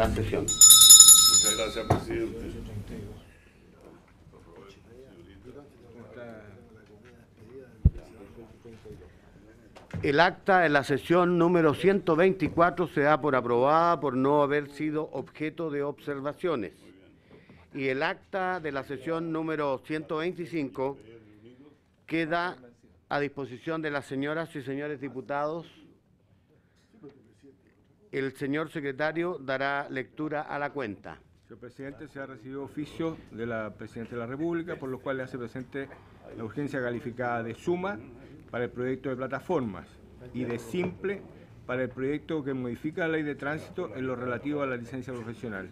la sesión. Muchas gracias, presidente. El acta de la sesión número 124 se da por aprobada por no haber sido objeto de observaciones. Y el acta de la sesión número 125 queda a disposición de las señoras y señores diputados. El señor secretario dará lectura a la cuenta. Señor presidente, se ha recibido oficio de la Presidenta de la República, por lo cual le hace presente la urgencia calificada de suma para el proyecto de plataformas y de simple para el proyecto que modifica la ley de tránsito en lo relativo a la licencia profesional.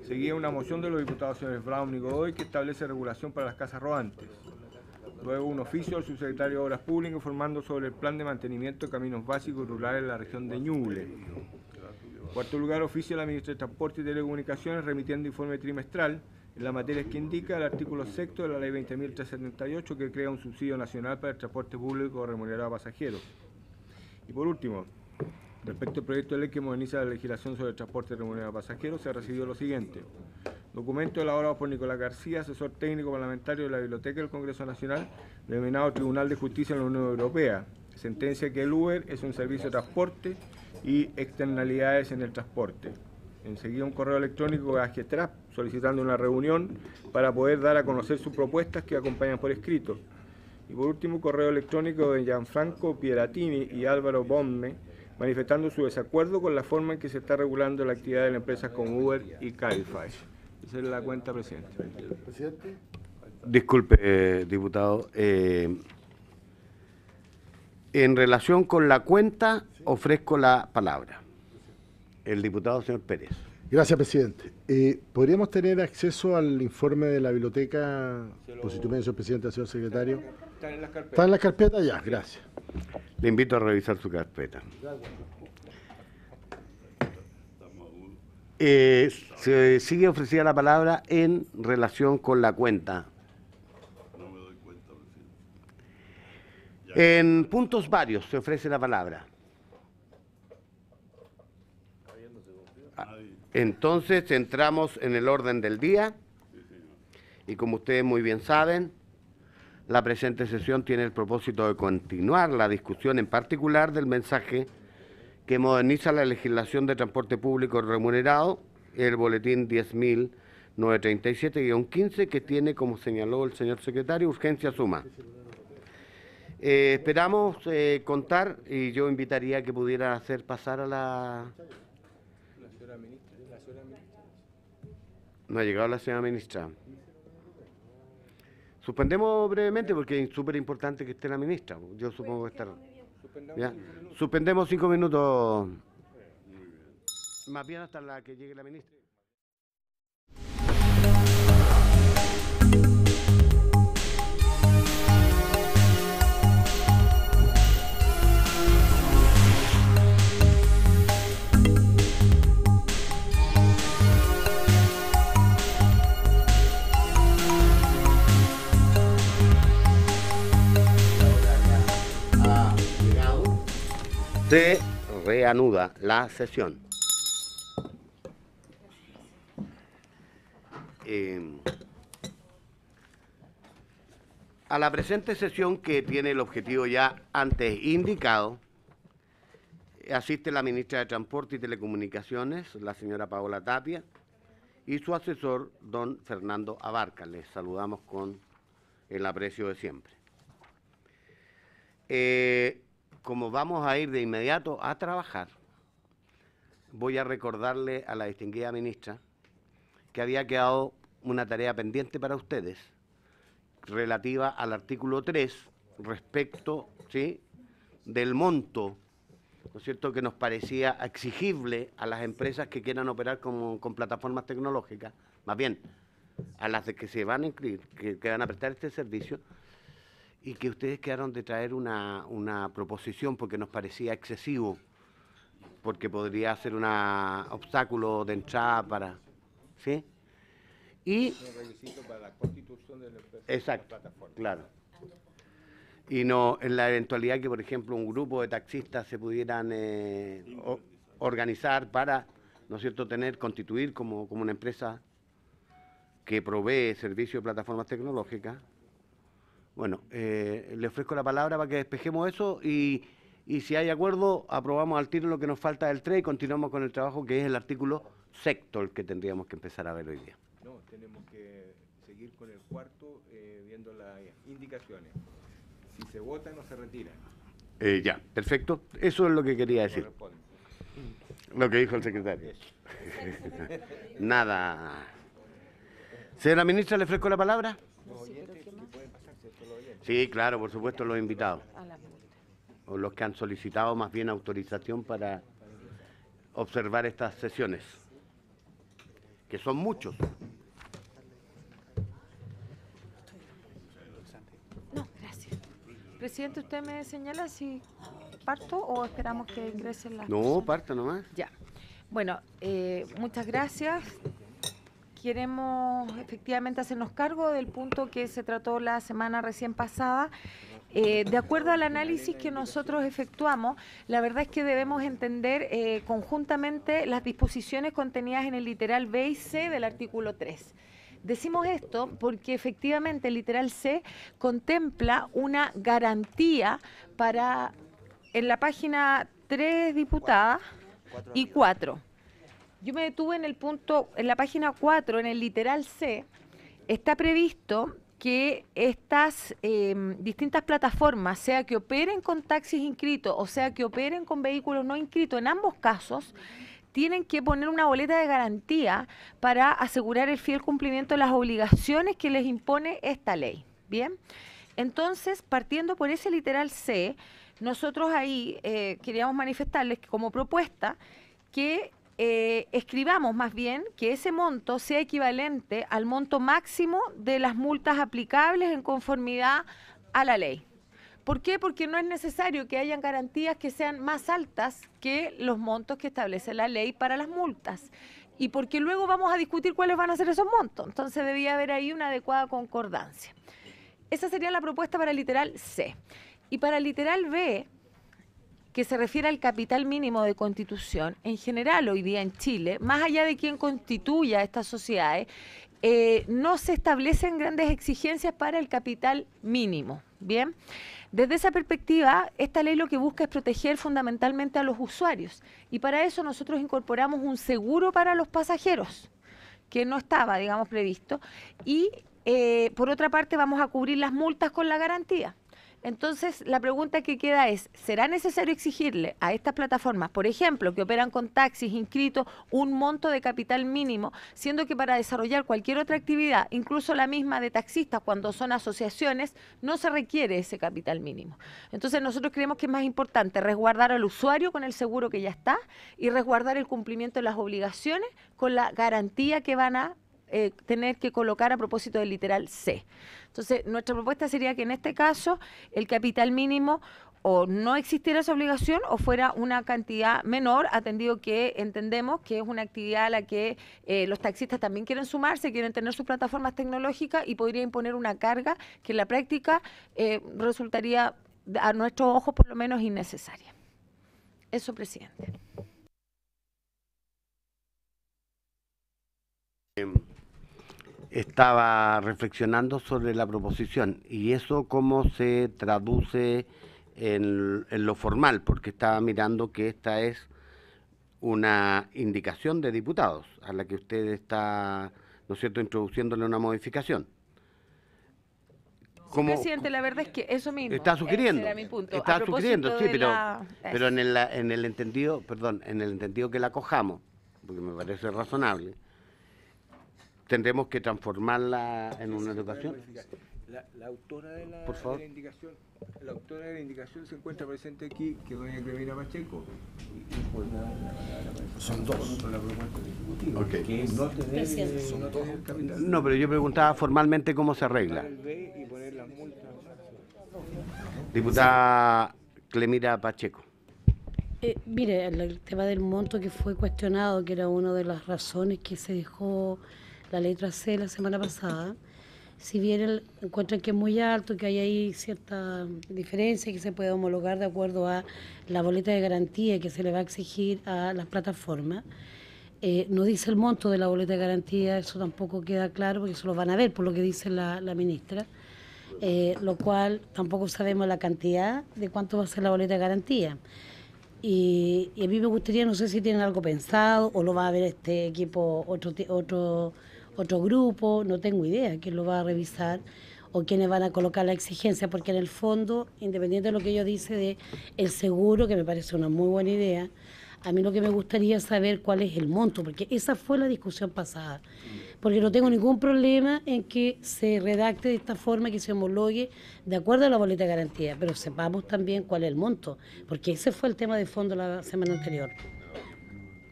Seguía una moción de los diputados señores Brown y Godoy que establece regulación para las casas rodantes. Luego un oficio del subsecretario de Obras Públicas informando sobre el plan de mantenimiento de caminos básicos y rurales en la región de Ñuble. En cuarto lugar, oficio de la Ministra de Transporte y Telecomunicaciones remitiendo informe trimestral en las materias que indica el artículo 6 de la Ley 20.378 que crea un subsidio nacional para el transporte público remunerado a pasajeros. Y por último, respecto al proyecto de ley que moderniza la legislación sobre el transporte remunerado a pasajeros, se ha recibido lo siguiente. Documento elaborado por Nicolás García, asesor técnico parlamentario de la Biblioteca del Congreso Nacional, denominado Tribunal de Justicia en la Unión Europea. Sentencia que el Uber es un servicio de transporte y externalidades en el transporte. Enseguida un correo electrónico a GETRAP solicitando una reunión para poder dar a conocer sus propuestas que acompañan por escrito. Y por último, un correo electrónico de Gianfranco Pieratini y Álvaro Bomme manifestando su desacuerdo con la forma en que se está regulando la actividad de la empresa con Uber y Cabify. Esa es la cuenta, presidente. Presidente. Disculpe, diputado. En relación con la cuenta, ofrezco la palabra. El diputado señor Pérez. Gracias, presidente. ¿Podríamos tener acceso al informe de la biblioteca? Por si tú me dices, señor presidente, señor secretario. Están en las carpetas. ¿Está en la carpeta? Ya, gracias. Le invito a revisar su carpeta. Se sigue ofrecida la palabra en relación con la cuenta. No me doy cuenta, presidente. En puntos varios se ofrece la palabra. Entonces entramos en el orden del día y como ustedes muy bien saben, la presente sesión tiene el propósito de continuar la discusión en particular del mensaje que moderniza la legislación de transporte público remunerado, el boletín 10.937-15, que tiene, como señaló el señor secretario, urgencia suma. Esperamos contar, y yo invitaría a que pudiera hacer pasar a la... No ha llegado la señora ministra. Suspendemos brevemente porque es súper importante que esté la ministra. Yo supongo que estará. ¿Ya? Suspendemos 5 minutos. Más bien hasta la que llegue la ministra. Se reanuda la sesión. A la presente sesión, que tiene el objetivo ya antes indicado, asiste la ministra de Transporte y Telecomunicaciones, la señora Paola Tapia, y su asesor, don Fernando Abarca. Les saludamos con el aprecio de siempre. Como vamos a ir de inmediato a trabajar, voy a recordarle a la distinguida ministra que había quedado una tarea pendiente para ustedes relativa al artículo 3 respecto, ¿sí?, del monto, ¿no es cierto?, que nos parecía exigible a las empresas que quieran operar con plataformas tecnológicas, más bien a las de que se van a inscribir, que van a prestar este servicio, y que ustedes quedaron de traer una proposición porque nos parecía excesivo, porque podría ser un obstáculo de entrada para... ¿sí? Y... Un requisito para la constitución de la empresa. Exacto, claro. Y no, en la eventualidad que, por ejemplo, un grupo de taxistas se pudieran organizar para ¿no es cierto?, constituir como una empresa que provee servicios de plataformas tecnológicas. Bueno, le ofrezco la palabra para que despejemos eso y si hay acuerdo, aprobamos al tiro lo que nos falta del 3 y continuamos con el trabajo que es el artículo sexto, el que tendríamos que empezar a ver hoy día. No, tenemos que seguir con el cuarto viendo las indicaciones. Si se vota, no se retira. Ya, perfecto. Eso es lo que quería decir. Lo que dijo el secretario. Nada. Señora ministra, ¿le ofrezco la palabra? Sí, claro, por supuesto, los invitados. O los que han solicitado más bien autorización para observar estas sesiones, que son muchos. No, gracias. Presidente, ¿usted me señala si parto o esperamos que ingresen las No, personas? parta nomás. Ya. Bueno, muchas gracias. Queremos efectivamente hacernos cargo del punto que se trató la semana recién pasada. De acuerdo al análisis que nosotros efectuamos, la verdad es que debemos entender conjuntamente las disposiciones contenidas en el literal B y C del artículo 3. Decimos esto porque efectivamente el literal C contempla una garantía para, en la página 3, diputada, y 4. Yo me detuve en el punto, en la página 4, en el literal C, está previsto que estas distintas plataformas, sea que operen con taxis inscritos o sea que operen con vehículos no inscritos, en ambos casos, tienen que poner una boleta de garantía para asegurar el fiel cumplimiento de las obligaciones que les impone esta ley. Bien, entonces, partiendo por ese literal C, nosotros ahí queríamos manifestarles que como propuesta que escribamos más bien que ese monto sea equivalente al monto máximo de las multas aplicables en conformidad a la ley. ¿Por qué? Porque no es necesario que hayan garantías que sean más altas que los montos que establece la ley para las multas. Y porque luego vamos a discutir cuáles van a ser esos montos. Entonces debía haber ahí una adecuada concordancia. Esa sería la propuesta para el literal C. Y para el literal B, que se refiere al capital mínimo de constitución, en general hoy día en Chile, más allá de quien constituya estas sociedades, no se establecen grandes exigencias para el capital mínimo. Bien, desde esa perspectiva, esta ley lo que busca es proteger fundamentalmente a los usuarios y para eso nosotros incorporamos un seguro para los pasajeros, que no estaba, digamos, previsto, y por otra parte vamos a cubrir las multas con la garantía. Entonces, la pregunta que queda es, ¿será necesario exigirle a estas plataformas, por ejemplo, que operan con taxis inscritos, un monto de capital mínimo, siendo que para desarrollar cualquier otra actividad, incluso la misma de taxistas, cuando son asociaciones, no se requiere ese capital mínimo? Entonces, nosotros creemos que es más importante resguardar al usuario con el seguro que ya está y resguardar el cumplimiento de las obligaciones con la garantía que van a tener que colocar a propósito del literal C. Entonces, nuestra propuesta sería que en este caso el capital mínimo o no existiera esa obligación o fuera una cantidad menor, atendido que entendemos que es una actividad a la que los taxistas también quieren sumarse, quieren tener sus plataformas tecnológicas y podría imponer una carga que en la práctica resultaría, a nuestros ojos por lo menos, innecesaria. Eso, presidente. Estaba reflexionando sobre la proposición y eso cómo se traduce en lo formal, porque estaba mirando que esta es una indicación de diputados a la que usted está, ¿no es cierto?, introduciéndole una modificación. ¿Cómo? Presidente, la verdad es que eso mismo. Está sugiriendo. Ese era mi punto. Está sugiriendo, sí, pero en en el entendido, que la cojamos, porque me parece razonable, tendremos que transformarla en una educación. La autora de la, por favor. De la indicación, la autora de la indicación se encuentra presente aquí, que es doña Clemira Pacheco. Son dos. La propuesta ejecutiva, Okay. Que no tener capital. No, pero yo preguntaba formalmente cómo se arregla. El B y poner las multas. Diputada Clemira Pacheco. Mire, el tema del monto que fue cuestionado, que era una de las razones que se dejó la letra C la semana pasada, si bien encuentran que es muy alto, que hay ahí cierta diferencia que se puede homologar de acuerdo a la boleta de garantía que se le va a exigir a las plataformas, No dice el monto de la boleta de garantía, eso tampoco queda claro, porque eso lo van a ver por lo que dice la ministra, lo cual tampoco sabemos la cantidad de cuánto va a ser la boleta de garantía. Y a mí me gustaría, no sé si tienen algo pensado o lo va a ver este equipo, otro grupo, no tengo idea quién lo va a revisar o quiénes van a colocar la exigencia, porque en el fondo, independiente de lo que yo dice de el seguro, que me parece una muy buena idea, a mí lo que me gustaría es saber cuál es el monto, porque esa fue la discusión pasada. Porque no tengo ningún problema en que se redacte de esta forma, que se homologue de acuerdo a la boleta de garantía, pero sepamos también cuál es el monto, porque ese fue el tema de fondo la semana anterior,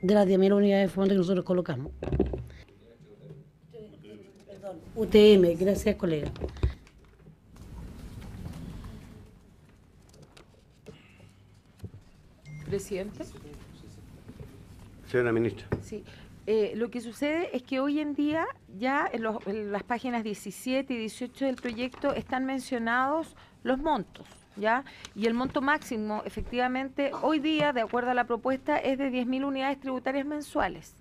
de las 10.000 unidades de fondo que nosotros colocamos. Perdón, UTM, gracias colega. Presidente. Señora ministra. Sí. Lo que sucede es que hoy en día ya en las páginas 17 y 18 del proyecto están mencionados los montos, ¿ya? Y el monto máximo, efectivamente, hoy día, de acuerdo a la propuesta, es de 10.000 unidades tributarias mensuales,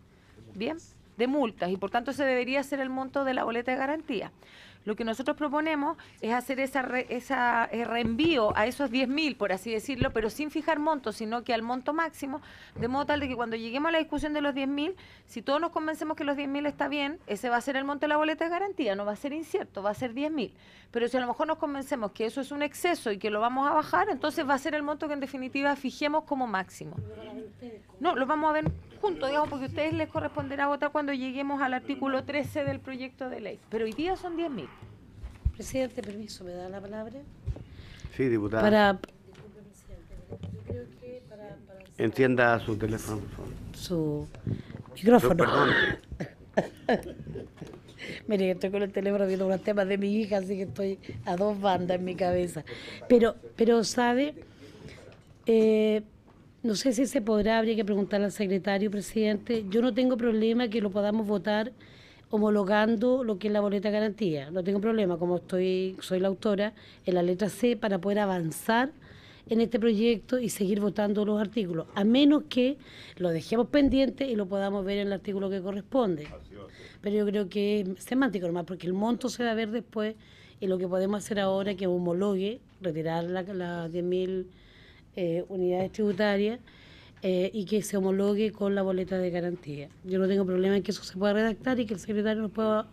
¿bien? De multas, y por tanto ese debería ser el monto de la boleta de garantía. Lo que nosotros proponemos es hacer ese reenvío a esos 10.000, por así decirlo, pero sin fijar montos, sino que al monto máximo, de modo tal de que cuando lleguemos a la discusión de los 10.000, si todos nos convencemos que los 10.000 está bien, ese va a ser el monto de la boleta de garantía, no va a ser incierto, va a ser 10.000. Pero si a lo mejor nos convencemos que eso es un exceso y que lo vamos a bajar, entonces va a ser el monto que en definitiva fijemos como máximo. No, lo vamos a ver juntos, digamos, porque a ustedes les corresponderá votar cuando lleguemos al artículo 13 del proyecto de ley. Pero hoy día son 10.000. Presidente, permiso, ¿me da la palabra? Sí, diputada. Disculpe, presidente, yo creo que para Encienda su teléfono, por favor. su micrófono. Perdón. Mire, estoy con el teléfono viendo unos temas de mi hija, así que estoy a dos bandas en mi cabeza. Pero ¿sabe? No sé si se podrá, habría que preguntarle al secretario, presidente. Yo no tengo problema que lo podamos votar homologando lo que es la boleta de garantía. No tengo problema, como soy la autora, en la letra C, para poder avanzar en este proyecto y seguir votando los artículos, a menos que lo dejemos pendiente y lo podamos ver en el artículo que corresponde. Pero yo creo que es semántico nomás, porque el monto se va a ver después, y lo que podemos hacer ahora es que homologue, retirar las 10.000 unidades tributarias, y que se homologue con la boleta de garantía. Yo no tengo problema en que eso se pueda redactar y que el secretario nos pueda,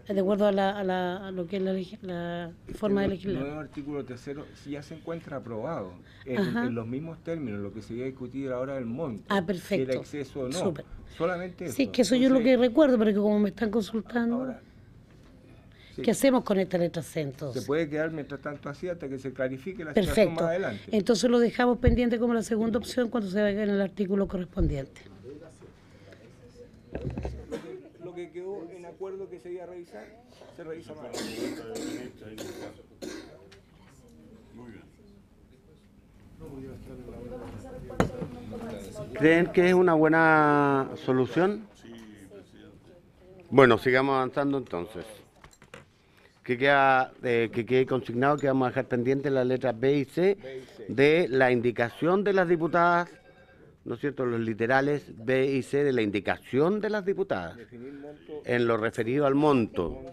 de acuerdo a lo que es la forma de legislar. El nuevo artículo tercero ya se encuentra aprobado en los mismos términos, lo que se iba a discutir ahora el monto. Perfecto. Si era exceso o no. Súper. Solamente eso. Sí, que eso yo lo que recuerdo, pero que como me están consultando, Ahora, sí. ¿qué hacemos con esta letra C entonces? Se puede quedar mientras tanto así hasta que se clarifique la situación más Perfecto. adelante. Entonces lo dejamos pendiente como la segunda opción cuando se vaya en el artículo correspondiente. Lo que quedó en acuerdo que se iba a revisar, se revisa más. Muy bien. ¿Creen que es una buena solución? Sí, presidente. Bueno, sigamos avanzando entonces. Que quede consignado que vamos a dejar pendiente las letras B y C de la indicación de las diputadas, ¿no es cierto?, los literales B y C de la indicación de las diputadas en lo referido al monto.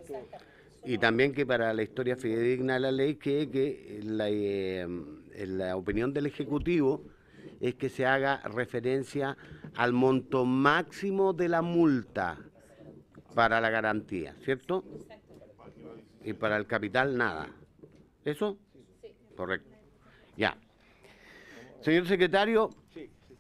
Y también que para la historia fidedigna de la ley, que la opinión del Ejecutivo es que se haga referencia al monto máximo de la multa para la garantía, ¿cierto? Y para el capital nada. ¿Eso? Correcto. Ya. Señor secretario,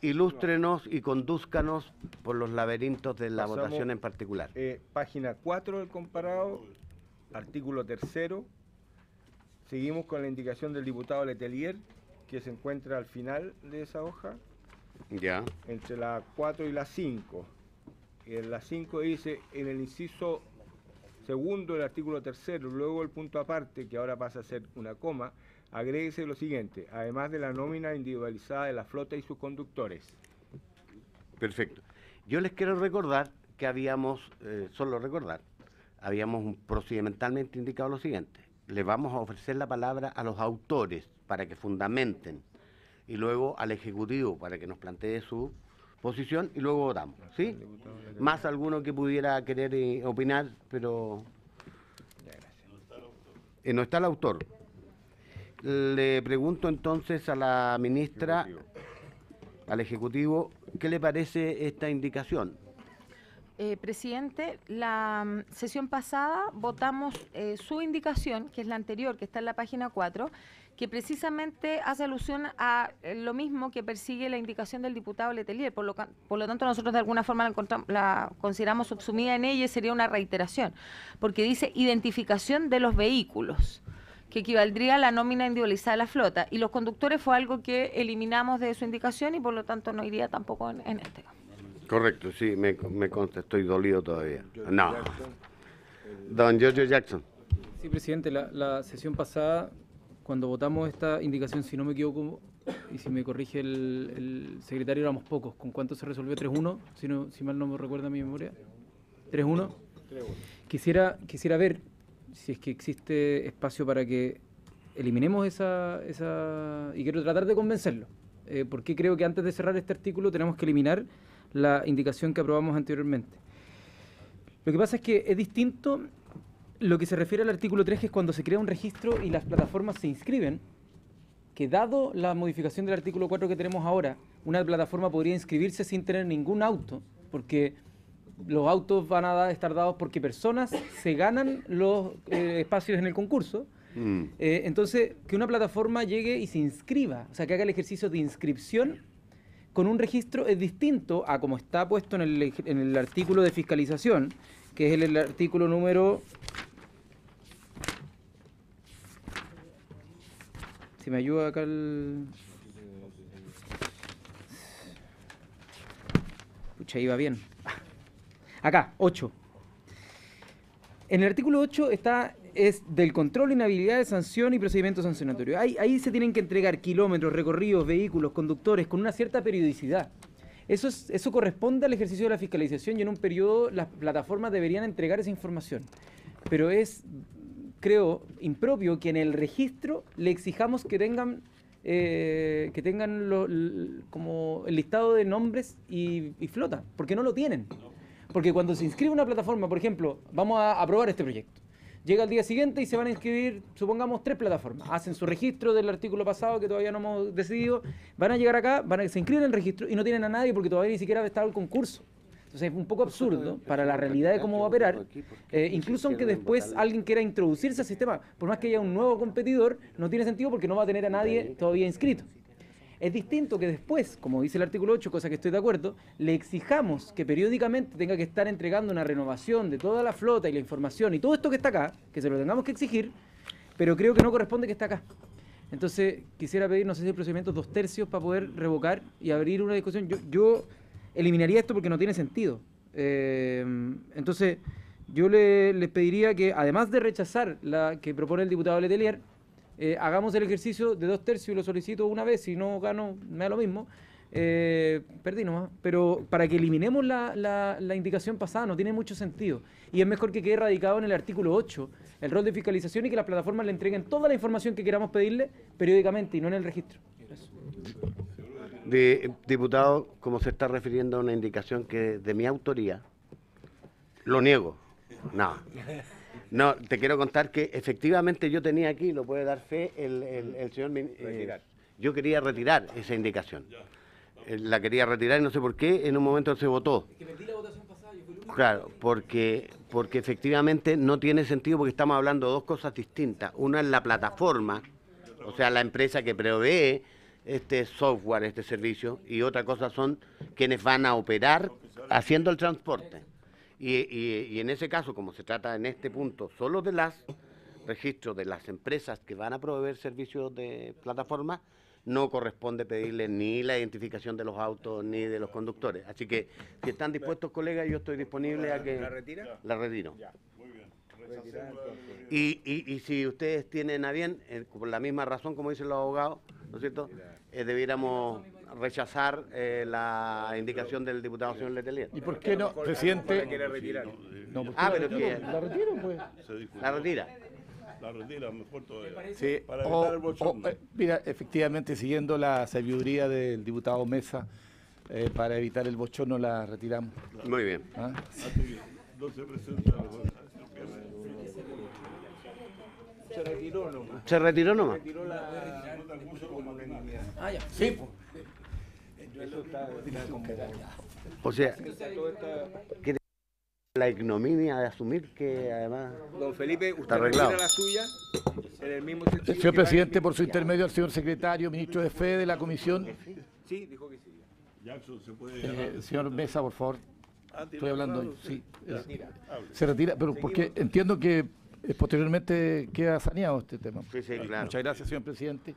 ilústrenos y condúzcanos por los laberintos de la Pasamos, votación en particular. Página 4 del comparado, artículo 3º. Seguimos con la indicación del diputado Letelier, que se encuentra al final de esa hoja, Ya. entre la 4 y la 5. En la 5 dice, en el inciso segundo del artículo 3º, luego el punto aparte, que ahora pasa a ser una coma, agréguese lo siguiente: además de la nómina individualizada de la flota y sus conductores. Perfecto. Yo les quiero recordar que habíamos procedimentalmente indicado lo siguiente: le vamos a ofrecer la palabra a los autores para que fundamenten y luego al Ejecutivo para que nos plantee su posición y luego votamos, ¿sí? Más alguno que pudiera querer opinar, pero no está el autor. Le pregunto entonces a la ministra, al Ejecutivo, ¿qué le parece esta indicación? Presidente, la sesión pasada votamos su indicación, que es la anterior, que está en la página 4, que precisamente hace alusión a lo mismo que persigue la indicación del diputado Letelier. Por lo tanto, nosotros de alguna forma la consideramos subsumida en ella y sería una reiteración, porque dice identificación de los vehículos, que equivaldría a la nómina individualizada de la flota. Y los conductores fue algo que eliminamos de su indicación y por lo tanto no iría tampoco en este caso. Correcto, sí, me consta, estoy dolido todavía. No. Don Giorgio Jackson. Sí, presidente, la sesión pasada, cuando votamos esta indicación, si no me equivoco, y si me corrige el secretario, éramos pocos. ¿Con cuánto se resolvió? 3-1, si mal no me recuerda mi memoria. 3-1. Quisiera ver si es que existe espacio para que eliminemos esa y quiero tratar de convencerlo. Porque creo que antes de cerrar este artículo tenemos que eliminar la indicación que aprobamos anteriormente. Lo que pasa es que es distinto lo que se refiere al artículo 3, que es cuando se crea un registro y las plataformas se inscriben, que dado la modificación del artículo 4 que tenemos ahora, una plataforma podría inscribirse sin tener ningún auto, porque los autos van a estar dados porque personas se ganan los espacios en el concurso. Entonces, que una plataforma llegue y se inscriba, o sea, que haga el ejercicio de inscripción con un registro es distinto a como está puesto en el artículo de fiscalización, que es el artículo número... Si me ayuda acá el... Pucha, iba bien. Acá, 8. En el artículo 8 es del control, inhabilidad de sanción y procedimiento sancionatorio. Ahí se tienen que entregar kilómetros, recorridos, vehículos, conductores, con una cierta periodicidad. Eso corresponde al ejercicio de la fiscalización y en un periodo las plataformas deberían entregar esa información. Pero es, creo, impropio que en el registro le exijamos que tengan como el listado de nombres y flota, porque no lo tienen. Porque cuando se inscribe una plataforma, por ejemplo, vamos a aprobar este proyecto, llega el día siguiente y se van a inscribir, supongamos, 3 plataformas. Hacen su registro del artículo pasado que todavía no hemos decidido. Van a llegar acá, se inscriben en el registro y no tienen a nadie porque todavía ni siquiera ha estado el concurso. Entonces es un poco absurdo para la realidad de cómo va a operar. Incluso aunque después alguien quiera introducirse al sistema, por más que haya un nuevo competidor, no tiene sentido porque no va a tener a nadie todavía inscrito. Es distinto que después, como dice el artículo 8, cosa que estoy de acuerdo, le exijamos que periódicamente tenga que estar entregando una renovación de toda la flota y la información y todo esto que está acá, que se lo tengamos que exigir, pero creo que no corresponde que esté acá. Entonces, quisiera pedir, no sé si el procedimiento 2/3 para poder revocar y abrir una discusión. Yo eliminaría esto porque no tiene sentido. Entonces, yo les pediría que, además de rechazar la que propone el diputado Letelier, hagamos el ejercicio de 2/3 y lo solicito una vez, si no gano, me da lo mismo. Perdí nomás, pero para que eliminemos la indicación pasada no tiene mucho sentido. Y es mejor que quede radicado en el artículo 8, el rol de fiscalización y que las plataformas le entreguen toda la información que queramos pedirle periódicamente y no en el registro. Diputado, como se está refiriendo a una indicación que de mi autoría, lo niego. No, te quiero contar que efectivamente yo tenía aquí, lo puede dar fe el señor ministro. Yo quería retirar esa indicación. La quería retirar y no sé por qué, en un momento se votó. Es que perdí la votación pasada, yo fui el único. Claro, porque efectivamente no tiene sentido porque estamos hablando de dos cosas distintas. Una es la plataforma, o sea, la empresa que provee este software, este servicio, y otra cosa son quienes van a operar haciendo el transporte. Y en ese caso, como se trata en este punto solo de los registros de las empresas que van a proveer servicios de plataforma, no corresponde pedirle ni la identificación de los autos ni de los conductores. Así que, si están dispuestos, colegas, yo estoy disponible a que... ¿La retira? La retiro. Ya, muy bien. Y si ustedes tienen a bien, por la misma razón, como dicen los abogados, ¿no es cierto?, debiéramos rechazar la indicación del diputado señor Letelier. ¿Y por qué no, presidente? No, Pero que... ¿La retiro, pues? se discutió. La retira. La retira, mejor todavía. Sí, Para evitar el bochorno. mira, efectivamente, siguiendo la sabiduría del diputado Mesa, para evitar el bochorno la retiramos. Muy bien. ¿Ah? No se presenta. Se retiró nomás. ¿Se retiró nomás? Retiró la... Ah, ya. Sí, pues. Eso está como... O sea, Toda esta- la ignominia de asumir que además... Don Felipe, usted arreglado. retira la suya en el mismo sentido. Señor presidente, por su intermedio al señor secretario, ministro de Fe de la comisión. Sí, dijo que sí. Jackson se puede Señor Mesa, por favor. Estoy hablando. Sí. Retira. Se retira, pero porque entiendo que posteriormente queda saneado este tema. Sí, sí, claro. Muchas gracias, señor presidente.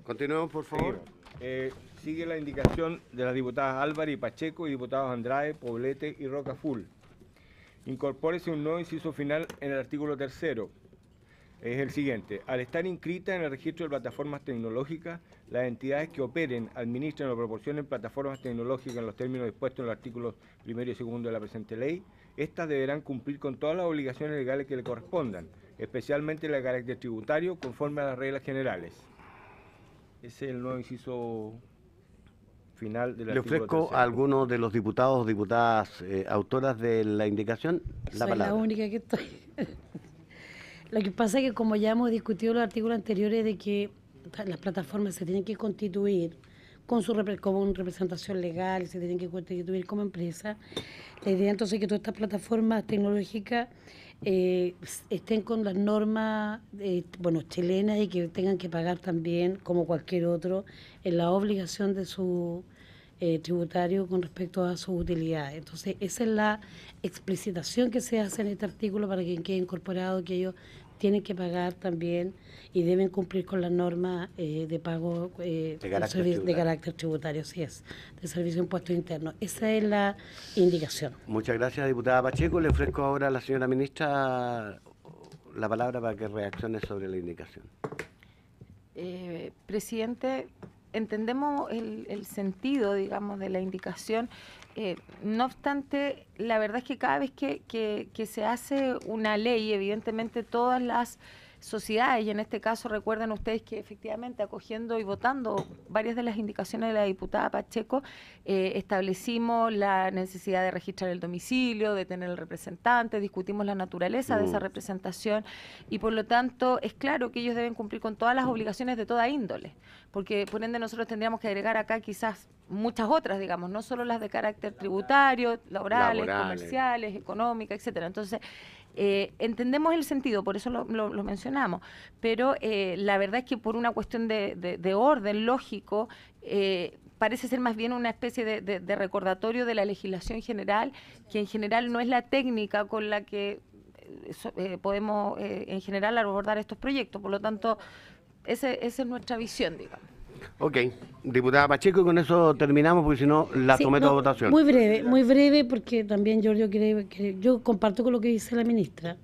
Continuemos, por favor. Sigue la indicación de las diputadas Álvarez y Pacheco y diputados Andrade, Poblete y Rocafull. Incorpórese un nuevo inciso final en el artículo 3º. Es el siguiente. Al estar inscrita en el registro de plataformas tecnológicas, las entidades que operen, administren o proporcionen plataformas tecnológicas en los términos dispuestos en los artículos 1 y 2 de la presente ley, estas deberán cumplir con todas las obligaciones legales que le correspondan, especialmente la de carácter tributario, conforme a las reglas generales. Ese es el nuevo inciso final del Le artículo ofrezco 3º. a algunos de los diputados o diputadas autoras de la indicación la Soy palabra. la única que estoy. Lo que pasa es que como ya hemos discutido los artículos anteriores de que las plataformas se tienen que constituir con con representación legal, se tienen que constituir como empresa, la idea entonces es que todas estas plataformas tecnológicas estén con las normas chilenas y que tengan que pagar también, como cualquier otro, en la obligación de su tributario con respecto a sus utilidades. Entonces, esa es la explicitación que se hace en este artículo para que quede incorporado que ellos tienen que pagar también y deben cumplir con las normas de pago de carácter tributario, así es, de servicio de impuestos internos. Esa es la indicación. Muchas gracias, diputada Pacheco. Le ofrezco ahora a la señora ministra la palabra para que reaccione sobre la indicación. Presidente, entendemos el sentido, digamos, de la indicación. No obstante, la verdad es que cada vez que se hace una ley, evidentemente todas las sociedades, y en este caso recuerden ustedes que efectivamente acogiendo y votando varias de las indicaciones de la diputada Pacheco, establecimos la necesidad de registrar el domicilio, de tener el representante, discutimos la naturaleza de esa representación y por lo tanto es claro que ellos deben cumplir con todas las obligaciones de toda índole, porque por ende nosotros tendríamos que agregar acá quizás muchas otras, digamos, no solo las de carácter tributario, laborales, comerciales, económicas, etcétera. Entonces, entendemos el sentido, por eso lo mencionamos, pero la verdad es que por una cuestión de orden lógico, parece ser más bien una especie de recordatorio de la legislación general, que en general no es la técnica con la que podemos en general abordar estos proyectos. Por lo tanto, esa es nuestra visión, digamos. Ok, diputada Pacheco, y con eso terminamos, porque si no la Sí, someto a no, votación. muy breve, porque también Giorgio cree que yo comparto con lo que dice la ministra,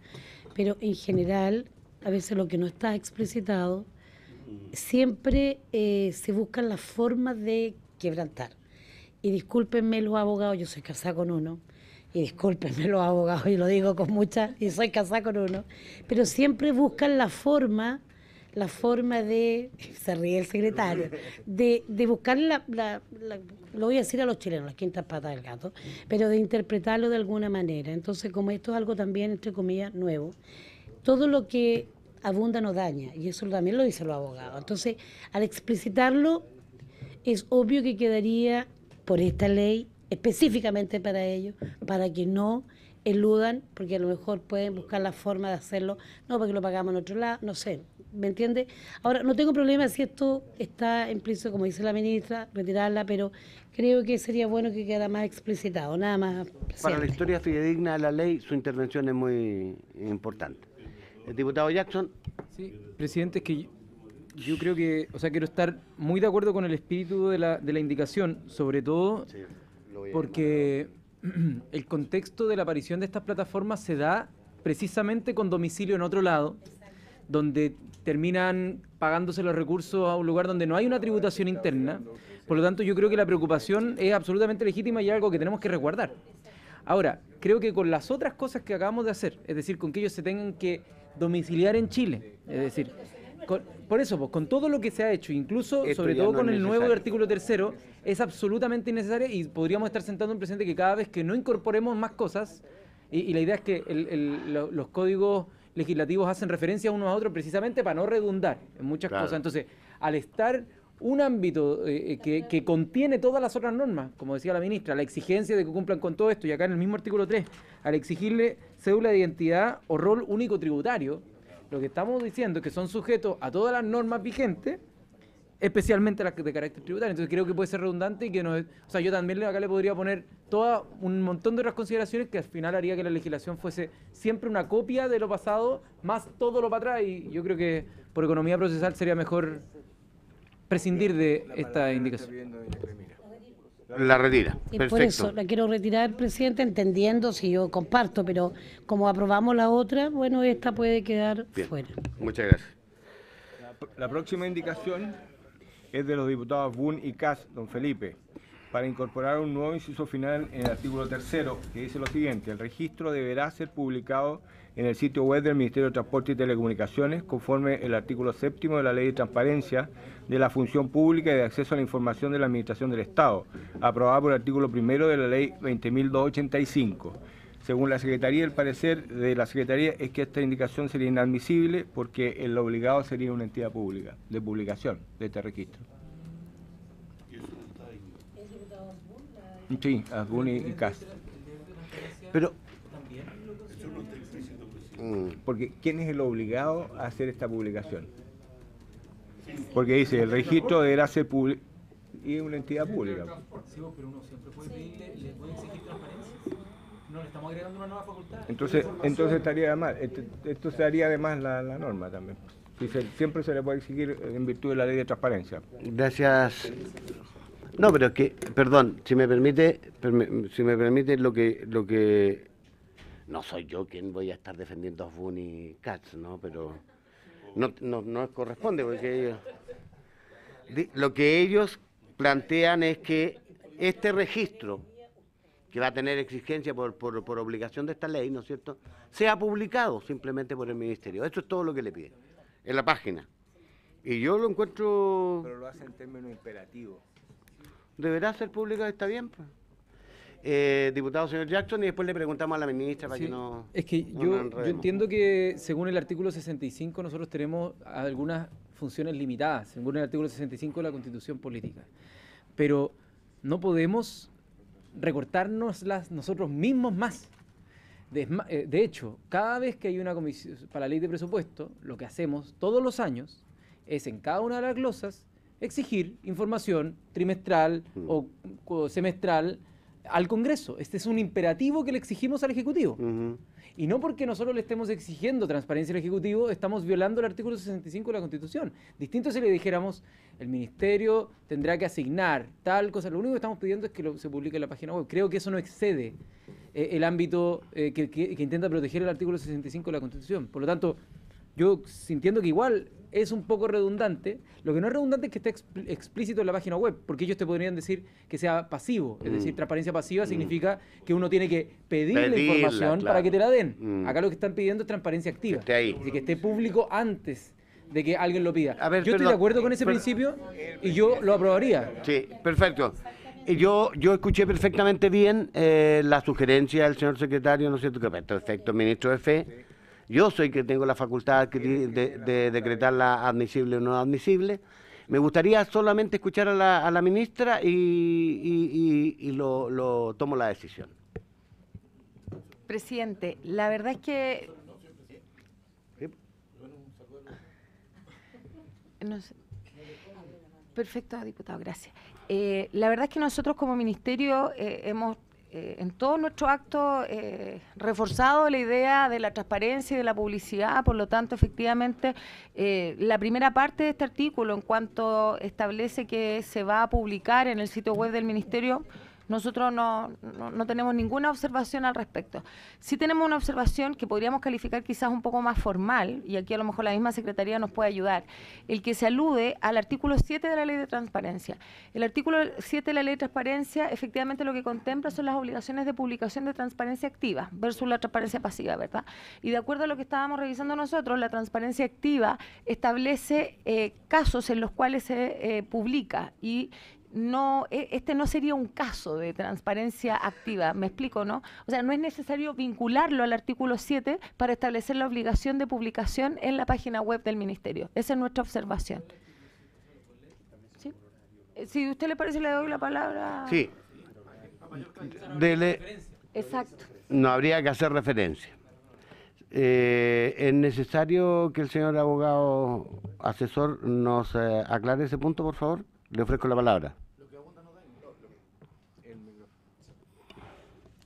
pero en general, a veces lo que no está explicitado, siempre se buscan las formas de quebrantar. Y discúlpenme los abogados, yo soy casada con uno, y discúlpenme los abogados, y lo digo con mucha, y soy casada con uno, pero siempre buscan la forma de, se ríe el secretario, de buscar lo voy a decir a los chilenos, las quintas patas del gato, pero de interpretarlo de alguna manera. Entonces, como esto es algo también, entre comillas, nuevo, todo lo que abunda no daña, y eso también lo dicen los abogados. Entonces, al explicitarlo, es obvio que quedaría por esta ley, específicamente para ellos, para que no eludan, porque a lo mejor pueden buscar la forma de hacerlo, no porque lo pagamos en otro lado, no sé, ¿me entiende? Ahora, no tengo problema si esto está implícito, como dice la ministra, retirarla, pero creo que sería bueno que quedara más explicitado, nada más. Para la historia fidedigna de la ley, su intervención es muy importante. El diputado Jackson. Sí, presidente, es que yo creo que, o sea, quiero estar muy de acuerdo con el espíritu de la indicación, sobre todo porque el contexto de la aparición de estas plataformas se da precisamente con domicilio en otro lado, donde terminan pagándose los recursos a un lugar donde no hay una tributación interna. Por lo tanto, yo creo que la preocupación es absolutamente legítima y es algo que tenemos que resguardar. Ahora, creo que con las otras cosas que acabamos de hacer, es decir, con que ellos se tengan que domiciliar en Chile, es decir, por eso, pues, con todo lo que se ha hecho, incluso, Esto sobre ya todo no con es el nuevo necesario. artículo 3º, es absolutamente innecesaria y podríamos estar sentando un precedente que cada vez que no incorporemos más cosas, y la idea es que los códigos legislativos hacen referencia unos a otros precisamente para no redundar en muchas Claro. cosas. Entonces, al estar un ámbito que contiene todas las otras normas, como decía la ministra, la exigencia de que cumplan con todo esto, y acá en el mismo artículo 3, al exigirle cédula de identidad o rol único tributario, lo que estamos diciendo es que son sujetos a todas las normas vigentes, especialmente las de carácter tributario. Entonces creo que puede ser redundante y que no es, o sea, yo también acá le podría poner un montón de otras consideraciones que al final haría que la legislación fuese siempre una copia de lo pasado, más todo lo para atrás, y yo creo que por economía procesal sería mejor prescindir de esta indicación. La retira. Y Perfecto. por eso la quiero retirar, presidente, entendiendo si yo comparto, pero como aprobamos la otra, bueno, esta puede quedar Bien. fuera. Muchas gracias. La próxima indicación es de los diputados Boone y Kass, don Felipe, para incorporar un nuevo inciso final en el artículo 3º, que dice lo siguiente: el registro deberá ser publicado en el sitio web del Ministerio de Transporte y Telecomunicaciones, conforme el artículo 7º de la Ley de Transparencia de la Función Pública y de Acceso a la Información de la Administración del Estado, aprobada por el artículo 1º de la Ley 20.285. Según la Secretaría, el parecer de la Secretaría es que esta indicación sería inadmisible porque el obligado sería una entidad pública de publicación de este registro. Sí, Boone y Kass. Pero, Porque ¿quién es el obligado a hacer esta publicación? Porque dice, el registro deberá ser público y es una entidad pública. Sí, pero uno siempre puede pedirle, le puede exigir transparencia. No le estamos agregando una nueva facultad. Entonces estaría de más. Esto se haría además la norma también. Siempre se le puede exigir en virtud de la ley de transparencia. gracias. No, pero es que, perdón, si me permite lo que no soy yo quien voy a estar defendiendo a Boone y Katz, ¿no? Pero no corresponde, porque lo que ellos plantean es que este registro, que va a tener exigencia por obligación de esta ley, ¿no es cierto?, sea publicado simplemente por el Ministerio. Eso es todo lo que le piden, en la página. Y yo lo encuentro... Pero lo hace en términos imperativos. Deberá ser público, está bien, pues. Diputado señor Jackson, y después le preguntamos a la ministra para Sí, que no... es que no nos yo enredemos. entiendo que según el artículo 65 nosotros tenemos algunas funciones limitadas, según el artículo 65 de la Constitución Política. Pero no podemos recortárnoslas nosotros mismos más. De hecho, cada vez que hay una comisión para la ley de presupuesto, lo que hacemos todos los años es en cada una de las glosas exigir información trimestral o semestral al Congreso. Este es un imperativo que le exigimos al Ejecutivo. Y no porque nosotros le estemos exigiendo transparencia al Ejecutivo, estamos violando el artículo 65 de la Constitución. Distinto si le dijéramos, el Ministerio tendrá que asignar tal cosa. Lo único que estamos pidiendo es que se publique en la página web. Creo que eso no excede el ámbito que intenta proteger el artículo 65 de la Constitución. Por lo tanto, yo sintiendo que igual es un poco redundante, lo que no es redundante es que esté explícito en la página web, porque ellos te podrían decir que sea pasivo, es decir, transparencia pasiva significa que uno tiene que pedir la Pedirla, información claro. para que te la den. Acá lo que están pidiendo es transparencia activa, Que esté ahí. es decir, que esté público antes de que alguien lo pida. A ver, yo estoy perdón, de acuerdo con ese principio y yo lo aprobaría. Sí, perfecto. Y yo escuché perfectamente bien la sugerencia del señor secretario, ¿no es cierto?, que perfecto, ministro de Fe. Yo soy que tengo la facultad de decretarla admisible o no admisible. Me gustaría solamente escuchar a la ministra y lo tomo la decisión. Presidente, la verdad es que... No sé. Perfecto, diputado, gracias. La verdad es que nosotros como ministerio hemos en todos nuestros actos reforzado la idea de la transparencia y de la publicidad. Por lo tanto, efectivamente, la primera parte de este artículo, en cuanto establece que se va a publicar en el sitio web del Ministerio, nosotros no tenemos ninguna observación al respecto. Sí tenemos una observación que podríamos calificar quizás un poco más formal, y aquí a lo mejor la misma Secretaría nos puede ayudar, el que se alude al artículo 7 de la Ley de Transparencia. El artículo 7 de la Ley de Transparencia efectivamente lo que contempla son las obligaciones de publicación de transparencia activa versus la transparencia pasiva, ¿verdad? Y de acuerdo a lo que estábamos revisando nosotros, la transparencia activa establece casos en los cuales se publica, y este no sería un caso de transparencia activa, ¿me explico, no? O sea, no es necesario vincularlo al artículo 7 para establecer la obligación de publicación en la página web del Ministerio. Esa es nuestra observación. ¿Sí? Si a usted le parece, le doy la palabra. Sí. Exacto. No habría que hacer referencia. ¿Es necesario que el señor abogado asesor nos aclare ese punto, por favor? Le ofrezco la palabra.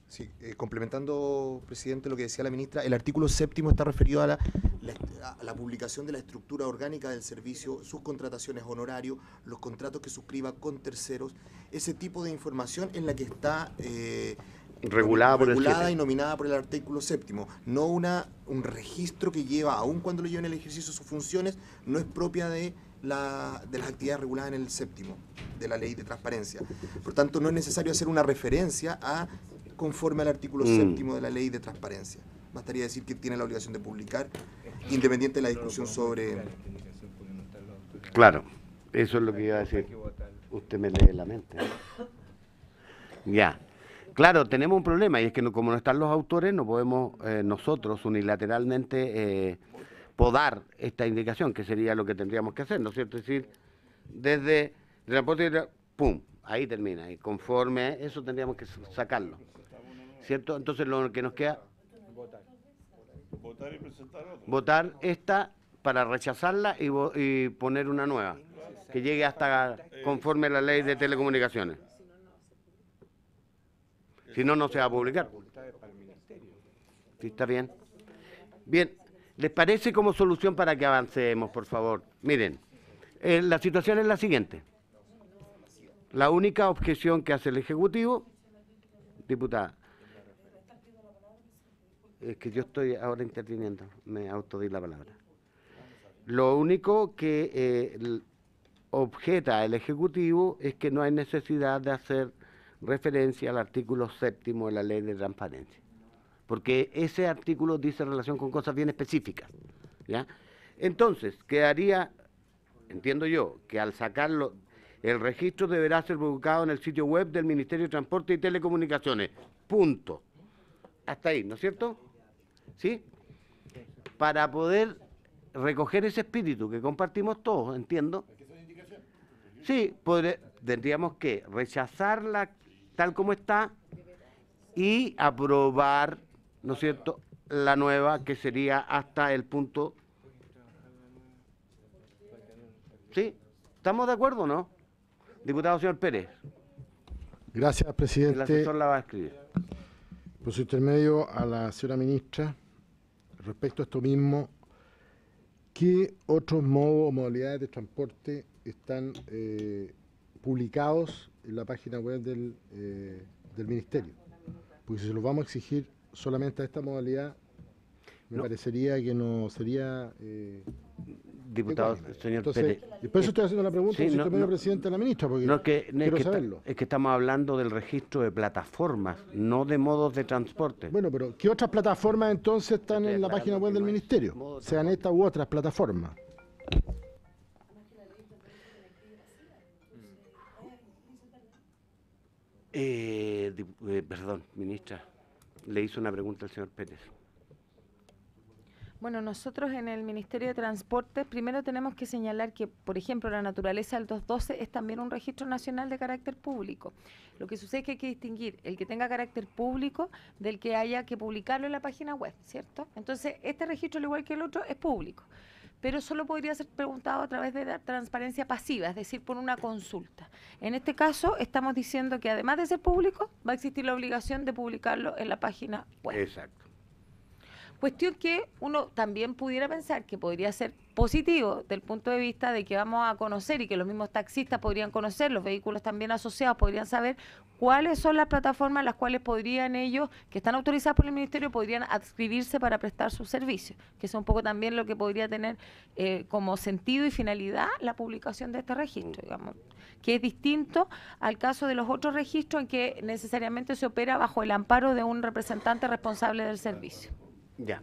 Sí, complementando, presidente, lo que decía la ministra, el artículo 7º está referido a la publicación de la estructura orgánica del servicio, sus contrataciones, honorarios, los contratos que suscriba con terceros, ese tipo de información en la que está regulada y nominada por el artículo 7º, no un registro que lleva, aun cuando lo lleva en el ejercicio de sus funciones, no es propia de las actividades reguladas en el 7º de la Ley de Transparencia. Por tanto, no es necesario hacer una referencia conforme al artículo 7º de la Ley de Transparencia. Bastaría decir que tiene la obligación de publicar, independiente de la discusión sobre... Claro, eso es lo que iba a decir. Usted me lee la mente. Ya. Claro, tenemos un problema, y es que como no están los autores, no podemos nosotros unilateralmente podar esta indicación, que sería lo que tendríamos que hacer, ¿no es cierto? Es decir, desde transporte, ¡pum!, ahí termina, y conforme a eso tendríamos que sacarlo, ¿cierto? Entonces lo que nos queda... Votar y presentar otra. Votar esta para rechazarla y poner una nueva, que llegue hasta conforme a la Ley de Telecomunicaciones. Si no, no se va a publicar. ¿Sí, está bien? Bien, ¿les parece como solución para que avancemos, por favor? Miren, la situación es la siguiente. La única objeción que hace el Ejecutivo, diputada, es que yo estoy ahora interviniendo, me autodí la palabra. Lo único que objeta el Ejecutivo es que no hay necesidad de hacer referencia al artículo 7º de la Ley de Transparencia, porque ese artículo dice relación con cosas bien específicas, ¿ya? Entonces, quedaría, entiendo yo, que al sacarlo, el registro deberá ser publicado en el sitio web del Ministerio de Transporte y Telecomunicaciones, punto. Hasta ahí, ¿no es cierto? ¿Sí? Para poder recoger ese espíritu que compartimos todos, entiendo. Sí, tendríamos que rechazarla tal como está y aprobar, ¿no es cierto?, la nueva, que sería hasta el punto... ¿Sí? ¿Estamos de acuerdo o no? Diputado señor Pérez. Gracias, presidente. El asesor la va a escribir. Por su intermedio a la señora ministra, respecto a esto mismo, ¿qué otros modos o modalidades de transporte están publicados en la página web del Ministerio? Porque si se los vamos a exigir solamente a esta modalidad, me parecería que no sería... Diputado, señor Entonces, Pérez. Y por eso estoy haciendo la pregunta, Sí, por su no, intermedio, no. presidente, a la ministra, porque No, quiero saberlo. es que estamos hablando del registro de plataformas, no de modos de transporte. Bueno, pero ¿qué otras plataformas entonces están en la página web del Ministerio? Sean estas u otras plataformas. Perdón, ministra, le hizo una pregunta al señor Pérez. Bueno, nosotros en el Ministerio de Transportes primero tenemos que señalar que, por ejemplo, la naturaleza del 212 es también un registro nacional de carácter público. Lo que sucede es que hay que distinguir el que tenga carácter público del que haya que publicarlo en la página web, ¿cierto? Entonces, este registro, al igual que el otro, es público, pero solo podría ser preguntado a través de la transparencia pasiva, es decir, por una consulta. En este caso, estamos diciendo que además de ser público, va a existir la obligación de publicarlo en la página web. Exacto. Cuestión que uno también pudiera pensar que podría ser positivo del punto de vista de que vamos a conocer y que los mismos taxistas podrían conocer, los vehículos también asociados podrían saber cuáles son las plataformas a las cuales podrían ellos, que están autorizadas por el Ministerio, podrían adscribirse para prestar sus servicios, que es un poco también lo que podría tener como sentido y finalidad la publicación de este registro, digamos, que es distinto al caso de los otros registros en que necesariamente se opera bajo el amparo de un representante responsable del servicio. Ya.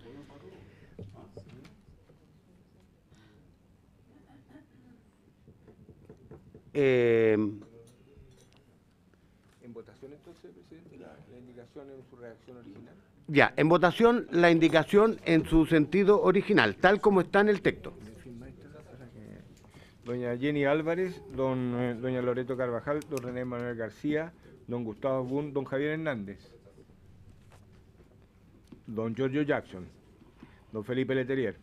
En votación entonces, presidente, la indicación en su redacción original. Ya, en votación la indicación en su sentido original, tal como está en el texto. Doña Jenny Álvarez, doña Loreto Carvajal, don René Manuel García, don Gustavo Bun, don Javier Hernández, don Giorgio Jackson, don Felipe Leterier,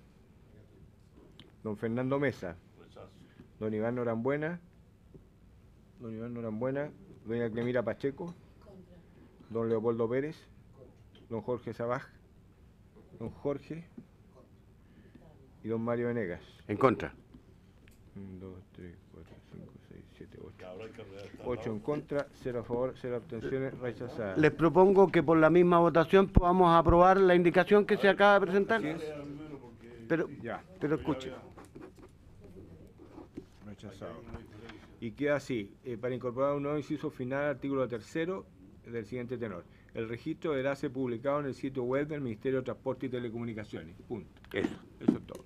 don Fernando Mesa, don Iván Norambuena, doña Clemira Pacheco, don Leopoldo Pérez, don Jorge Sabaj, don Jorge y don Mario Venegas. En contra. 1, 2, 3, 4, 5, 6, 7, 8. 8 en contra, 0 a favor, 0 abstenciones, rechazada. Les propongo que por la misma votación podamos aprobar la indicación que se acaba de presentar. Pero escuche. Rechazado. Y queda así, para incorporar un nuevo inciso final al artículo 3º del siguiente tenor. El registro deberá ser publicado en el sitio web del Ministerio de Transporte y Telecomunicaciones. Punto. Eso es todo.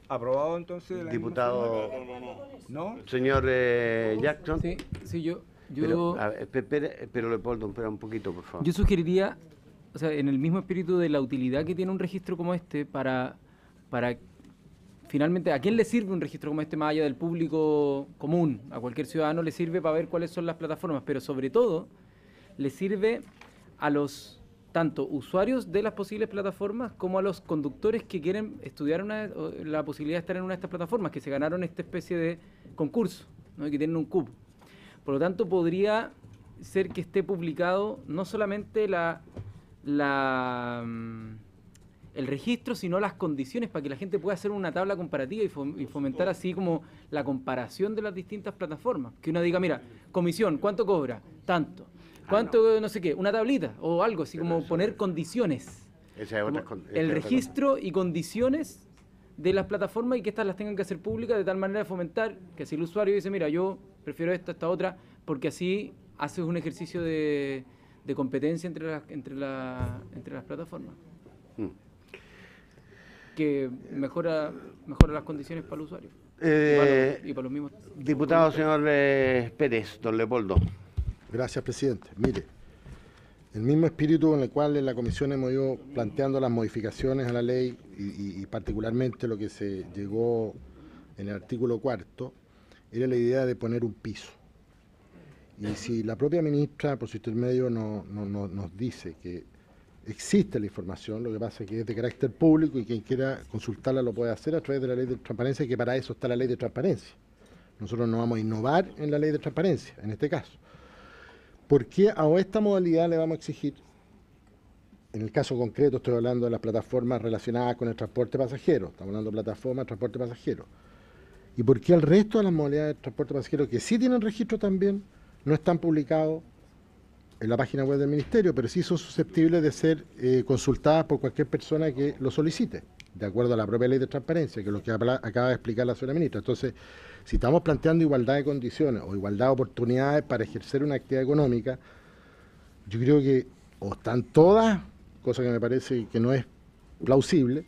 ¿Aprobado entonces? Diputado. ¿No? Señor Jackson. Sí, yo... Pero Leopoldo, espera un poquito, por favor. Yo sugeriría, o sea, en el mismo espíritu de la utilidad que tiene un registro como este para finalmente, ¿a quién le sirve un registro como este más allá del público común? A cualquier ciudadano le sirve para ver cuáles son las plataformas, pero sobre todo le sirve a los tanto usuarios de las posibles plataformas como a los conductores que quieren estudiar la posibilidad de estar en una de estas plataformas, que se ganaron esta especie de concurso, ¿no? Y que tienen un cupo. Por lo tanto, podría ser que esté publicado no solamente el registro, sino las condiciones para que la gente pueda hacer una tabla comparativa y fomentar así como la comparación de las distintas plataformas. Que uno diga, mira, comisión, ¿cuánto cobra? Tanto. ¿Cuánto, no sé qué? Una tablita o algo, así como poner condiciones. El registro y condiciones de las plataformas y que estas las tengan que hacer públicas de tal manera de fomentar que así el usuario dice, mira, yo prefiero esta otra, porque así haces un ejercicio de competencia entre las plataformas. Que mejora las condiciones para el usuario. Y para los mismos. Diputado señor Pérez, don Leopoldo. Gracias, presidente. Mire, el mismo espíritu en el cual en la comisión hemos ido planteando las modificaciones a la ley y particularmente lo que se llegó en el artículo 4, era la idea de poner un piso. Y si la propia ministra, por su intermedio, nos dice que existe la información, lo que pasa es que es de carácter público y quien quiera consultarla lo puede hacer a través de la ley de transparencia, que para eso está la ley de transparencia. Nosotros no vamos a innovar en la ley de transparencia, en este caso. ¿Por qué a esta modalidad le vamos a exigir? En el caso concreto estoy hablando de las plataformas relacionadas con el transporte pasajero, estamos hablando de plataformas de transporte pasajero. ¿Y por qué el resto de las modalidades de transporte pasajero, que sí tienen registro también, no están publicados en la página web del Ministerio, pero sí son susceptibles de ser consultadas por cualquier persona que lo solicite, de acuerdo a la propia ley de transparencia, que es lo que acaba de explicar la señora ministra? Entonces, si estamos planteando igualdad de condiciones o igualdad de oportunidades para ejercer una actividad económica, yo creo que o están todas, cosa que me parece que no es plausible,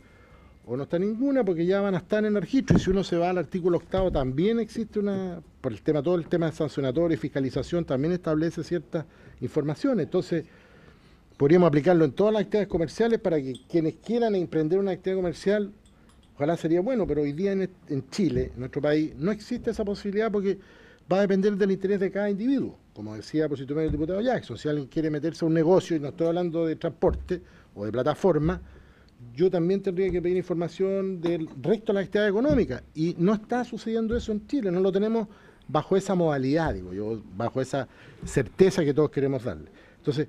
o no está ninguna porque ya van a estar en el registro. Y si uno se va al artículo 8, también existe por el tema, todo el tema sancionatorio y fiscalización, también establece ciertas informaciones. Entonces, podríamos aplicarlo en todas las actividades comerciales para que quienes quieran emprender una actividad comercial, ojalá sería bueno, pero hoy día en Chile, en nuestro país, no existe esa posibilidad porque va a depender del interés de cada individuo. Como decía por el diputado Jackson, si alguien quiere meterse a un negocio, y no estoy hablando de transporte o de plataforma, yo también tendría que pedir información del resto de la actividad económica. Y no está sucediendo eso en Chile, no lo tenemos bajo esa modalidad, digo yo, bajo esa certeza que todos queremos darle. Entonces,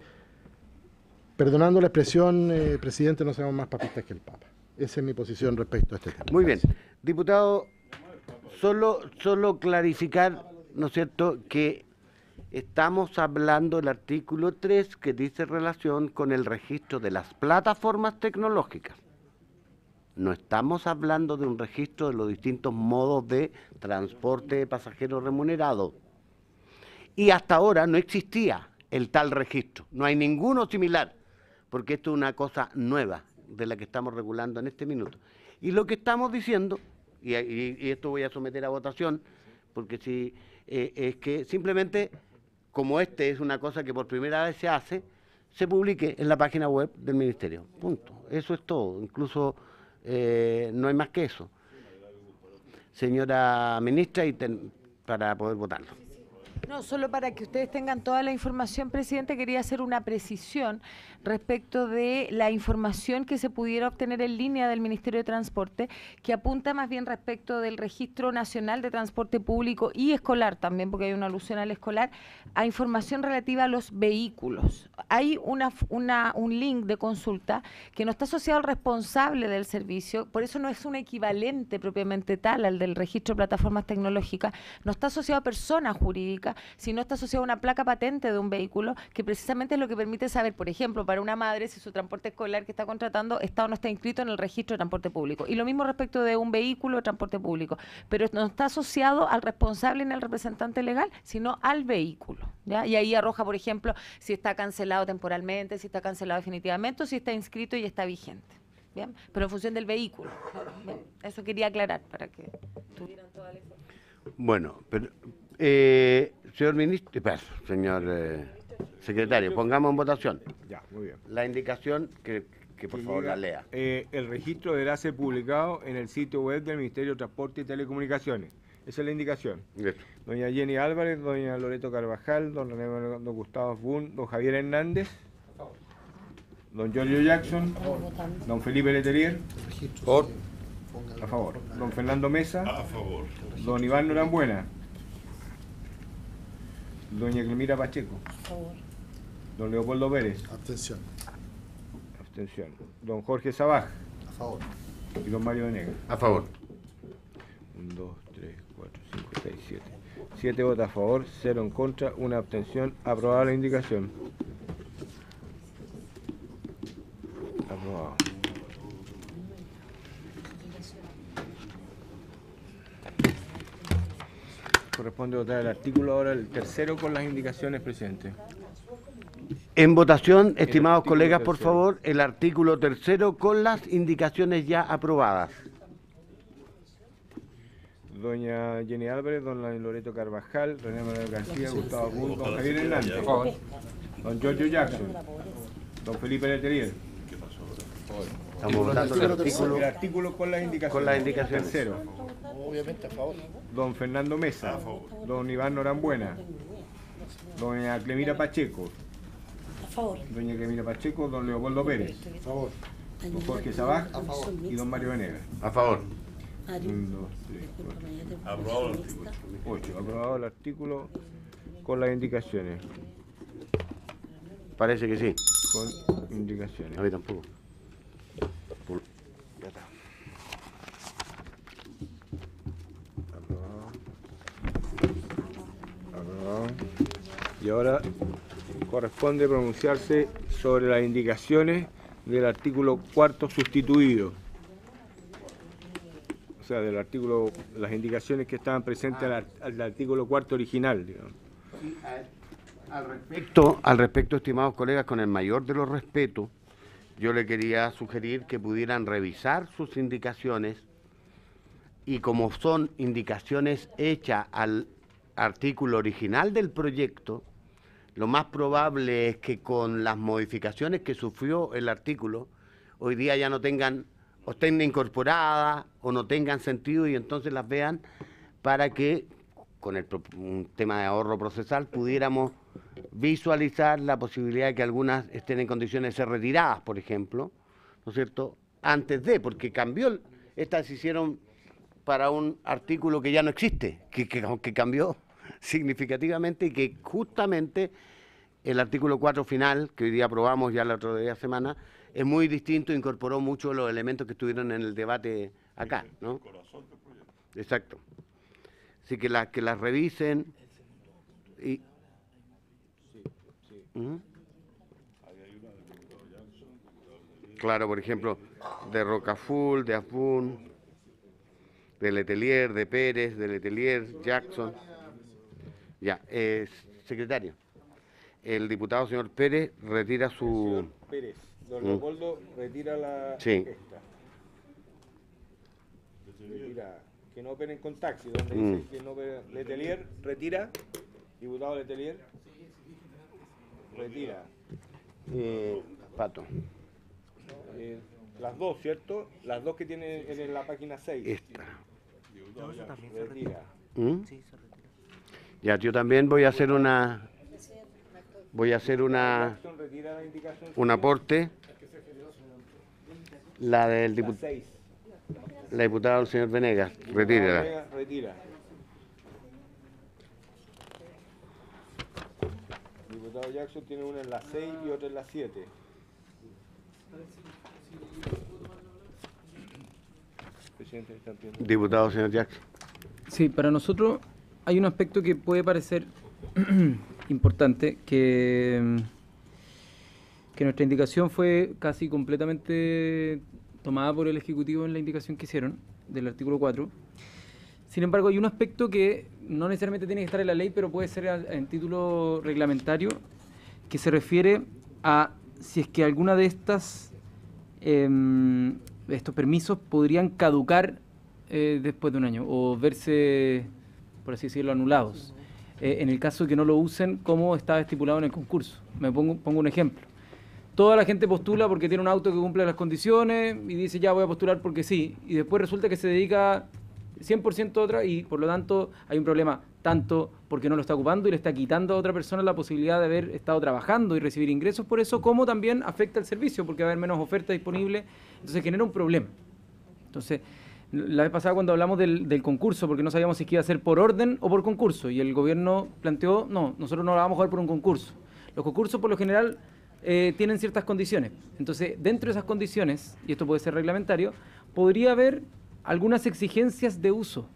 Perdonando la expresión, presidente, no seamos más papistas que el Papa. Esa es mi posición respecto a este tema. Muy bien. Diputado, solo clarificar, ¿no es cierto?, que estamos hablando del artículo 3 que dice relación con el registro de las plataformas tecnológicas. No estamos hablando de un registro de los distintos modos de transporte de pasajeros remunerado. Y hasta ahora no existía el tal registro. No hay ninguno similar, porque esto es una cosa nueva de la que estamos regulando en este minuto. Y lo que estamos diciendo, y esto voy a someter a votación, porque si es que simplemente, como este es una cosa que por primera vez se hace, se publique en la página web del Ministerio. Punto. Eso es todo. Incluso no hay más que eso. Señora Ministra, para poder votarlo. No, solo para que ustedes tengan toda la información, presidente, quería hacer una precisión respecto de la información que se pudiera obtener en línea del Ministerio de Transporte, que apunta más bien respecto del Registro Nacional de Transporte Público y Escolar también, porque hay una alusión al escolar, a información relativa a los vehículos. Hay un link de consulta que no está asociado al responsable del servicio, por eso no es un equivalente propiamente tal al del Registro de Plataformas Tecnológicas, no está asociado a persona jurídica, sino está asociado a una placa patente de un vehículo, que precisamente es lo que permite saber, por ejemplo, para una madre si su transporte escolar que está contratando está o no está inscrito en el registro de transporte público. Y lo mismo respecto de un vehículo de transporte público, pero no está asociado al responsable ni al representante legal, sino al vehículo, ¿ya? Y ahí arroja, por ejemplo, si está cancelado temporalmente, si está cancelado definitivamente o si está inscrito y está vigente. ¿Bien? Pero en función del vehículo. Bien, eso quería aclarar para que tuvieran toda la información. Bueno, pero, señor ministro, señor secretario, pongamos en votación. Ya, muy bien. La indicación que por favor la lea. El registro deberá ser publicado en el sitio web del Ministerio de Transporte y Telecomunicaciones. Esa es la indicación. Listo. Doña Jenny Álvarez, doña Loreto Carvajal, don Gustavo Bun, don Javier Hernández, don Giorgio Jackson, don Felipe Letelier, a favor, don Fernando Mesa, A favor. don Iván Norambuena, doña Clemira Pacheco, don Leopoldo Pérez, Abstención. abstención, don Jorge Sabaj A favor. y don Mario Venegas. A favor. 1, 2, 3, 4, 5, 6, 7. 7 votos a favor, 0 en contra, 1 abstención. Aprobada la indicación. Aprobado. Corresponde votar el artículo ahora, el tercero, con las indicaciones, presidente. En votación, estimados artículo colegas, por tercero. favor, el artículo 3º con las indicaciones ya aprobadas. Doña Jenny Álvarez, don Loreto Carvajal, René Manuel García, Gustavo Bun, don Javier Hernández, don Giorgio Jackson, don Felipe Letelier. Estamos votando el artículo El artículo con las indicaciones. con las indicaciones. Tercero. Obviamente a favor. Don Fernando Mesa, don Iván Norambuena, doña Clemira Pacheco, A favor. doña Clemira Pacheco, don Leopoldo Pérez, A favor. don Jorge Sabaj y don Mario Venegas. A favor. 1, 2, 3, 4, Aprobado el artículo. 8. Aprobado el artículo con las indicaciones. Parece que sí. Con indicaciones. A mí tampoco. Aprobado. Y ahora corresponde pronunciarse sobre las indicaciones del artículo 4 sustituido. O sea, del artículo, las indicaciones que estaban presentes al artículo 4 original, digamos. Al respecto, estimados colegas, con el mayor de los respetos, yo le quería sugerir que pudieran revisar sus indicaciones y como son indicaciones hechas al artículo original del proyecto, lo más probable es que con las modificaciones que sufrió el artículo, hoy día ya no tengan, o estén incorporadas o no tengan sentido y entonces las vean para que con un tema de ahorro procesal pudiéramos visualizar la posibilidad de que algunas estén en condiciones de ser retiradas, por ejemplo, ¿no es cierto?, antes de, porque cambió, estas se hicieron para un artículo que ya no existe, que cambió significativamente y que justamente el artículo 4 final, que hoy día aprobamos ya la otra día semana, es muy distinto, incorporó mucho los elementos que estuvieron en el debate acá, ¿no? Exacto. Así que las revisen y... ¿Mm? Claro, por ejemplo, de Rocaful, de Afun, de Letelier, de Pérez, de Letelier, Jackson. Ya, secretario. El diputado señor Pérez retira su... Señor Pérez, don Leopoldo retira la... Sí. Esta. Retira, que no operen con taxi, donde dice que no operen... Letelier, retira. Diputado Letelier. Retira. Pato. Las dos, ¿cierto? Las dos que tiene en la página 6. Esta. Retira. ¿Mm? Ya, yo también voy a hacer una... un aporte. La del diputado... La diputada del señor Venegas. Retírela. Retira. Diputado Jackson tiene una en la 6 y otra en la 7. Diputado señor Jackson. Sí, para nosotros hay un aspecto que puede parecer importante, que nuestra indicación fue casi completamente tomada por el Ejecutivo en la indicación que hicieron del artículo 4. Sin embargo, hay un aspecto que no necesariamente tiene que estar en la ley, pero puede ser en título reglamentario, que se refiere a si es que alguna de estas estos permisos podrían caducar después de un año o verse, por así decirlo, anulados. En el caso de que no lo usen como estaba estipulado en el concurso. Pongo un ejemplo. Toda la gente postula porque tiene un auto que cumple las condiciones y dice ya voy a postular porque sí, y después resulta que se dedica 100% a otra y por lo tanto hay un problema tanto porque no lo está ocupando y le está quitando a otra persona la posibilidad de haber estado trabajando y recibir ingresos por eso, como también afecta el servicio porque va a haber menos oferta disponible, entonces genera un problema. Entonces, la vez pasada cuando hablamos del concurso, porque no sabíamos si iba a ser por orden o por concurso, y el gobierno planteó, no, nosotros no la vamos a jugar por un concurso. Los concursos por lo general tienen ciertas condiciones. Entonces, dentro de esas condiciones, y esto puede ser reglamentario, podría haber algunas exigencias de uso,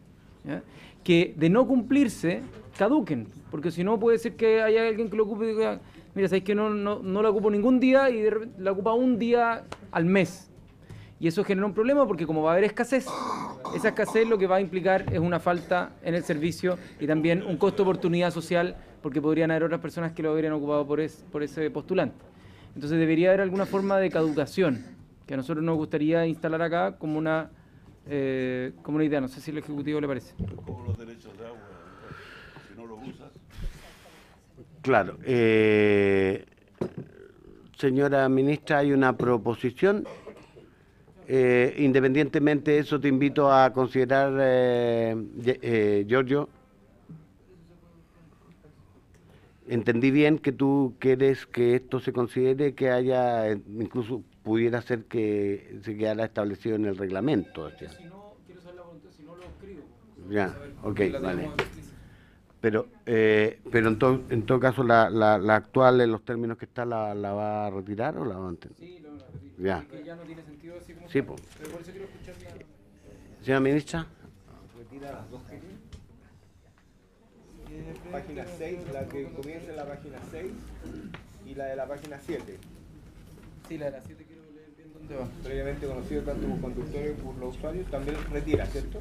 ¿ya? Que de no cumplirse caduquen, porque si no puede ser que haya alguien que lo ocupe y diga, mira, sabéis que no la ocupo ningún día y la ocupa un día al mes. Y eso genera un problema porque como va a haber escasez, esa escasez lo que va a implicar es una falta en el servicio y también un costo de oportunidad social porque podrían haber otras personas que lo habrían ocupado por ese postulante. Entonces debería haber alguna forma de caducación que a nosotros nos gustaría instalar acá como una idea. No sé si al Ejecutivo le parece. Como los derechos de agua, si no los usas. Claro. Señora ministra, hay una proposición. Independientemente de eso, te invito a considerar, Giorgio. Entendí bien que tú quieres que esto se considere, que haya, incluso pudiera ser que se quedara establecido en el reglamento. ¿Sí? Si no, quiero saber la voluntad, si no lo escribo. Ya, ok, vale. Pero en todo caso, la actual, en los términos que está, ¿la va a retirar o la va a mantener? Sí, la retiro. Ya. Que ya no tiene sentido así como sí, pues. Pero por eso quiero escuchar la... Señora ministra. Retira las dos que página 6, la que comienza en la página 6 y la de la página 7. Sí, la de la 7 quiero leer bien dónde va. Previamente conocido tanto por conductores como por los usuarios, también retira, ¿cierto?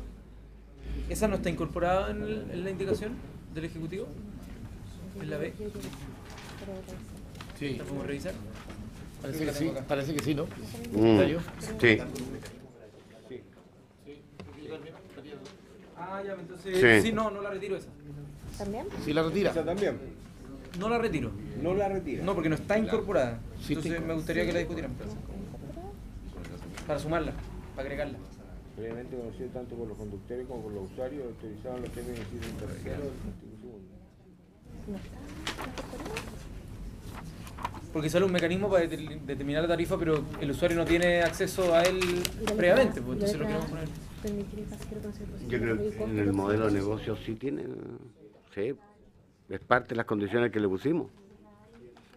¿Esa no está incorporada en la indicación del Ejecutivo? ¿En la B? Sí. ¿La podemos revisar? Parece que sí, ¿no? Sí. Ah, ya, entonces... Sí, no la retiro esa. ¿También? Sí, la retira. ¿Esa también? No la retiro. No la retira. No, porque no está incorporada. Sí, entonces me gustaría que la discutieran. Para sumarla, para agregarla. Previamente conocido tanto por los conductores como por los usuarios, autorizados los términos de inciso tercero del artículo segundo. Porque sale un mecanismo para determinar la tarifa, pero el usuario no tiene acceso a él previamente, pues entonces lo queremos poner. Yo creo que en el modelo de negocio sí tiene, sí, es parte de las condiciones que le pusimos.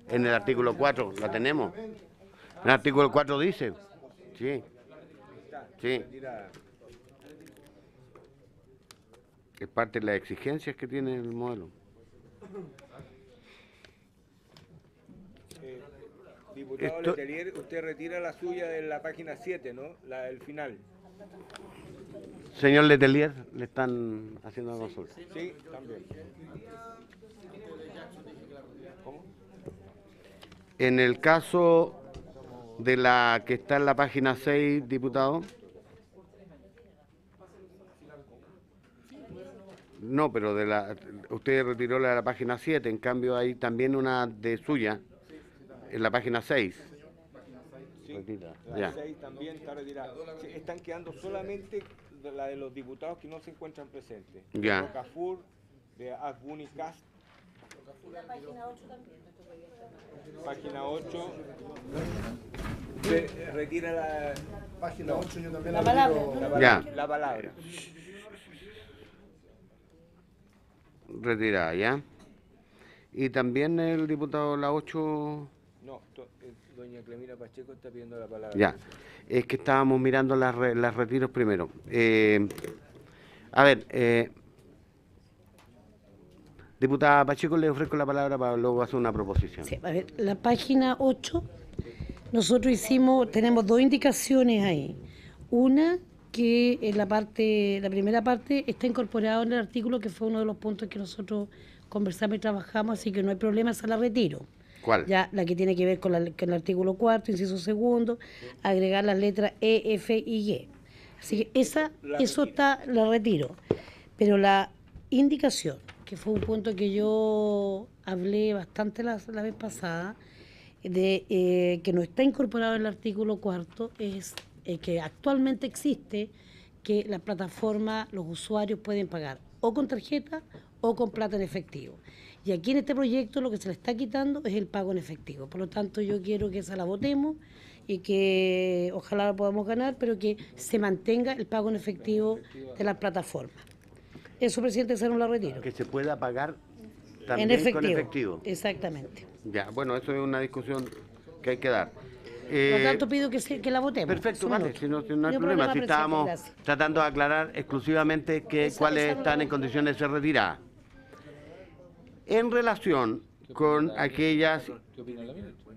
En el artículo 4, ¿la tenemos? En el artículo 4 dice. Sí. Sí. Es parte de las exigencias que tiene el modelo. Diputado Letelier, usted retira la suya de la página 7, ¿no? La del final. Señor Letelier, le están haciendo una consulta. Sí, también. ¿Cómo? En el caso de la que está en la página 6, diputado. No, pero usted retiró la de la página 7, en cambio hay también una de suya, en la página 6. Sí, Retira. la Ya. 6 también está retirada. Sí, están quedando solamente la de los diputados que no se encuentran presentes. Ya. De Rocafur, de Asbuni Cast. La página 8 también. Página 8. Se retira la Página 8 yo también La palabra. Ya. la palabra. Retirada, ¿ya? Y también el diputado la 8... No, doña Clemira Pacheco está pidiendo la palabra. Ya, es que estábamos mirando las retiros primero. A ver, diputada Pacheco, le ofrezco la palabra para luego hacer una proposición. Sí, a ver, la página 8, nosotros tenemos dos indicaciones ahí. Una que en la primera parte está incorporado en el artículo, que fue uno de los puntos que nosotros conversamos y trabajamos, así que no hay problema, esa la retiro. ¿Cuál? Ya la que tiene que ver con el artículo 4, inciso 2, agregar las letras E, F y Y. Así que la retiro. Pero la indicación, que fue un punto que yo hablé bastante la vez pasada, de que no está incorporado en el artículo 4, es que actualmente existe que las plataformas, los usuarios pueden pagar o con tarjeta o con plata en efectivo. Y aquí en este proyecto lo que se le está quitando es el pago en efectivo. Por lo tanto, yo quiero que esa la votemos y que ojalá la podamos ganar, pero que se mantenga el pago en efectivo de las plataformas. Eso, presidente, se no la retiro. Que se pueda pagar también con efectivo. Exactamente. Ya, bueno, eso es una discusión que hay que dar. Por lo tanto, pido que la votemos. Perfecto, vale, si no hay problema. Si presidente, estábamos gracias. tratando de aclarar exclusivamente cuáles están en condiciones de ser retiradas. En relación con aquellas... ¿Qué opina la ministra?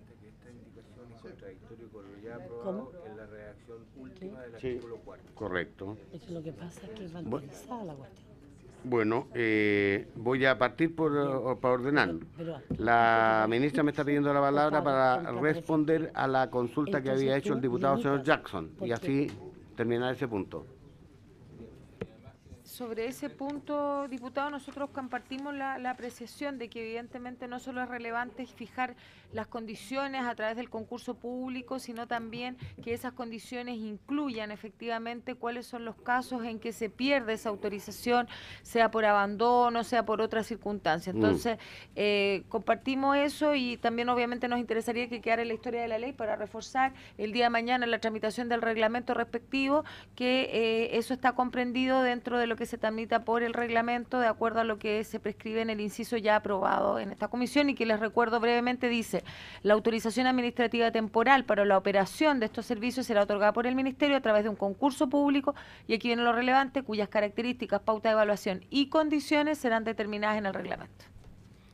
¿Cómo? En la redacción última del Sí, artículo 4. correcto. Es que lo que pasa es que es banderizada la cuestión. Bueno, voy a partir para ordenar. Pero- La ministra me está pidiendo la palabra para responder a la consulta que había hecho el diputado señor Jackson y así terminar ese punto. Sobre ese punto, diputado, nosotros compartimos la apreciación de que evidentemente no solo es relevante fijar las condiciones a través del concurso público, sino también que esas condiciones incluyan efectivamente cuáles son los casos en que se pierde esa autorización, sea por abandono, sea por otra circunstancia. Entonces, compartimos eso y también obviamente nos interesaría que quedara en la historia de la ley para reforzar el día de mañana la tramitación del reglamento respectivo, que eso está comprendido dentro de lo que se tramita por el reglamento de acuerdo a lo que se prescribe en el inciso ya aprobado en esta comisión y que les recuerdo brevemente dice: la autorización administrativa temporal para la operación de estos servicios será otorgada por el Ministerio a través de un concurso público, y aquí viene lo relevante, cuyas características, pauta de evaluación y condiciones serán determinadas en el reglamento.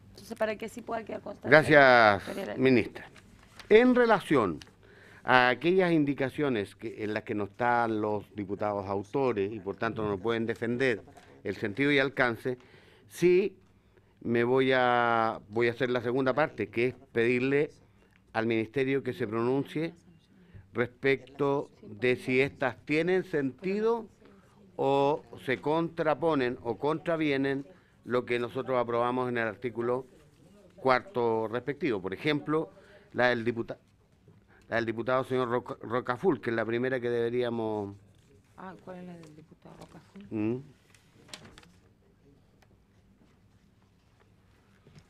Entonces, para que así pueda quedar constancia. Gracias, ministra. En relación a aquellas indicaciones en las que no están los diputados autores y por tanto no pueden defender el sentido y alcance, sí voy a hacer la segunda parte, que es pedirle al Ministerio que se pronuncie respecto de si estas tienen sentido o se contraponen o contravienen lo que nosotros aprobamos en el artículo 4 respectivo. Por ejemplo, la del diputado señor Rocaful, que es la primera que deberíamos... ¿Cuál es la del diputado Rocaful?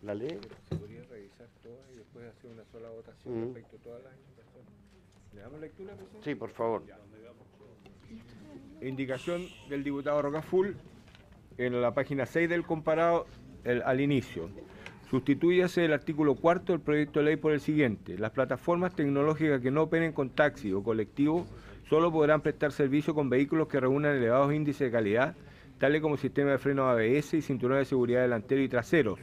¿La ley? Se podría revisar todas y después hacer una sola votación respecto a todas las indicaciones. ¿Le damos lectura, presidente? Sí, por favor. Indicación del diputado Rocaful en la página 6 del comparado al inicio. Sustitúyase el artículo 4 del proyecto de ley por el siguiente. Las plataformas tecnológicas que no operen con taxi o colectivo solo podrán prestar servicio con vehículos que reúnan elevados índices de calidad, tales como sistema de freno ABS y cinturón de seguridad delantero y traseros,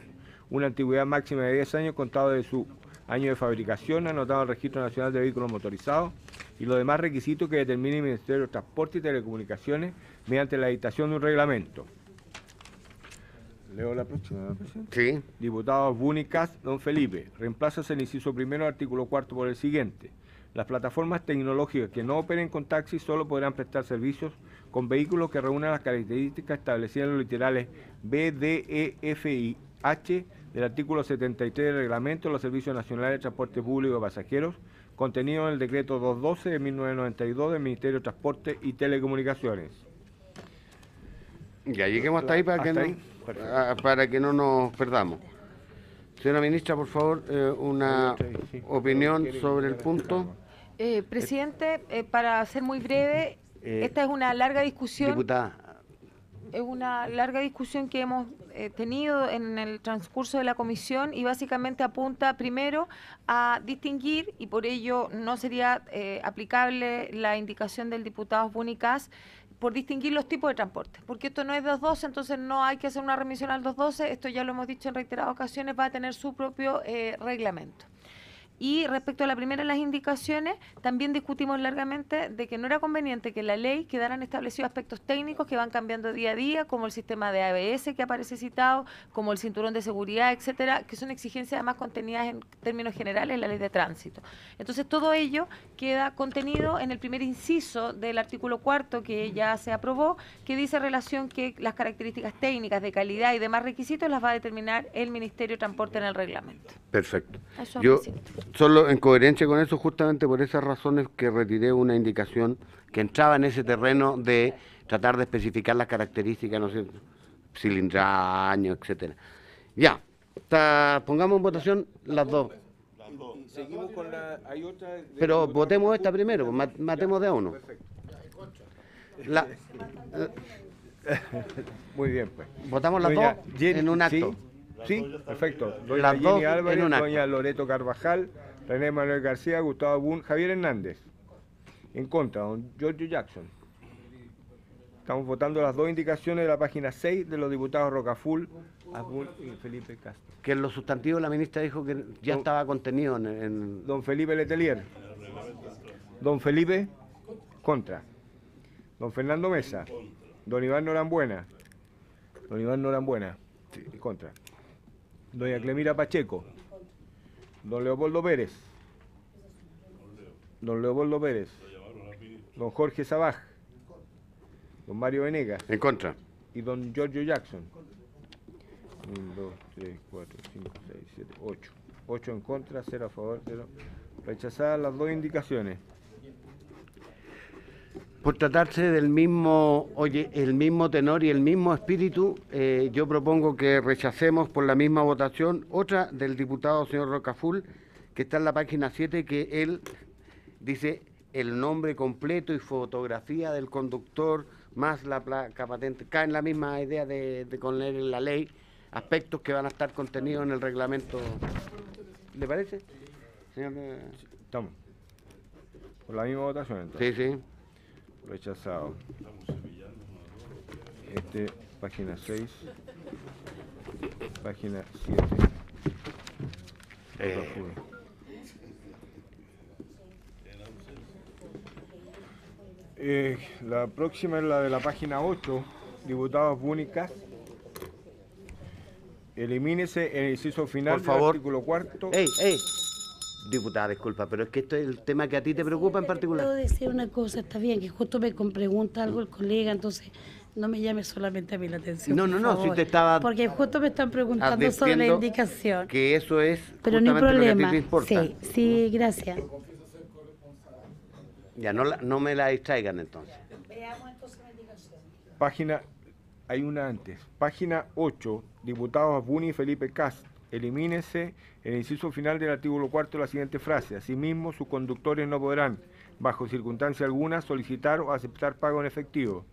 una antigüedad máxima de 10 años contado de su año de fabricación, anotado en el Registro Nacional de Vehículos Motorizados, y los demás requisitos que determine el Ministerio de Transporte y Telecomunicaciones mediante la dictación de un reglamento. Leo la próxima, presidente. Sí. Diputado Bunicas, don Felipe. Reemplazase el inciso primero del artículo 4 por el siguiente. Las plataformas tecnológicas que no operen con taxis solo podrán prestar servicios con vehículos que reúnan las características establecidas en los literales B, D, E, F y H del artículo 73 del Reglamento de los Servicios Nacionales de Transporte Público de Pasajeros, contenido en el Decreto 212 de 1992 del Ministerio de Transporte y Telecomunicaciones. Ya lleguemos hasta ahí para que no nos perdamos. Señora ministra, por favor, una opinión sobre el punto. Presidente, para ser muy breve, esta es una larga discusión. Diputada. Es una larga discusión que hemos tenido en el transcurso de la comisión y básicamente apunta primero a distinguir, y por ello no sería aplicable la indicación del diputado Bunicas, por distinguir los tipos de transporte, porque esto no es 212, entonces no hay que hacer una remisión al 212, esto ya lo hemos dicho en reiteradas ocasiones, va a tener su propio reglamento. Y respecto a la primera de las indicaciones, también discutimos largamente de que no era conveniente que en la ley quedaran establecidos aspectos técnicos que van cambiando día a día, como el sistema de ABS que aparece citado, como el cinturón de seguridad, etcétera, que son exigencias además contenidas en términos generales en la ley de tránsito. Entonces todo ello queda contenido en el primer inciso del artículo 4 que ya se aprobó, que dice relación que las características técnicas de calidad y demás requisitos las va a determinar el Ministerio de Transporte en el reglamento. Perfecto. Eso, Yo, presidente. solo en coherencia con eso, justamente por esas razones que retiré una indicación que entraba en ese terreno de tratar de especificar las características, no sé, cilindrada, año, etcétera. Ya, pongamos en votación las dos. Seguimos con la... Hay otra Pero votemos esta primero, pues, matemos de a uno. Muy bien, pues. Votamos las Doña dos Jenny, en un acto. Sí, perfecto. Doña Las dos Jenny Álvarez, en un acto. doña Loreto Carvajal, René Manuel García, Gustavo Bun, Javier Hernández. En contra, don Giorgio Jackson. Estamos votando las dos indicaciones de la página 6 de los diputados Rocaful, Abun y Felipe Castro. Que en los sustantivos la ministra dijo que ya estaba contenido en... Don Felipe Letelier. Don Felipe, contra. Don Fernando Mesa. Don Iván Norambuena. Don Iván Norambuena, sí, contra. Doña Clemira Pacheco. Don Leopoldo Pérez. Don Leopoldo Pérez. Don Jorge Sabaj. Don Mario Venegas. En contra. Y don Giorgio Jackson. 1, 2, 3, 4, 5, 6, 7, 8. 8 en contra, 0 a favor, 0. Rechazadas las dos indicaciones. Por tratarse del mismo, el mismo tenor y el mismo espíritu, yo propongo que rechacemos por la misma votación otra del diputado señor Rocaful, que está en la página 7, que él dice el nombre completo y fotografía del conductor más la placa patente. Cae en la misma idea de poner en la ley aspectos que van a estar contenidos en el reglamento. ¿Le parece, señor? Estamos. Por la misma votación, entonces. Sí, sí. Rechazado. Página 6. Página 7. La próxima es la de la página 8, diputados Bunicas. Elimínese el inciso final por favor, del artículo 4. ¡Ey! Diputada, disculpa, pero es que esto es el tema que a ti te preocupa en particular. Puedo decir una cosa, está bien, que justo me pregunta algo el colega, entonces no me llame solamente a mí la atención. No, si te estaba... Porque justo me están preguntando sobre la indicación. Que eso es pero no hay problema. Lo que a ti te importa. Sí, gracias. Ya, no me la distraigan entonces. Veamos entonces la indicación. Página, hay una antes. Página 8, diputados Abuni y Felipe Cast. Elimínese el inciso final del artículo 4 la siguiente frase. Asimismo, sus conductores no podrán, bajo circunstancia alguna, solicitar o aceptar pago en efectivo.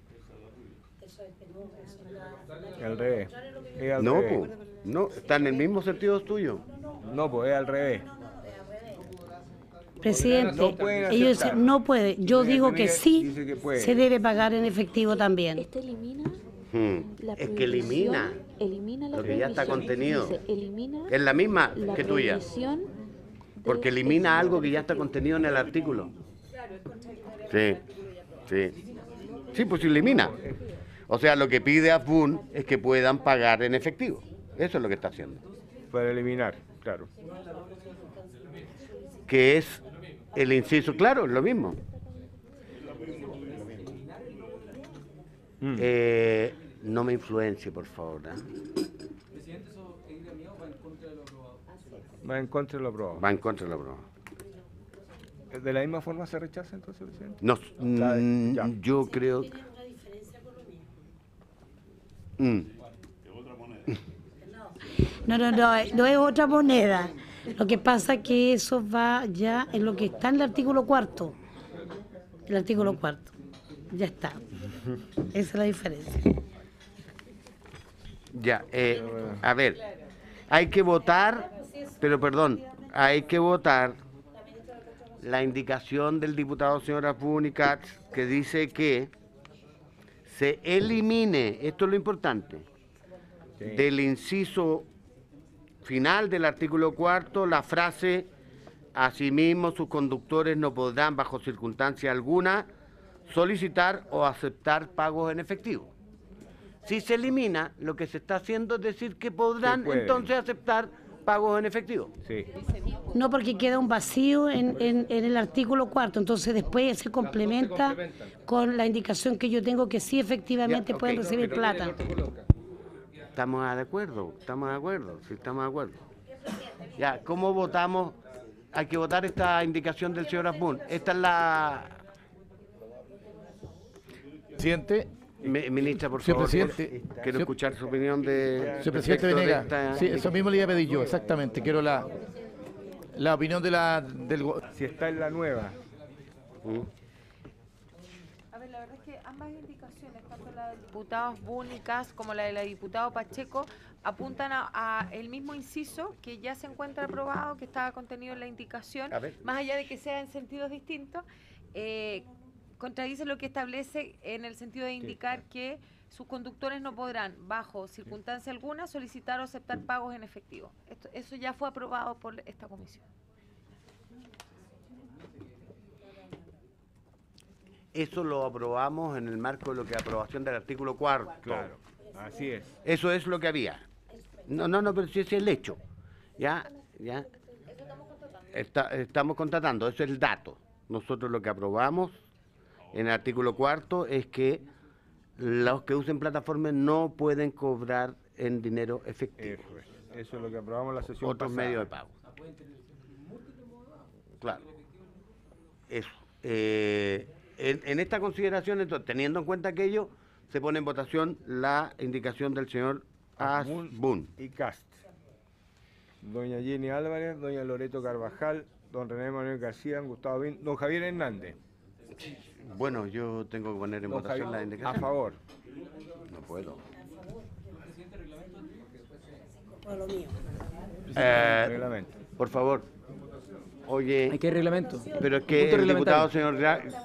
Al revés. No, está en el mismo sentido tuyo. No, pues es al revés. Presidente, No pueden ellos aceptar. dicen no puede. Yo digo que sí Dice que puede. se debe pagar en efectivo también. Este elimina la Es que elimina elimina la lo que ya está prohibición. contenido. Dice, elimina Es la misma la que tuya. prohibición Porque de elimina algo que ya efectivo. está contenido en el artículo. Sí, sí. Sí, pues elimina. O sea, lo que pide Afbun es que puedan pagar en efectivo. Eso es lo que está haciendo. Para eliminar, claro. Que es el inciso, claro, es lo mismo. No me influencie, por favor. Va en contra de lo aprobado. Va en contra de la prueba. ¿De la misma forma se rechaza entonces, presidente? No, Ya. yo creo que... No es otra moneda. Lo que pasa es que eso va ya en lo que está en el artículo 4. El artículo 4. Ya está. Esa es la diferencia. Ya, a ver, hay que votar, pero perdón, hay que votar la indicación del diputado señor Afbun y Katz, que dice que se elimine, esto es lo importante, del inciso final del artículo 4, la frase, asimismo sus conductores no podrán bajo circunstancia alguna solicitar o aceptar pagos en efectivo. Si se elimina, lo que se está haciendo es decir que podrán pueden. entonces aceptar pagos en efectivo. Sí. No, porque queda un vacío en el artículo 4. Entonces después se complementa con la indicación que yo tengo que sí efectivamente Ya, pueden ok. recibir plata. Estamos de acuerdo, sí estamos de acuerdo. Ya, ¿cómo votamos? Hay que votar esta indicación del señor Afbun. Esta es la... Presidente, Ministra, por Señor favor. presidente. Quiero escuchar su opinión de... señor presidente respecto de Venegas, esta sí, eso indicación. mismo le iba a pedir yo, exactamente. Quiero la opinión Si está en la nueva. A ver, la verdad es que ambas indicaciones, tanto la del diputado Afbun y Katz como la del diputado Pacheco, apuntan a el mismo inciso que ya se encuentra aprobado, que estaba contenido en la indicación, A ver. más allá de que sea en sentidos distintos, contradice lo que establece en el sentido de indicar que sus conductores no podrán, bajo circunstancia alguna, solicitar o aceptar pagos en efectivo. Eso ya fue aprobado por esta comisión. Eso lo aprobamos en el marco de lo que es aprobación del artículo 4. Claro, así es. Eso es lo que había. No, pero si ese es el hecho. Ya. Estamos constatando, eso es el dato. Nosotros lo que aprobamos en el artículo 4 es que los que usen plataformas no pueden cobrar en dinero efectivo. Eso es lo que aprobamos en la sesión Otros pasada. medios de pago. Claro. Eso. En esta consideración, entonces, teniendo en cuenta aquello, se pone en votación la indicación del señor Afbun. Y Cast. Doña Jenny Álvarez, doña Loreto Carvajal, don René Manuel García, don Gustavo Bin, don Javier Hernández. Bueno, yo tengo que poner en Don votación Javier, la indicación. a favor. No puedo. Reglamento. Por favor. Oye, Hay que reglamento. pero es Un que punto el diputado señor reglamentario.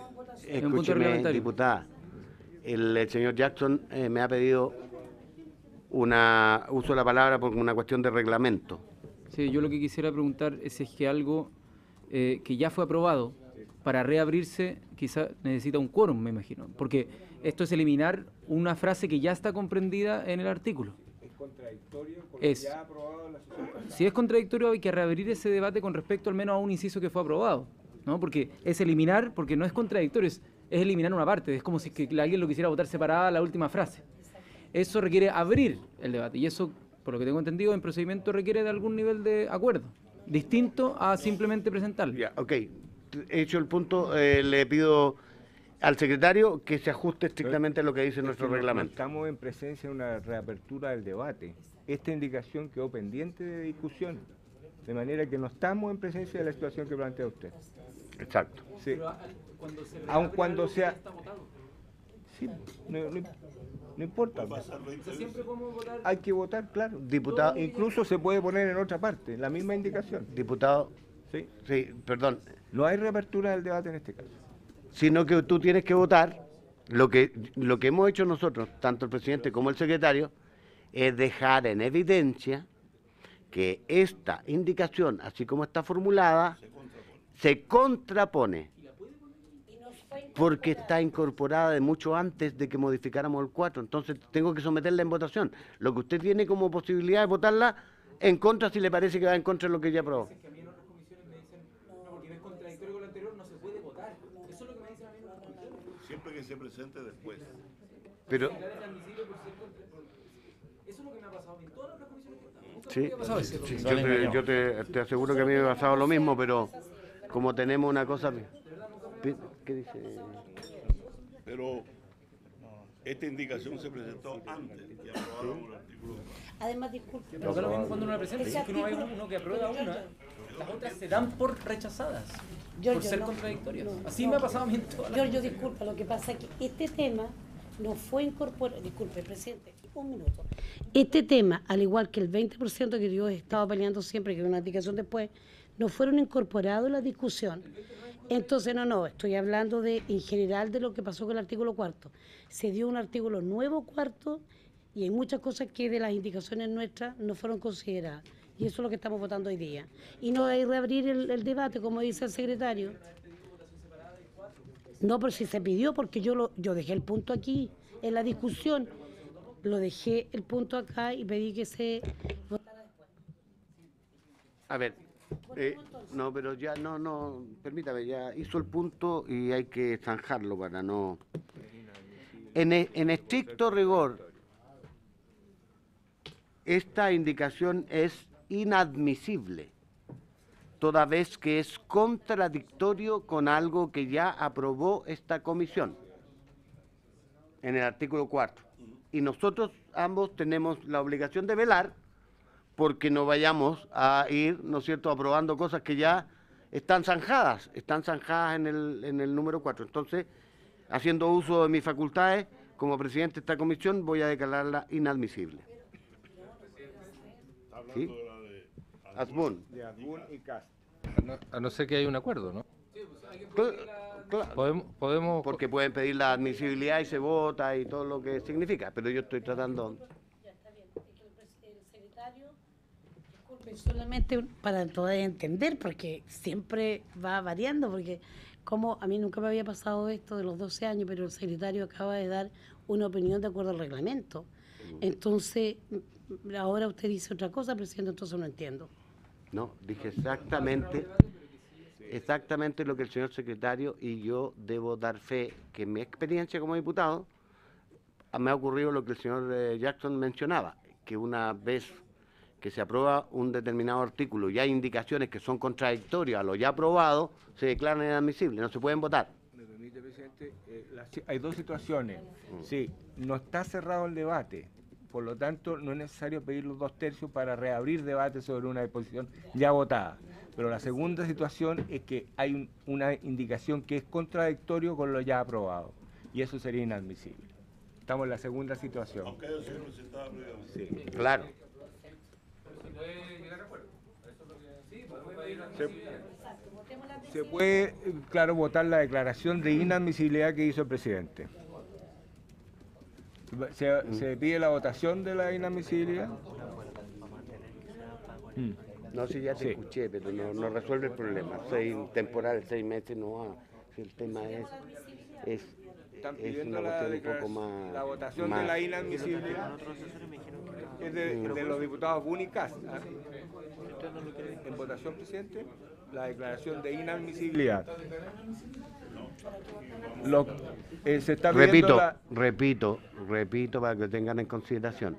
Es un punto escúcheme, reglamentario. diputada, el señor Jackson me ha pedido uso la palabra por una cuestión de reglamento. Sí, yo lo que quisiera preguntar es si es que algo que ya fue aprobado para reabrirse quizá necesita un quórum, me imagino, porque esto es eliminar una frase que ya está comprendida en el artículo. Es contradictorio con Es. ya aprobado en la sesión pasada. Si es contradictorio, hay que reabrir ese debate con respecto al menos a un inciso que fue aprobado, ¿no? Porque es eliminar, porque no es contradictorio, es eliminar una parte, es como si que alguien lo quisiera votar separada la última frase. Eso requiere abrir el debate y eso, por lo que tengo entendido, en procedimiento requiere de algún nivel de acuerdo, distinto a simplemente presentarlo. Ya, ok. Hecho el punto, le pido al secretario que se ajuste estrictamente a lo que dice nuestro No reglamento. estamos en presencia de una reapertura del debate. Esta indicación quedó pendiente de discusión, de manera que no estamos en presencia de la situación que plantea usted. Exacto. Sí. Aun cuando sea... Sí, No importa. Siempre podemos votar. Hay que votar, claro. Diputado, Incluso se puede poner en otra parte, la misma indicación. diputado, ¿Sí? sí, perdón, No hay reapertura del debate en este caso. sino que tú tienes que votar, lo que hemos hecho nosotros, tanto el presidente como el secretario, es dejar en evidencia que esta indicación, así como está formulada, se contrapone, porque está incorporada de mucho antes de que modificáramos el 4, entonces tengo que someterla en votación. Lo que usted tiene como posibilidad es votarla en contra si le parece que va en contra de lo que ya aprobó. Que a mí en otras comisiones me dicen, no, porque es contradictorio con lo anterior, no se puede votar. Eso es lo que me dicen a mí en otras comisiones. Siempre que se presente después. Pero, Eso es lo que me ha pasado a mí en todas las otras comisiones que he estado. Nunca sí, me había pasado eso. sí, yo te aseguro que a mí me ha pasado lo mismo, pero como tenemos una cosa... ¿Qué dice? Pero esta indicación se presentó antes y aprobaron el artículo. Además, disculpe. Pero acá lo mismo cuando uno la presenta, si es que uno hay artículo- uno que aprueba una, las otras se dan por rechazadas, Giorgio, por ser no, contradictorias. no, Así no. me ha pasado a mí en todas las Giorgio, disculpa, lo que pasa es que este tema no fue incorporado, disculpe, presidente, un minuto. Este tema, al igual que el 20% que yo he estado peleando siempre, que es una indicación después, no fueron incorporados en la discusión. Entonces, no, estoy hablando de en general de lo que pasó con el artículo 4. Se dio un artículo nuevo 4 y hay muchas cosas que de las indicaciones nuestras no fueron consideradas. Y eso es lo que estamos votando hoy día. Y no hay reabrir el debate, como dice el secretario. No, pero si se pidió, porque yo dejé el punto aquí, en la discusión. Lo dejé el punto acá y pedí que se votara después. A ver, no, pero ya, no, permítame, ya hizo el punto y hay que zanjarlo para no... En estricto rigor, esta indicación es inadmisible, toda vez que es contradictorio con algo que ya aprobó esta comisión, en el artículo 4. Y nosotros ambos tenemos la obligación de velar porque no vayamos a ir, ¿no es cierto?, aprobando cosas que ya están zanjadas en el número 4. Entonces, haciendo uso de mis facultades, como presidente de esta comisión, voy a declararla inadmisible. ¿Sí? Asbun. De Adbun y Cast. A no ser que haya un acuerdo, ¿no? Claro, Podemos porque pueden pedir la admisibilidad y se vota y todo lo que significa, pero yo estoy tratando... Ya está bien. Es que el secretario, disculpe, solamente para poder entender, porque siempre va variando, porque como a mí nunca me había pasado esto de los 12 años, pero el secretario acaba de dar una opinión de acuerdo al reglamento. Entonces, ahora usted dice otra cosa, presidente, entonces no entiendo. No, dije exactamente lo que el señor secretario y yo debo dar fe, que en mi experiencia como diputado me ha ocurrido lo que el señor Jackson mencionaba, que una vez que se aprueba un determinado artículo y hay indicaciones que son contradictorias a lo ya aprobado, se declaran inadmisibles, no se pueden votar. ¿Me permite, presidente? Hay dos situaciones. Sí, no está cerrado el debate, por lo tanto no es necesario pedir los 2/3 para reabrir debate sobre una disposición ya votada. Pero la segunda situación es que hay una indicación que es contradictorio con lo ya aprobado, y eso sería inadmisible. Estamos en la segunda situación. Aunque haya sido presentada previamente. Sí. Claro. Se puede, claro, votar la declaración de inadmisibilidad que hizo el presidente. ¿Se pide la votación de la inadmisibilidad? No, si ya te escuché, pero no resuelve el problema. Temporal, 6 meses, no. Si el tema es pidiendo una la cuestión un poco más... la votación más- de la inadmisibilidad es de los diputados Buni y Cast. En votación, presidente, la declaración de inadmisibilidad. Se está pidiendo Repito para que lo tengan en consideración.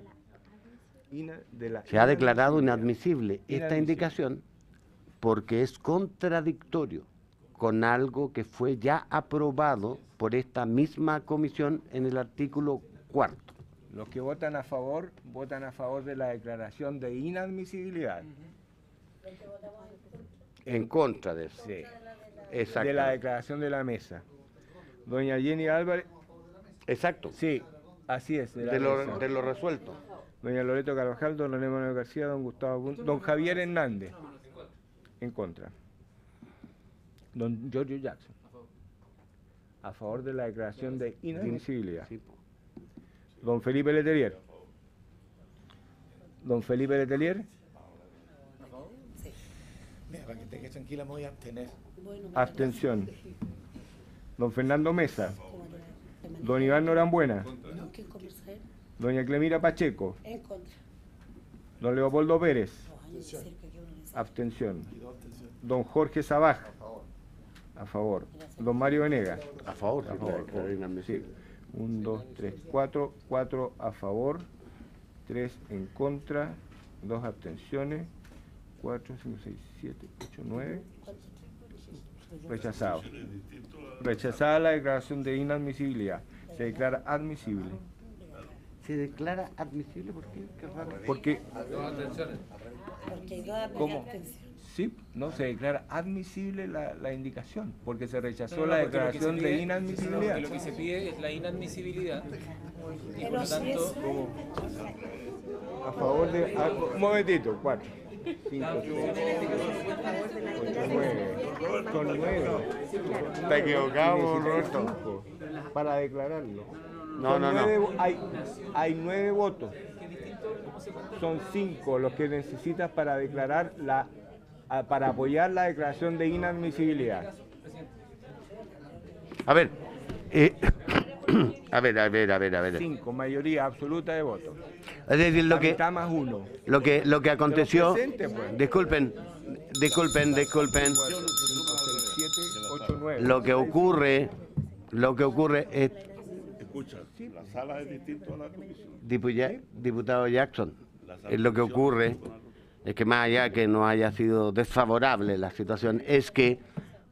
la Se ha declarado inadmisible esta Inadmisible. indicación porque es contradictorio con algo que fue ya aprobado por esta misma comisión en el artículo 4. Los que votan a favor de la declaración de inadmisibilidad. En contra de eso. Sí. Exacto. De la declaración de la mesa. Doña Jenny Álvarez, Exacto. sí, Así es. de lo resuelto. Doña Loreto Carvajal, don René Manuel García, don Gustavo Bunto, don Javier Hernández. En contra. Don Giorgio Jackson. A favor de la declaración de inadmisibilidad. Don Felipe Letelier. Don Felipe Letelier. Mira, para que te quedes tranquila, me voy a abstener. Abstención. Don Fernando Mesa. Don Iván Norambuena. Doña Clemira Pacheco. En contra. Don Leopoldo Pérez. Abstención. Don Jorge Sabaj. A favor. Don Mario Venegas. A favor. A favor. Sí. 1, 2, 3, 4. 4 a favor. 3 en contra. 2 abstenciones. 4, 5, 6, 7, 8, 9. Rechazado. Rechazada la declaración de inadmisibilidad. Se declara admisible. ¿Se declara admisible? ¿Por qué? Qué raro. Porque, ¿Cómo? sí, no, se declara admisible la indicación, porque se rechazó la declaración de inadmisibilidad. Lo que se pide es la inadmisibilidad. Y por Pero lo si tanto, es- A favor de... un momentito, 4, 5, 6, 8, 9. Son 9. Está equivocado, Roberto. 5 para declararlo. No, no, no. Hay 9 votos. Son 5 los que necesitas para declarar para apoyar la declaración de inadmisibilidad. A ver. A ver. 5, mayoría absoluta de votos. Es decir, La mitad más 1. lo que aconteció. presente, pues. Disculpen. 4, 5, 6, 7, 8, 9. Lo que ocurre es, Escucha, la sala es distinta a la comisión. diputado Jackson, lo que ocurre es que más allá que no haya sido desfavorable la situación, es que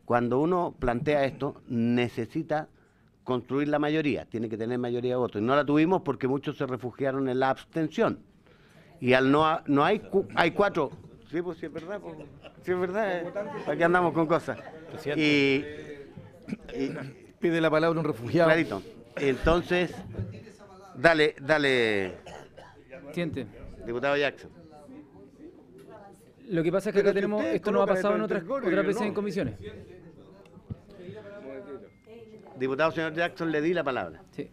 cuando uno plantea esto necesita construir la mayoría, tiene que tener mayoría de votos. Y no la tuvimos porque muchos se refugiaron en la abstención. Y al no hay 4. Sí, pues sí es verdad. Pues, sí es verdad. Aquí andamos con cosas. Y Pide la palabra un refugiado. clarito. Entonces, dale, siente. diputado Jackson. Lo que pasa es que acá tenemos, esto no ha pasado en otras veces en no. comisiones. Diputado señor Jackson, le di la palabra. Sí.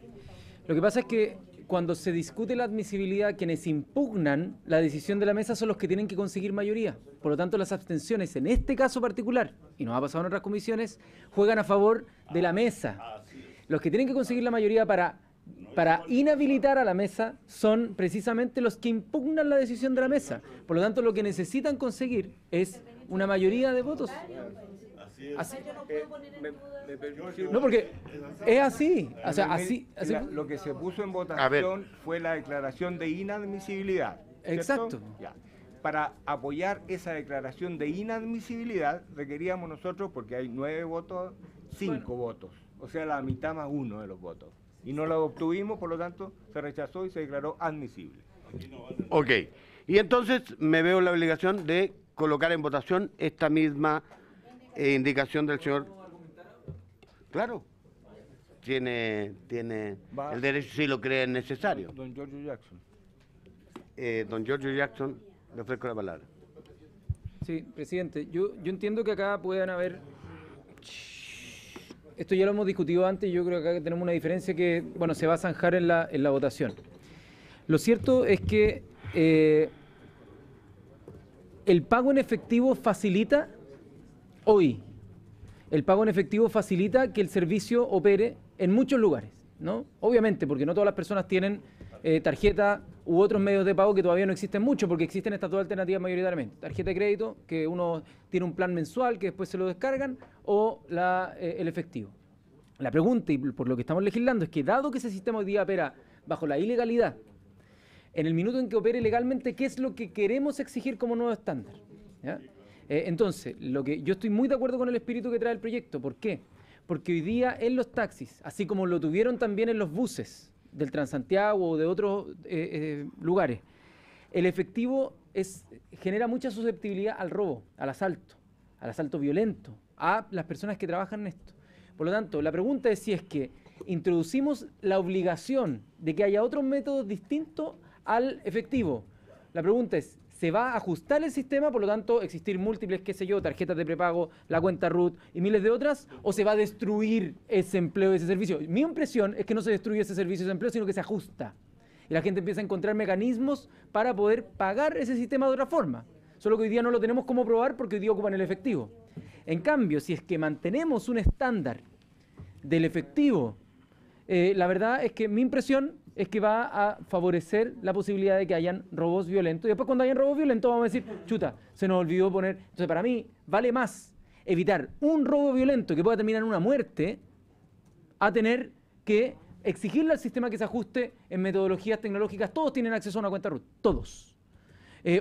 Lo que pasa es que cuando se discute la admisibilidad, quienes impugnan la decisión de la mesa son los que tienen que conseguir mayoría. Por lo tanto, las abstenciones en este caso particular, y nos ha pasado en otras comisiones, juegan a favor de la mesa. Los que tienen que conseguir la mayoría para inhabilitar a la mesa son precisamente los que impugnan la decisión de la mesa. Por lo tanto, lo que necesitan conseguir es una mayoría de votos. Así. No, porque es así. O sea, así. Lo que se puso en votación fue la declaración de inadmisibilidad. ¿cierto? Exacto. Ya. Para apoyar esa declaración de inadmisibilidad requeríamos nosotros, porque hay 9 votos, 5 votos. O sea, la mitad más 1 de los votos. Y no lo obtuvimos, por lo tanto, se rechazó y se declaró admisible. Ok. Y entonces me veo la obligación de colocar en votación esta misma indicación del señor. Claro. Tiene el derecho si lo cree necesario. Don Giorgio Jackson. Don Giorgio Jackson, le ofrezco la palabra. Sí, presidente, yo entiendo que acá puedan haber... Esto ya lo hemos discutido antes y yo creo que acá tenemos una diferencia que, bueno, se va a zanjar en la votación. Lo cierto es que el pago en efectivo facilita hoy. El pago en efectivo facilita que el servicio opere en muchos lugares, ¿no? Obviamente, porque no todas las personas tienen tarjeta u otros medios de pago que todavía no existen mucho, porque existen estas dos alternativas mayoritariamente. Tarjeta de crédito, que uno tiene un plan mensual que después se lo descargan, o el efectivo. La pregunta, y por lo que estamos legislando, es que dado que ese sistema hoy día opera bajo la ilegalidad, en el minuto en que opere legalmente, ¿qué es lo que queremos exigir como nuevo estándar? ¿Ya? Entonces, yo estoy muy de acuerdo con el espíritu que trae el proyecto. ¿Por qué? Porque hoy día en los taxis, así como lo tuvieron también en los buses del Transantiago o de otros lugares, el efectivo genera mucha susceptibilidad al robo, al asalto violento, a las personas que trabajan en esto. Por lo tanto, la pregunta es si es que introducimos la obligación de que haya otros métodos distintos al efectivo. La pregunta es, ¿se va a ajustar el sistema, por lo tanto existir múltiples, qué sé yo, tarjetas de prepago, la cuenta RUT y miles de otras, o se va a destruir ese empleo, ese servicio? Mi impresión es que no se destruye ese servicio, ese empleo, sino que se ajusta. Y la gente empieza a encontrar mecanismos para poder pagar ese sistema de otra forma. Solo que hoy día no lo tenemos como probar porque hoy día ocupan el efectivo. En cambio, si es que mantenemos un estándar del efectivo, la verdad es que mi impresión es que va a favorecer la posibilidad de que hayan robos violentos. Y después cuando hayan robos violentos vamos a decir, chuta, se nos olvidó poner... Entonces para mí vale más evitar un robo violento que pueda terminar en una muerte a tener que exigirle al sistema que se ajuste en metodologías tecnológicas. Todos tienen acceso a una cuenta RUT, todos.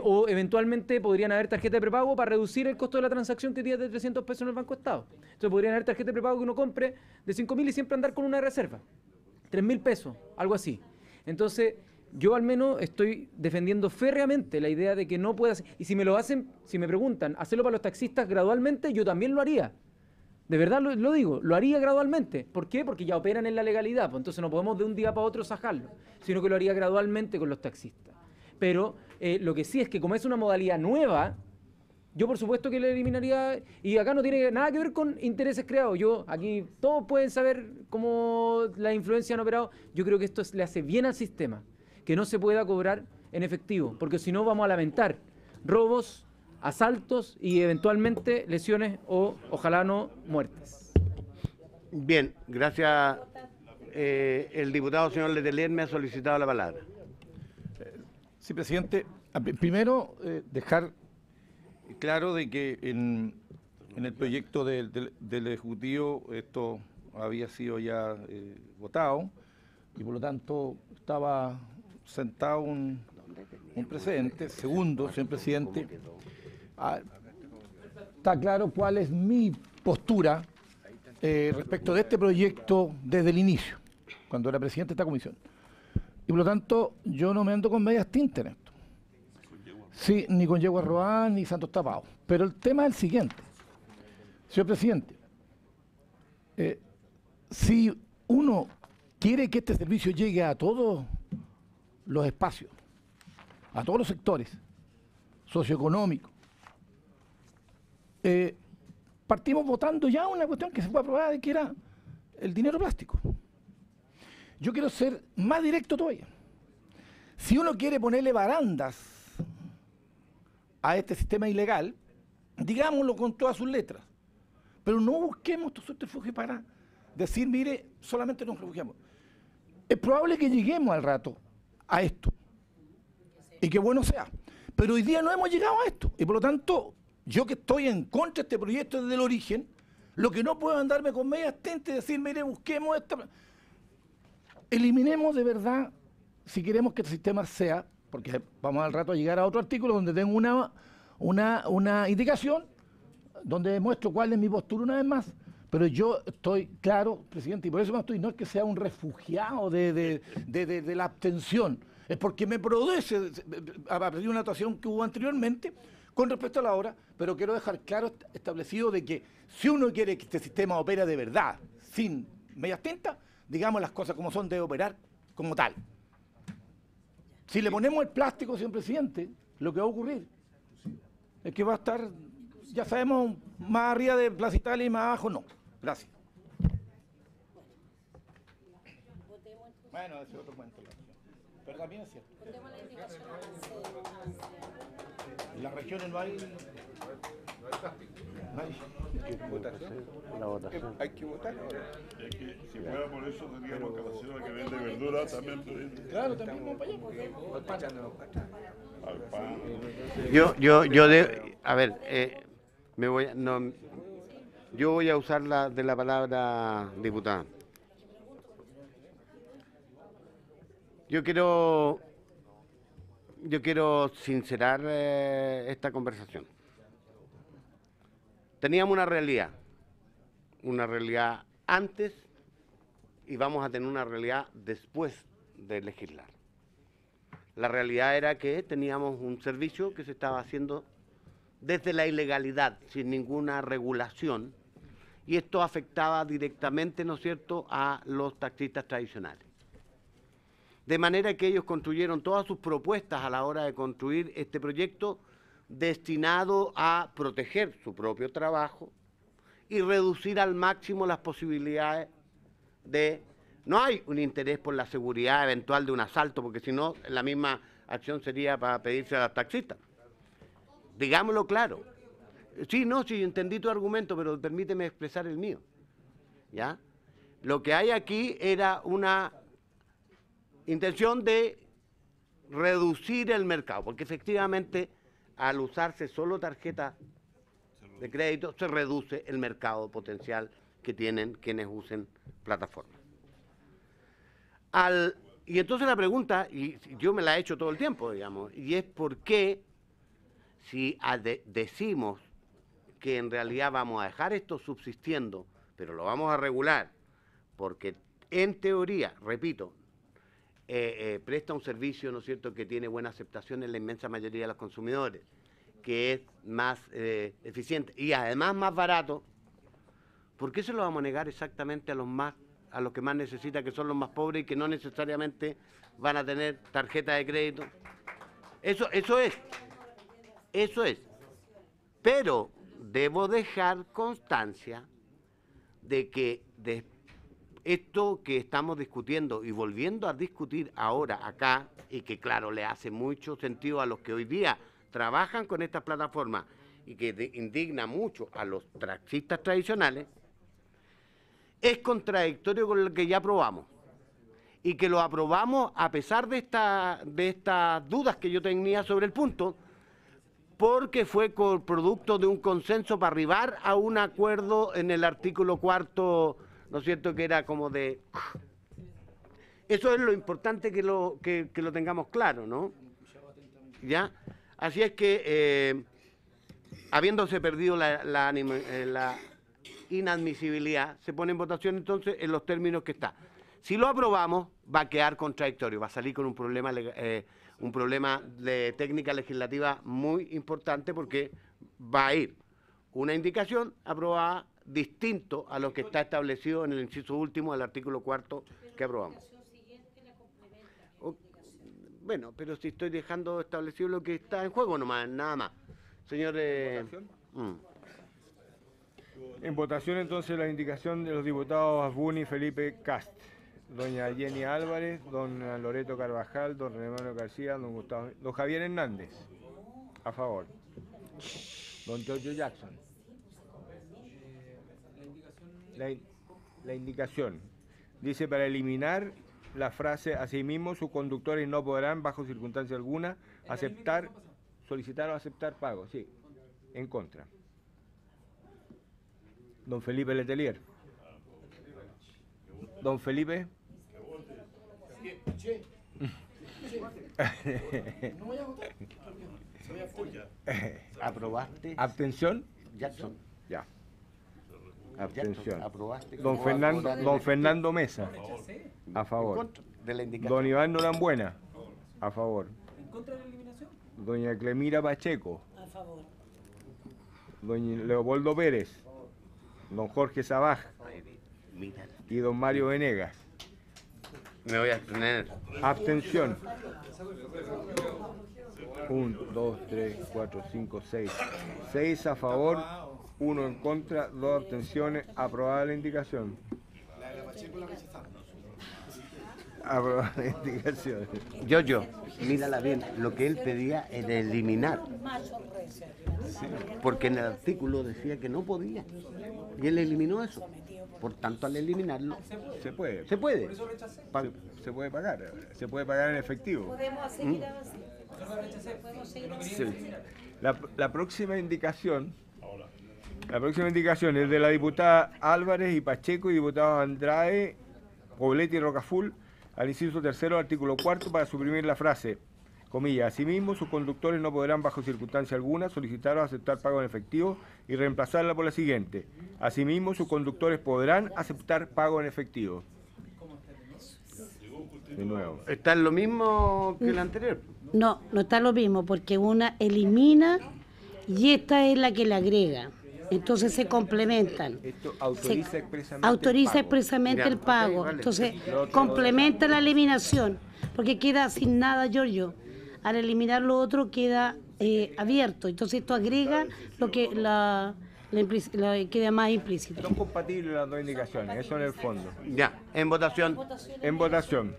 O eventualmente podrían haber tarjeta de prepago para reducir el costo de la transacción que tiene de 300 pesos en el Banco Estado. Entonces podrían haber tarjeta de prepago que uno compre de 5.000 y siempre andar con una reserva. 3.000 pesos, algo así. Entonces, yo al menos estoy defendiendo férreamente la idea de que no pueda... Y si me lo hacen, si me preguntan, hacerlo para los taxistas gradualmente, yo también lo haría. De verdad lo digo, lo haría gradualmente. ¿Por qué? Porque ya operan en la legalidad, pues entonces no podemos de un día para otro sacarlo, sino que lo haría gradualmente con los taxistas. Pero lo que sí es que como es una modalidad nueva, yo por supuesto que le eliminaría, y acá no tiene nada que ver con intereses creados. Yo aquí todos pueden saber cómo las influencias han operado. Yo creo que esto le hace bien al sistema, que no se pueda cobrar en efectivo, porque si no vamos a lamentar robos, asaltos y eventualmente lesiones o ojalá no muertes. Bien, gracias. El diputado señor Letelier me ha solicitado la palabra. Sí, presidente. Primero, dejar claro de que en el proyecto del Ejecutivo esto había sido ya votado y por lo tanto estaba sentado un precedente. Segundo, señor presidente, está claro cuál es mi postura respecto de este proyecto desde el inicio, cuando era presidente de esta comisión. Y por lo tanto, yo no me ando con medias tintas en esto. Sí, ni con yegua robada, ni santos tapados. Pero el tema es el siguiente. Señor presidente, si uno quiere que este servicio llegue a todos los espacios, a todos los sectores socioeconómicos, partimos votando ya una cuestión que se fue aprobada de que era el dinero plástico. Yo quiero ser más directo todavía. Si uno quiere ponerle barandas a este sistema ilegal, digámoslo con todas sus letras, pero no busquemos estos subterfugios para decir, mire, solamente nos refugiamos. Es probable que lleguemos al rato a esto, y que bueno sea, pero hoy día no hemos llegado a esto, y por lo tanto, yo que estoy en contra de este proyecto desde el origen, lo que no puedo andarme con medias tintas y decir, mire, busquemos esta... Eliminemos de verdad, si queremos que el sistema sea, porque vamos al rato a llegar a otro artículo donde tengo una indicación, donde demuestro cuál es mi postura una vez más, pero yo estoy claro, presidente, y por eso no estoy, no es que sea un refugiado de la abstención, es porque me produce, a partir de una actuación que hubo anteriormente, con respecto a la hora, pero quiero dejar claro, establecido de que si uno quiere que este sistema opere de verdad, sin medias tintas, digamos las cosas como son, debe operar como tal. Si le ponemos el plástico, señor presidente, lo que va a ocurrir es que va a estar, ya sabemos, más arriba de Plaza Italia y más abajo no. Gracias. Bueno, ese es otro cuento. Pero también es cierto. En las regiones no hay... La votación. Hay que votar. Es que si fuera por eso tendríamos que hacer la que vende verdura también. Claro, también vamos para allá. A ver, yo voy a usar de la palabra diputada. Yo quiero sincerar esta conversación. Teníamos una realidad antes y vamos a tener una realidad después de legislar. La realidad era que teníamos un servicio que se estaba haciendo desde la ilegalidad, sin ninguna regulación, y esto afectaba directamente, ¿no es cierto?, a los taxistas tradicionales. De manera que ellos construyeron todas sus propuestas a la hora de construir este proyecto destinado a proteger su propio trabajo y reducir al máximo las posibilidades de... No hay un interés por la seguridad eventual de un asalto, porque si no, la misma acción sería para pedirse a los taxistas. Digámoslo claro. Sí, no, sí, entendí tu argumento, pero permíteme expresar el mío. ¿Ya? Lo que hay aquí era una intención de reducir el mercado, porque efectivamente al usarse solo tarjetas de crédito se reduce el mercado potencial que tienen quienes usen plataformas. Y entonces la pregunta, y yo me la he hecho todo el tiempo, digamos, y es por qué si decimos que en realidad vamos a dejar esto subsistiendo, pero lo vamos a regular, porque en teoría, repito, presta un servicio, ¿no es cierto?, que tiene buena aceptación en la inmensa mayoría de los consumidores, que es más eficiente y además más barato. ¿Por qué se lo vamos a negar exactamente a los que más necesitan, que son los más pobres y que no necesariamente van a tener tarjeta de crédito? Eso es. Pero debo dejar constancia de que esto que estamos discutiendo y volviendo a discutir ahora acá, y que claro, le hace mucho sentido a los que hoy día trabajan con estas plataformas y que indigna mucho a los taxistas tradicionales, es contradictorio con lo que ya aprobamos. Y que lo aprobamos a pesar de estas dudas que yo tenía sobre el punto, porque fue producto de un consenso para arribar a un acuerdo en el artículo 4º, ¿no es cierto?, que era como de... Eso es lo importante que lo tengamos claro, ¿no? ¿Ya? Así es que, habiéndose perdido la inadmisibilidad, se pone en votación entonces en los términos que está. Si lo aprobamos, va a quedar contradictorio, va a salir con un problema de técnica legislativa muy importante, porque va a ir una indicación aprobada distinto a lo que está establecido en el inciso último del artículo 4º que aprobamos. Bueno, pero si estoy dejando establecido lo que está en juego nomás, nada más. Señor... En votación entonces la indicación de los diputados Asbuni y Felipe Cast, doña Jenny Álvarez, don Loreto Carvajal, don René Manuel García, don Javier Hernández, a favor. Don Giorgio Jackson. La indicación dice para eliminar la frase asimismo sus conductores no podrán bajo circunstancia alguna aceptar, solicitar o aceptar pago. Sí, en contra. Don Felipe Letelier. Don Felipe. ¿Aprobaste? ¿Abstención? Jackson. Ya. Abstención. ¿Aprobaste? Don Fernando Mesa. A favor. De la indicación. Don Iván Norambuena. A favor. ¿En contra de la eliminación? Doña Clemira Pacheco. A favor. Don Leopoldo Pérez. Don Jorge Sabaj. Y don Mario Venegas. Me voy a abstener. Abstención. 1, 2, 3, 4, 5, 6. 6 a favor, 1 en contra, 2 abstenciones. Aprobada la indicación. Aprobada la indicación. Yo, mírala bien, lo que él pedía era eliminar. Porque en el artículo decía que no podía. Y él eliminó eso. Por tanto, al eliminarlo, se puede. Se puede. Se puede pagar. Se puede pagar en efectivo. Podemos seguir Sí. La próxima indicación es de la diputada Álvarez y Pacheco y diputados Andrade, Poblete y Rocaful al inciso 3º, artículo 4º, para suprimir la frase, comillas, asimismo sus conductores no podrán bajo circunstancia alguna solicitar o aceptar pago en efectivo, y reemplazarla por la siguiente, asimismo sus conductores podrán aceptar pago en efectivo. De nuevo. ¿Está en lo mismo que el anterior? No, no está lo mismo, porque una elimina y esta es la que le agrega. Entonces se complementan. Esto autoriza expresamente Autoriza el pago. expresamente Ya, el pago. ok, vale. Entonces Lo otro- complementa la eliminación, porque queda sin nada, Giorgio. Al eliminar lo otro queda abierto. Entonces esto agrega lo que queda más implícito. Son compatibles las dos indicaciones, eso en el fondo. Ya, en votación. En votación.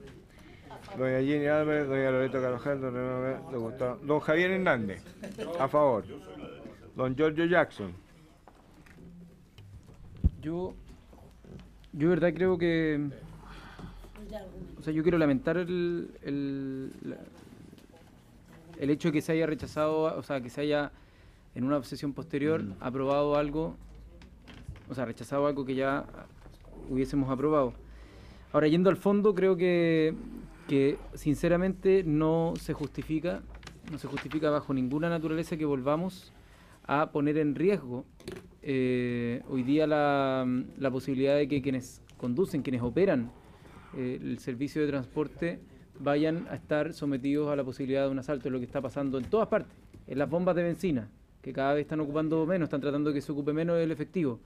Doña Jenny Álvarez, doña Loreto Carvajal, don Javier Hernández, a favor. Don Giorgio Jackson. Yo de verdad creo que, o sea, yo quiero lamentar el hecho de que se haya rechazado, o sea, que se haya en una sesión posterior aprobado algo, o sea, rechazado algo que ya hubiésemos aprobado. Ahora, yendo al fondo, creo que sinceramente no se justifica bajo ninguna naturaleza que volvamos a poner en riesgo hoy día la posibilidad de que quienes conducen, quienes operan el servicio de transporte vayan a estar sometidos a la posibilidad de un asalto. Es lo que está pasando en todas partes, en las bombas de benzina, que cada vez están ocupando menos, están tratando de que se ocupe menos el efectivo,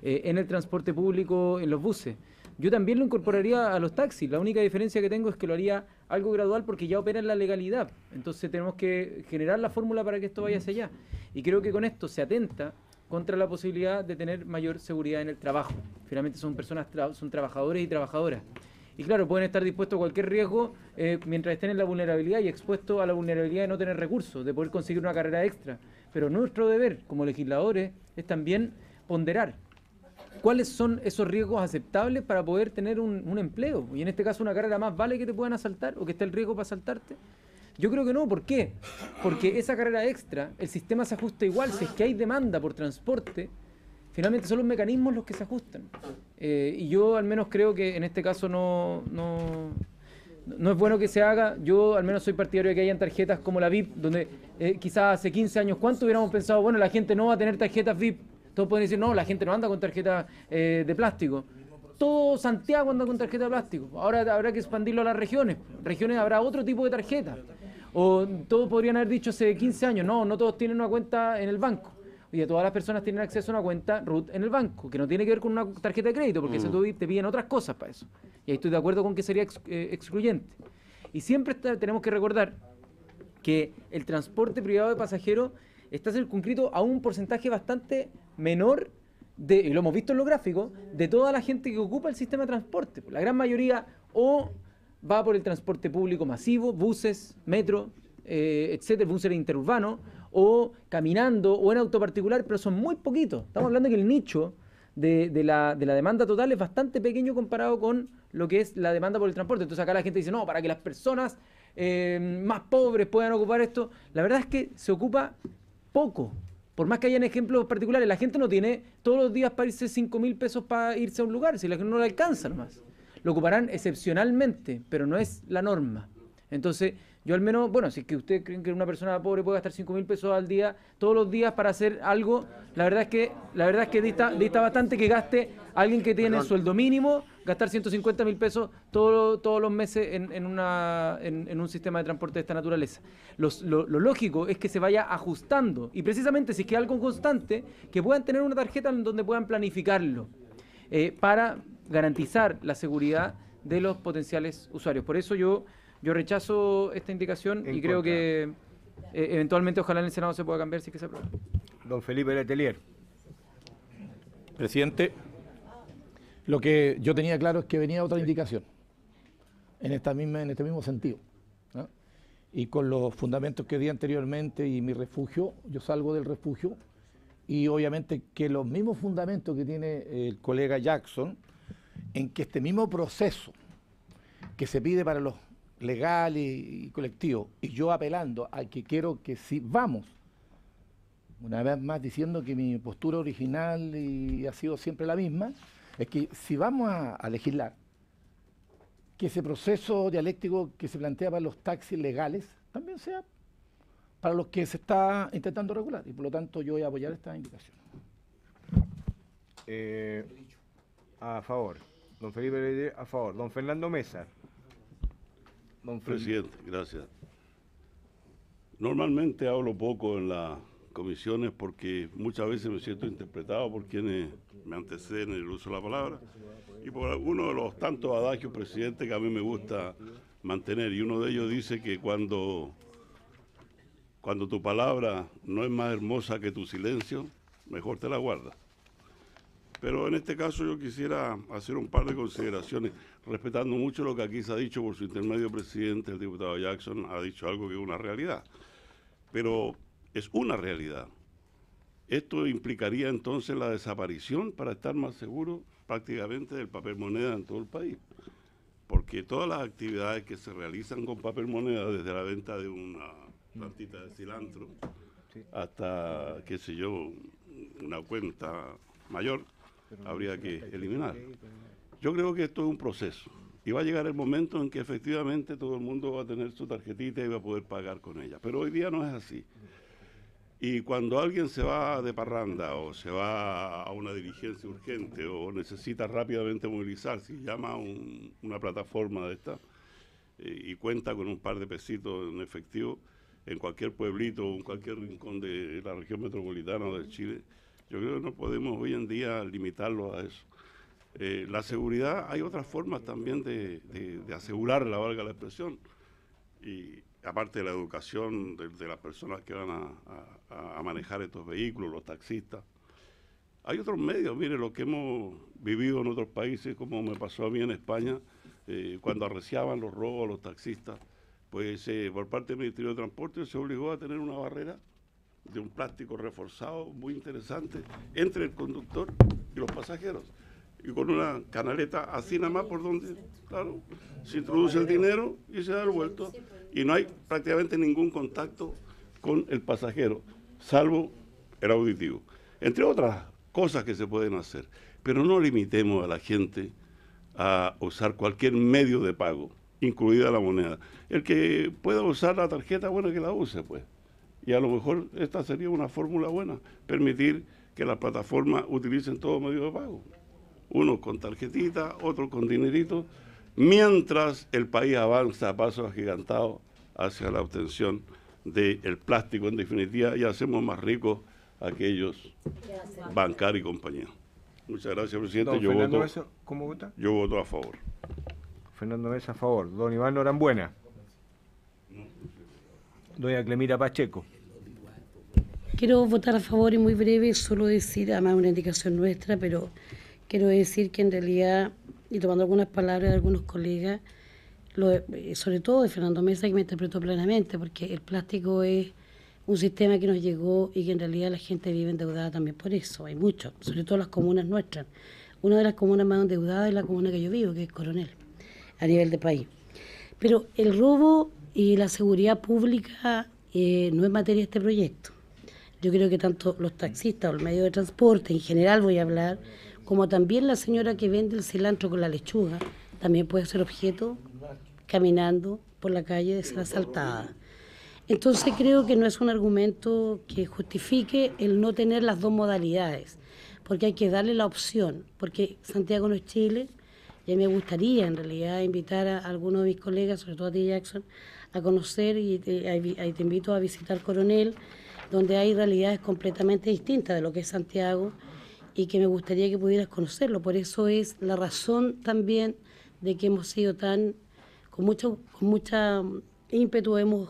en el transporte público, en los buses. Yo también lo incorporaría a los taxis. La única diferencia que tengo es que lo haría algo gradual porque ya opera en la legalidad. Entonces tenemos que generar la fórmula para que esto vaya hacia allá. Y creo que con esto se atenta contra la posibilidad de tener mayor seguridad en el trabajo. Finalmente son personas, son trabajadores y trabajadoras. Y claro, pueden estar dispuestos a cualquier riesgo mientras estén en la vulnerabilidad y expuestos a la vulnerabilidad de no tener recursos, de poder conseguir una carrera extra. Pero nuestro deber como legisladores es también ponderar cuáles son esos riesgos aceptables para poder tener un empleo. Y en este caso una carrera más vale que te puedan asaltar o que esté el riesgo para asaltarte. Yo creo que no. ¿Por qué? Porque esa carrera extra, el sistema se ajusta igual. Si es que hay demanda por transporte, finalmente son los mecanismos los que se ajustan. Y yo al menos creo que en este caso no es bueno que se haga. Yo al menos soy partidario de que hayan tarjetas como la VIP, donde quizás hace 15 años, ¿cuánto hubiéramos pensado? Bueno, la gente no va a tener tarjetas VIP. Todos pueden decir, no, la gente no anda con tarjeta de plástico. Todo Santiago anda con tarjeta de plástico. Ahora habrá que expandirlo a las regiones. Regiones habrá otro tipo de tarjeta. O todos podrían haber dicho hace 15 años, no todos tienen una cuenta en el banco. Oye, todas las personas tienen acceso a una cuenta root en el banco, que no tiene que ver con una tarjeta de crédito, porque eso te piden otras cosas para eso. Y ahí estoy de acuerdo con que sería excluyente. Y siempre tenemos que recordar que el transporte privado de pasajeros está circunscrito a un porcentaje bastante menor, y lo hemos visto en los gráficos, de toda la gente que ocupa el sistema de transporte. La gran mayoría o va por el transporte público masivo, buses, metro, etcétera, buses interurbanos, o caminando, o en auto particular, pero son muy poquitos. Estamos hablando de que el nicho de la demanda total es bastante pequeño comparado con lo que es la demanda por el transporte. Entonces acá la gente dice, no, para que las personas más pobres puedan ocupar esto. La verdad es que se ocupa poco. Por más que hayan ejemplos particulares, la gente no tiene todos los días para irse 5.000 pesos para irse a un lugar, si la gente no le alcanza nomás. Lo ocuparán excepcionalmente, pero no es la norma. Entonces, yo al menos, bueno, si es que ustedes creen que una persona pobre puede gastar 5.000 pesos al día, todos los días para hacer algo, la verdad es que dista bastante que gaste alguien que tiene sueldo mínimo, gastar 150.000 pesos todos los meses en un sistema de transporte de esta naturaleza. Lo lógico es que se vaya ajustando, y precisamente si es que algo constante, que puedan tener una tarjeta en donde puedan planificarlo, para garantizar la seguridad de los potenciales usuarios. Por eso yo rechazo esta indicación y creo que eventualmente ojalá en el Senado se pueda cambiar si es que se aprueba. Don Felipe Letelier. Presidente, lo que yo tenía claro es que venía otra indicación en este mismo sentido, ¿no? Y con los fundamentos que di anteriormente y mi refugio, yo salgo del refugio, y obviamente que los mismos fundamentos que tiene el colega Jackson, en que este mismo proceso que se pide para los legal y colectivo, y yo apelando a que quiero que si vamos, una vez más diciendo que mi postura original y ha sido siempre la misma, es que si vamos a legislar, que ese proceso dialéctico que se plantea para los taxis legales también sea para los que se está intentando regular, y por lo tanto yo voy a apoyar esta invitación. A favor. Don Felipe Letelier, a favor. Don Fernando Mesa. Presidente, gracias. Normalmente hablo poco en la comisiones porque muchas veces me siento interpretado por quienes me anteceden en el uso de la palabra y por algunos de los tantos adagios, presidente, que a mí me gusta mantener. Y uno de ellos dice que cuando tu palabra no es más hermosa que tu silencio, mejor te la guardas. Pero en este caso yo quisiera hacer un par de consideraciones, respetando mucho lo que aquí se ha dicho por su intermedio presidente, el diputado Jackson, ha dicho algo que es una realidad. Pero es una realidad. Esto implicaría entonces la desaparición, para estar más seguro, prácticamente del papel moneda en todo el país. Porque todas las actividades que se realizan con papel moneda, desde la venta de una plantita de cilantro hasta, qué sé yo, una cuenta mayor, habría que eliminar. Yo creo que esto es un proceso y va a llegar el momento en que efectivamente todo el mundo va a tener su tarjetita y va a poder pagar con ella. Pero hoy día no es así. Y cuando alguien se va de parranda o se va a una diligencia urgente o necesita rápidamente movilizarse y llama a una plataforma de esta y cuenta con un par de pesitos en efectivo en cualquier pueblito o en cualquier rincón de la región metropolitana o de Chile, yo creo que no podemos hoy en día limitarlo a eso. La seguridad, hay otras formas también de asegurarla, valga la expresión, y aparte de la educación de las personas que van a manejar estos vehículos, los taxistas. Hay otros medios, mire, lo que hemos vivido en otros países, como me pasó a mí en España, cuando arreciaban los robos a los taxistas, pues por parte del Ministerio de Transporte se obligó a tener una barrera de un plástico reforzado muy interesante entre el conductor y los pasajeros. Y con una canaleta así nada más por donde, claro, se introduce el dinero y se da el vuelto. Y no hay prácticamente ningún contacto con el pasajero, salvo el auditivo. Entre otras cosas que se pueden hacer. Pero no limitemos a la gente a usar cualquier medio de pago, incluida la moneda. El que pueda usar la tarjeta, bueno, que la use, pues. Y a lo mejor esta sería una fórmula buena, permitir que las plataformas utilicen todo medio de pago. Unos con tarjetita, otros con dinerito, mientras el país avanza a pasos agigantados hacia la obtención del plástico, en definitiva, y hacemos más ricos a aquellos bancarios y compañía. Muchas gracias, presidente. Don Fernando Mesa, ¿cómo vota? Yo voto a favor. Fernando Mesa a favor. Don Iván Norambuena. Doña Clemira Pacheco. Quiero votar a favor y muy breve, solo decir, además una indicación nuestra, pero quiero decir que en realidad, y tomando algunas palabras de algunos colegas, sobre todo de Fernando Mesa, que me interpretó plenamente, porque el plástico es un sistema que nos llegó y que en realidad la gente vive endeudada también por eso. Hay muchos, sobre todo las comunas nuestras. Una de las comunas más endeudadas es la comuna que yo vivo, que es Coronel, a nivel de país. Pero el robo y la seguridad pública no es materia de este proyecto. Yo creo que tanto los taxistas o el medio de transporte, en general voy a hablar, como también la señora que vende el cilantro con la lechuga, también puede ser objeto caminando por la calle de ser asaltada. Entonces creo que no es un argumento que justifique el no tener las dos modalidades, porque hay que darle la opción, porque Santiago no es Chile, y a mí me gustaría en realidad invitar a algunos de mis colegas, sobre todo a ti Jackson, a conocer y te invito a visitar Coronel, donde hay realidades completamente distintas de lo que es Santiago y que me gustaría que pudieras conocerlo. Por eso es la razón también de que hemos sido tan, con mucha ímpetu hemos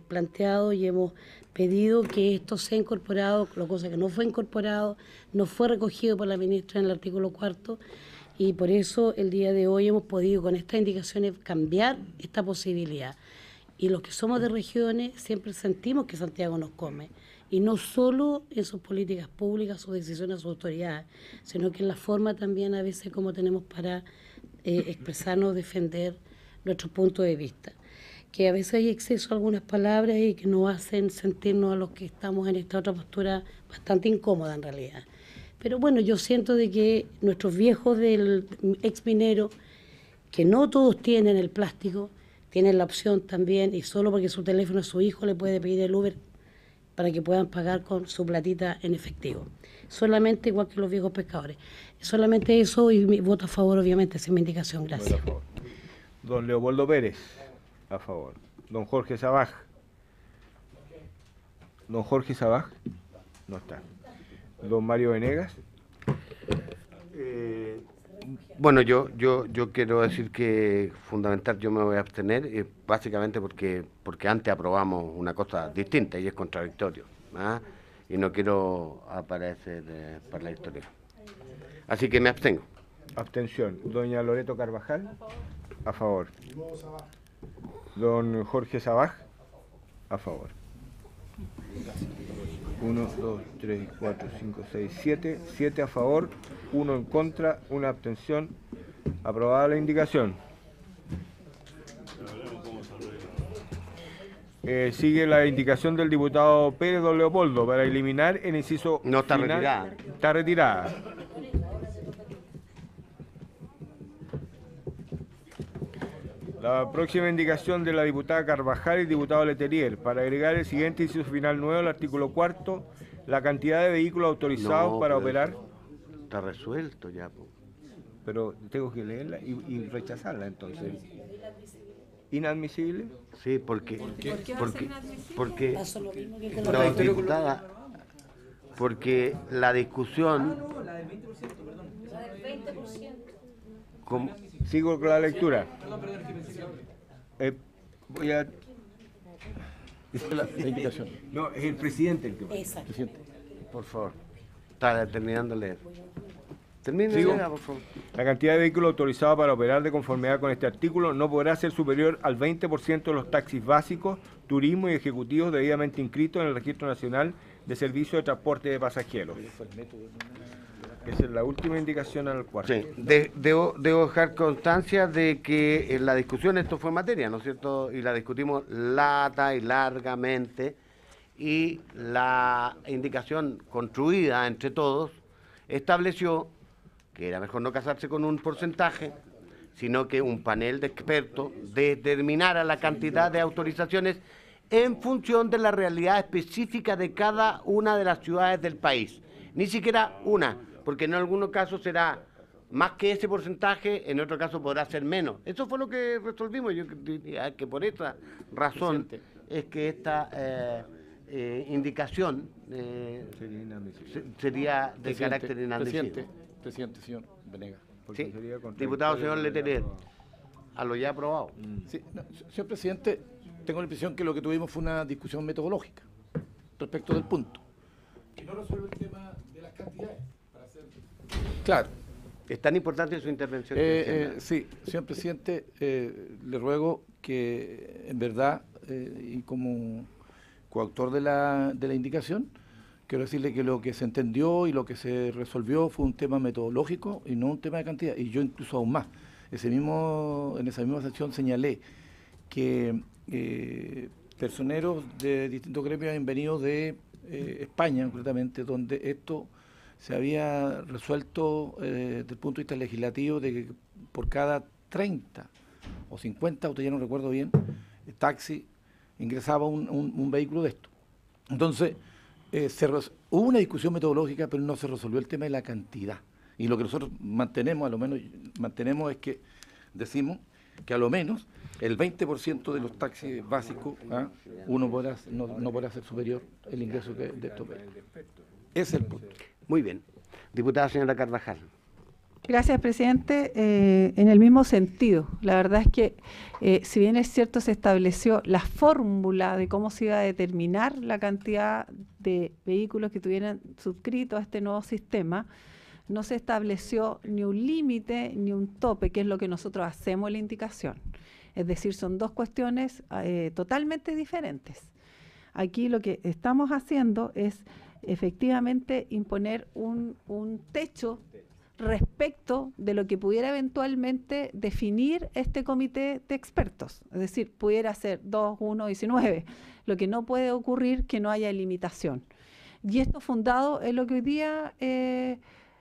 planteado y hemos pedido que esto sea incorporado, cosa que no fue incorporado, no fue recogido por la ministra en el artículo 4, y por eso el día de hoy hemos podido con estas indicaciones cambiar esta posibilidad. Y los que somos de regiones siempre sentimos que Santiago nos come, y no solo en sus políticas públicas, sus decisiones, sus autoridades, sino que en la forma también a veces como tenemos para expresarnos, defender nuestros puntos de vista. Que a veces hay exceso a algunas palabras y que nos hacen sentirnos a los que estamos en esta otra postura bastante incómoda en realidad. Pero bueno, yo siento de que nuestros viejos del ex minero, que no todos tienen el plástico, tienen la opción también, y solo porque su teléfono a su hijo le puede pedir el Uber para que puedan pagar con su platita en efectivo. Solamente igual que los viejos pescadores. Solamente eso, y mi voto a favor, obviamente, sin mi indicación. Gracias. Don Leopoldo Pérez, a favor. Don Jorge Sabaj. Don Jorge Sabaj, no está. Don Mario Venegas. Bueno, yo quiero decir que fundamental, yo me voy a abstener, básicamente porque antes aprobamos una cosa distinta y es contradictorio, ¿ah? Y no quiero aparecer para la historia. Así que me abstengo. Abstención. Doña Loreto Carvajal, a favor. Don Jorge Sabaj, a favor. 1, 2, 3, 4, 5, 6, 7. 7 a favor, 1 en contra, 1 abstención. Aprobada la indicación. Sigue la indicación del diputado Pérez Don Leopoldo para eliminar el inciso No está final. retirada. Está retirada. La próxima indicación de la diputada Carvajal y diputado Letelier para agregar el siguiente inciso final nuevo al artículo 4, la cantidad de vehículos autorizados No, para pero operar. Está resuelto ya, po. Pero tengo que leerla y rechazarla entonces. ¿Inadmisible? Sí, porque Pasó lo mismo que con no, la diputada, porque la discusión como- Sigo con la lectura. Voy a... La indicación. No, es el presidente el que va. Exacto. Presidente. por favor, está terminando de leer. Termine, ¿Sigo? por favor. La cantidad de vehículos autorizados para operar de conformidad con este artículo no podrá ser superior al 20% de los taxis básicos, turismo y ejecutivos debidamente inscritos en el Registro Nacional de Servicio de Transporte de Pasajeros. Esa es la última indicación al cuarto. Sí, debo dejar constancia de que en la discusión esto fue materia, ¿no es cierto? Y la discutimos lata y largamente, y la indicación construida entre todos estableció que era mejor no casarse con un porcentaje, sino que un panel de expertos determinara la cantidad de autorizaciones en función de la realidad específica de cada una de las ciudades del país. Ni siquiera una, porque en algunos casos será más que ese porcentaje, en otro caso podrá ser menos. Eso fue lo que resolvimos. Yo diría que por esa razón es que esta indicación sería de carácter inadmisible. Presidente, señor Venegas. Sí, diputado señor Letelier, a lo ya aprobado. Sí, no, señor presidente, tengo la impresión que lo que tuvimos fue una discusión metodológica respecto del punto. Que no resuelve el tema de las cantidades. Claro. Es tan importante su intervención. Sí, señor presidente, le ruego que en verdad, y como coautor de la indicación, quiero decirle que lo que se entendió y lo que se resolvió fue un tema metodológico y no un tema de cantidad. Y yo incluso aún más, en esa misma sesión señalé que personeros de distintos gremios han venido de España, concretamente, donde esto se había resuelto desde el punto de vista legislativo de que por cada 30 o 50 autos, ya no recuerdo bien, taxi, ingresaba un vehículo de esto. Entonces, hubo una discusión metodológica, pero no se resolvió el tema de la cantidad. Y lo que nosotros mantenemos, a lo menos mantenemos, es que decimos que a lo menos el 20% de los taxis básicos, no podrá ser superior el ingreso de estos vehículos. Ese es el punto. Muy bien. Diputada señora Carvajal. Gracias, presidente. En el mismo sentido, la verdad es que, si bien es cierto, se estableció la fórmula de cómo se iba a determinar la cantidad de vehículos que tuvieran suscrito a este nuevo sistema, no se estableció ni un límite ni un tope, que es lo que nosotros hacemos en la indicación. Es decir, son dos cuestiones totalmente diferentes. Aquí lo que estamos haciendo es efectivamente imponer un techo respecto de lo que pudiera eventualmente definir este comité de expertos. Es decir, pudiera ser 2, 1, 19. Lo que no puede ocurrir que no haya limitación. Y esto fundado en lo que hoy día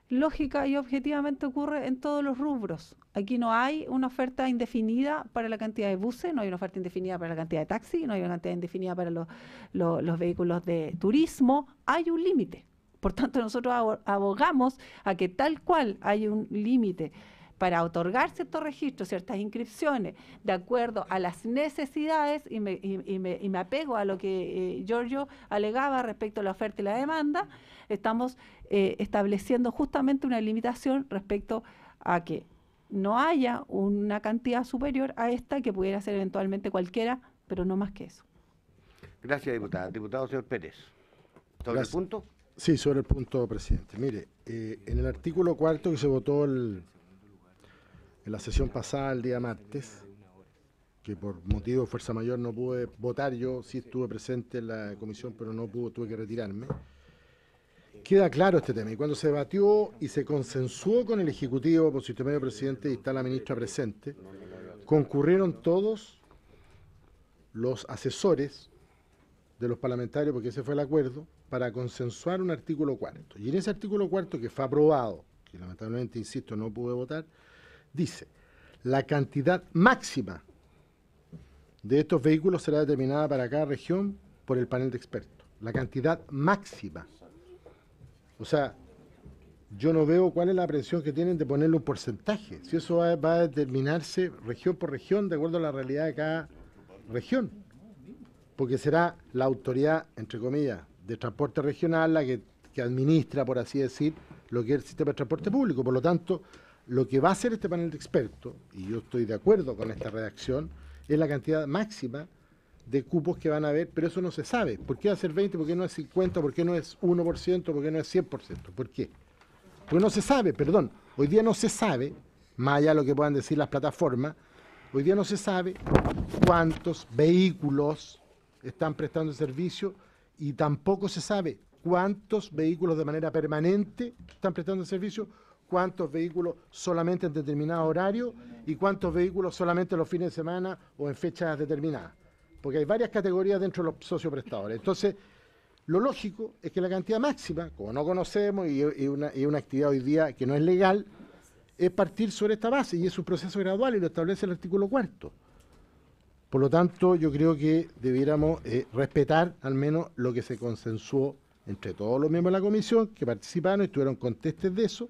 lógica y objetivamente ocurre en todos los rubros. Aquí no hay una oferta indefinida para la cantidad de buses, no hay una oferta indefinida para la cantidad de taxis, no hay una cantidad indefinida para los vehículos de turismo. Hay un límite. Por tanto, nosotros abogamos a que tal cual hay un límite para otorgar ciertos registros, ciertas inscripciones, de acuerdo a las necesidades, y me apego a lo que Giorgio alegaba respecto a la oferta y la demanda, estamos estableciendo justamente una limitación respecto a que no haya una cantidad superior a esta, que pudiera ser eventualmente cualquiera, pero no más que eso. Gracias, diputada. Diputado señor Pérez. ¿Sobre el punto? Sí, sobre el punto, presidente. Mire, en el artículo 4 que se votó en la sesión pasada, el día martes, que por motivo de fuerza mayor no pude votar, yo sí estuve presente en la comisión, pero no pude, tuve que retirarme. Queda claro este tema, y cuando se debatió y se consensuó con el Ejecutivo, por su intermedio presidente, y está la ministra presente, concurrieron todos los asesores de los parlamentarios, porque ese fue el acuerdo, para consensuar un artículo 4. Y en ese artículo 4, que fue aprobado, que lamentablemente, insisto, no pude votar, dice: la cantidad máxima de estos vehículos será determinada para cada región por el panel de expertos. La cantidad máxima. O sea, yo no veo cuál es la aprehensión que tienen de ponerle un porcentaje. Si eso va a determinarse región por región, de acuerdo a la realidad de cada región. Porque será la autoridad, entre comillas, de transporte regional la que administra, por así decir, lo que es el sistema de transporte público. Por lo tanto, lo que va a hacer este panel de expertos, y yo estoy de acuerdo con esta redacción, es la cantidad máxima de cupos que van a haber, pero eso no se sabe. ¿Por qué va a ser 20? ¿Por qué no es 50? ¿Por qué no es 1%? ¿Por qué no es 100%? ¿Por qué? Porque no se sabe, perdón. Hoy día no se sabe, más allá de lo que puedan decir las plataformas, hoy día no se sabe cuántos vehículos están prestando servicio, y tampoco se sabe cuántos vehículos de manera permanente están prestando servicio, cuántos vehículos solamente en determinado horario y cuántos vehículos solamente los fines de semana o en fechas determinadas. Porque hay varias categorías dentro de los socioprestadores. Entonces, lo lógico es que la cantidad máxima, como no conocemos y una actividad hoy día que no es legal, es partir sobre esta base, y es un proceso gradual y lo establece el artículo 4. Por lo tanto, yo creo que debiéramos respetar al menos lo que se consensuó entre todos los miembros de la comisión que participaron y estuvieron contestes de eso,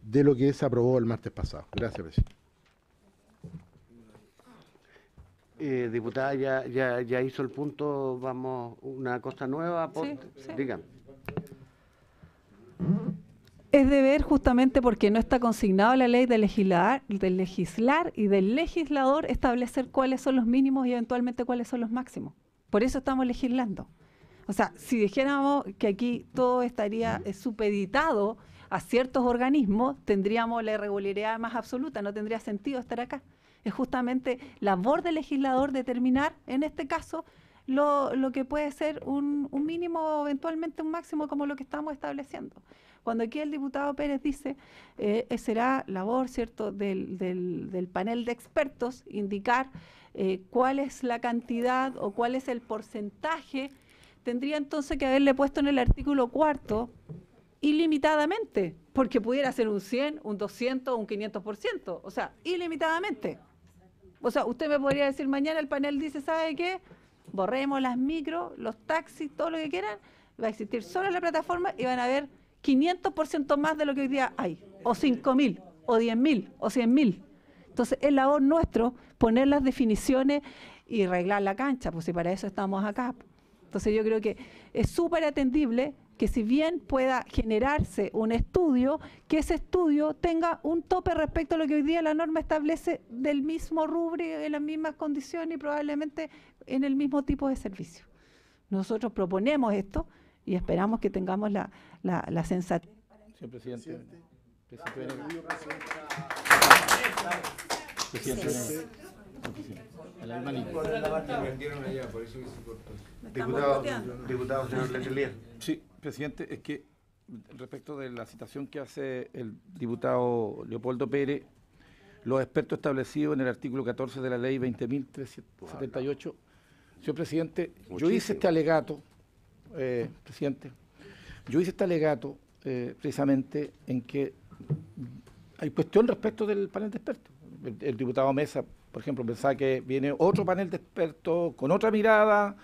de lo que se aprobó el martes pasado. Gracias, presidente. Diputada, ya hizo el punto, vamos, una cosa nueva. Sí. Dígame. Es deber, justamente porque no está consignado en la ley de legislar y del legislador, establecer cuáles son los mínimos y eventualmente cuáles son los máximos. Por eso estamos legislando. O sea, si dijéramos que aquí todo estaría supeditado a ciertos organismos, tendríamos la irregularidad más absoluta, no tendría sentido estar acá. Es justamente labor del legislador determinar, en este caso, lo que puede ser un mínimo o eventualmente un máximo, como lo que estamos estableciendo. Cuando aquí el diputado Pérez dice, será labor, ¿cierto?, del panel de expertos indicar cuál es la cantidad o cuál es el porcentaje, tendría entonces que haberle puesto en el artículo 4 ilimitadamente, porque pudiera ser un 100, un 200, un 500%, o sea, ilimitadamente. O sea, usted me podría decir mañana, el panel dice, ¿sabe qué? Borremos las micros, los taxis, todo lo que quieran, va a existir solo la plataforma y van a haber 500% más de lo que hoy día hay, o 5.000, o 10.000, o 100.000. Entonces, es labor nuestro poner las definiciones y arreglar la cancha, pues si para eso estamos acá. Entonces, yo creo que es súper atendible que, si bien pueda generarse un estudio, que ese estudio tenga un tope respecto a lo que hoy día la norma establece del mismo rubro, en las mismas condiciones y probablemente en el mismo tipo de servicio. Nosotros proponemos esto y esperamos que tengamos la sensatez. Señor presidente. Diputado señor Letelier. Sí, presidente, es que respecto de la citación que hace el diputado Leopoldo Pérez, los expertos establecidos en el artículo 14 de la ley 20.378, señor presidente, yo hice este alegato, presidente, precisamente en que hay cuestión respecto del panel de expertos. El diputado Mesa, por ejemplo, pensaba que viene otro panel de expertos con otra mirada,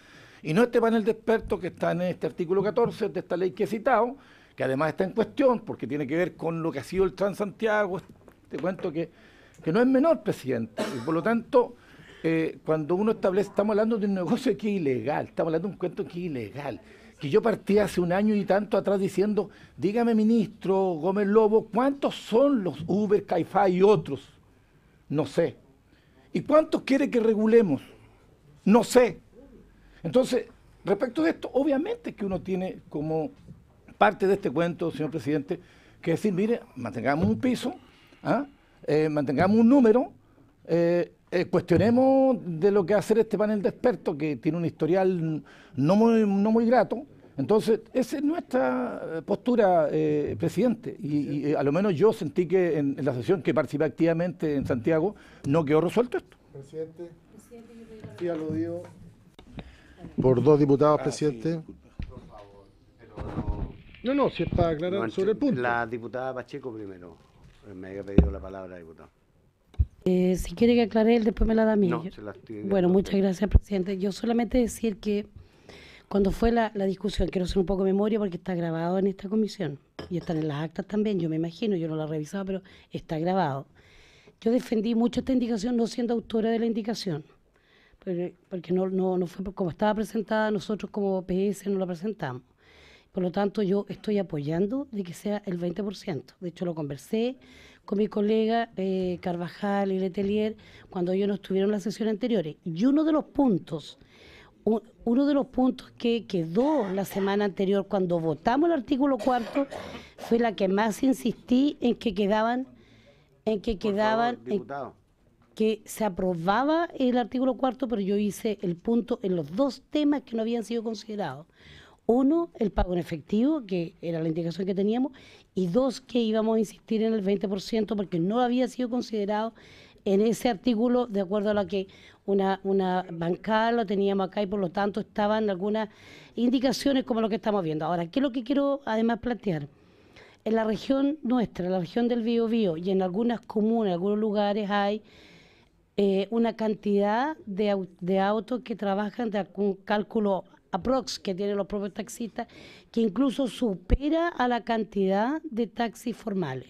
y no este panel de expertos que está en este artículo 14 de esta ley que he citado, que además está en cuestión porque tiene que ver con lo que ha sido el Transantiago, Te cuento que no es menor, presidente. Y por lo tanto, cuando uno establece, estamos hablando de un negocio que es ilegal, estamos hablando de un cuento que es ilegal. Que yo partí hace un año y tanto atrás diciendo, dígame, ministro Gómez Lobo, ¿cuántos son los Uber, Cabify y otros? No sé. ¿Y cuántos quiere que regulemos? No sé. Entonces, respecto de esto, obviamente que uno tiene como parte de este cuento, señor presidente, que decir, mire, mantengamos un piso, mantengamos un número, cuestionemos de lo que va a hacer este panel de expertos, que tiene un historial no muy grato. Entonces, esa es nuestra postura, presidente. Y a lo menos yo sentí que en la sesión que participé activamente en Santiago no quedó resuelto esto. Presidente, sí, aludido por dos diputados, presidente. No, si es para aclarar sobre el punto. La diputada Pacheco primero. Me había pedido la palabra, diputado. Si quiere que aclare él, después me la da a mí. No, se la estoy Bueno, muchas gracias, presidente. Yo solamente decir que cuando fue la discusión, quiero hacer un poco de memoria porque está grabado en esta comisión y están en las actas también, yo me imagino, yo no la he revisado, pero está grabado. Yo defendí mucho esta indicación no siendo autora de la indicación, porque no fue como estaba presentada, nosotros como PS no la presentamos. Por lo tanto, yo estoy apoyando de que sea el 20%. De hecho, lo conversé con mi colega Carvajal y Letelier cuando ellos no estuvieron en las sesiones anteriores. Y uno de los puntos que quedó la semana anterior cuando votamos el artículo 4 fue la que más insistí en que que se aprobaba el artículo 4, pero yo hice el punto en los dos temas que no habían sido considerados. Uno, el pago en efectivo, que era la indicación que teníamos, y dos, que íbamos a insistir en el 20% porque no había sido considerado en ese artículo, de acuerdo a lo que una bancada lo teníamos acá y por lo tanto estaban algunas indicaciones como lo que estamos viendo. Ahora, ¿qué es lo que quiero además plantear? En la región nuestra, en la región del Biobío y en algunas comunas, en algunos lugares hay una cantidad de autos que trabajan de un cálculo aprox que tienen los propios taxistas, que incluso supera a la cantidad de taxis formales.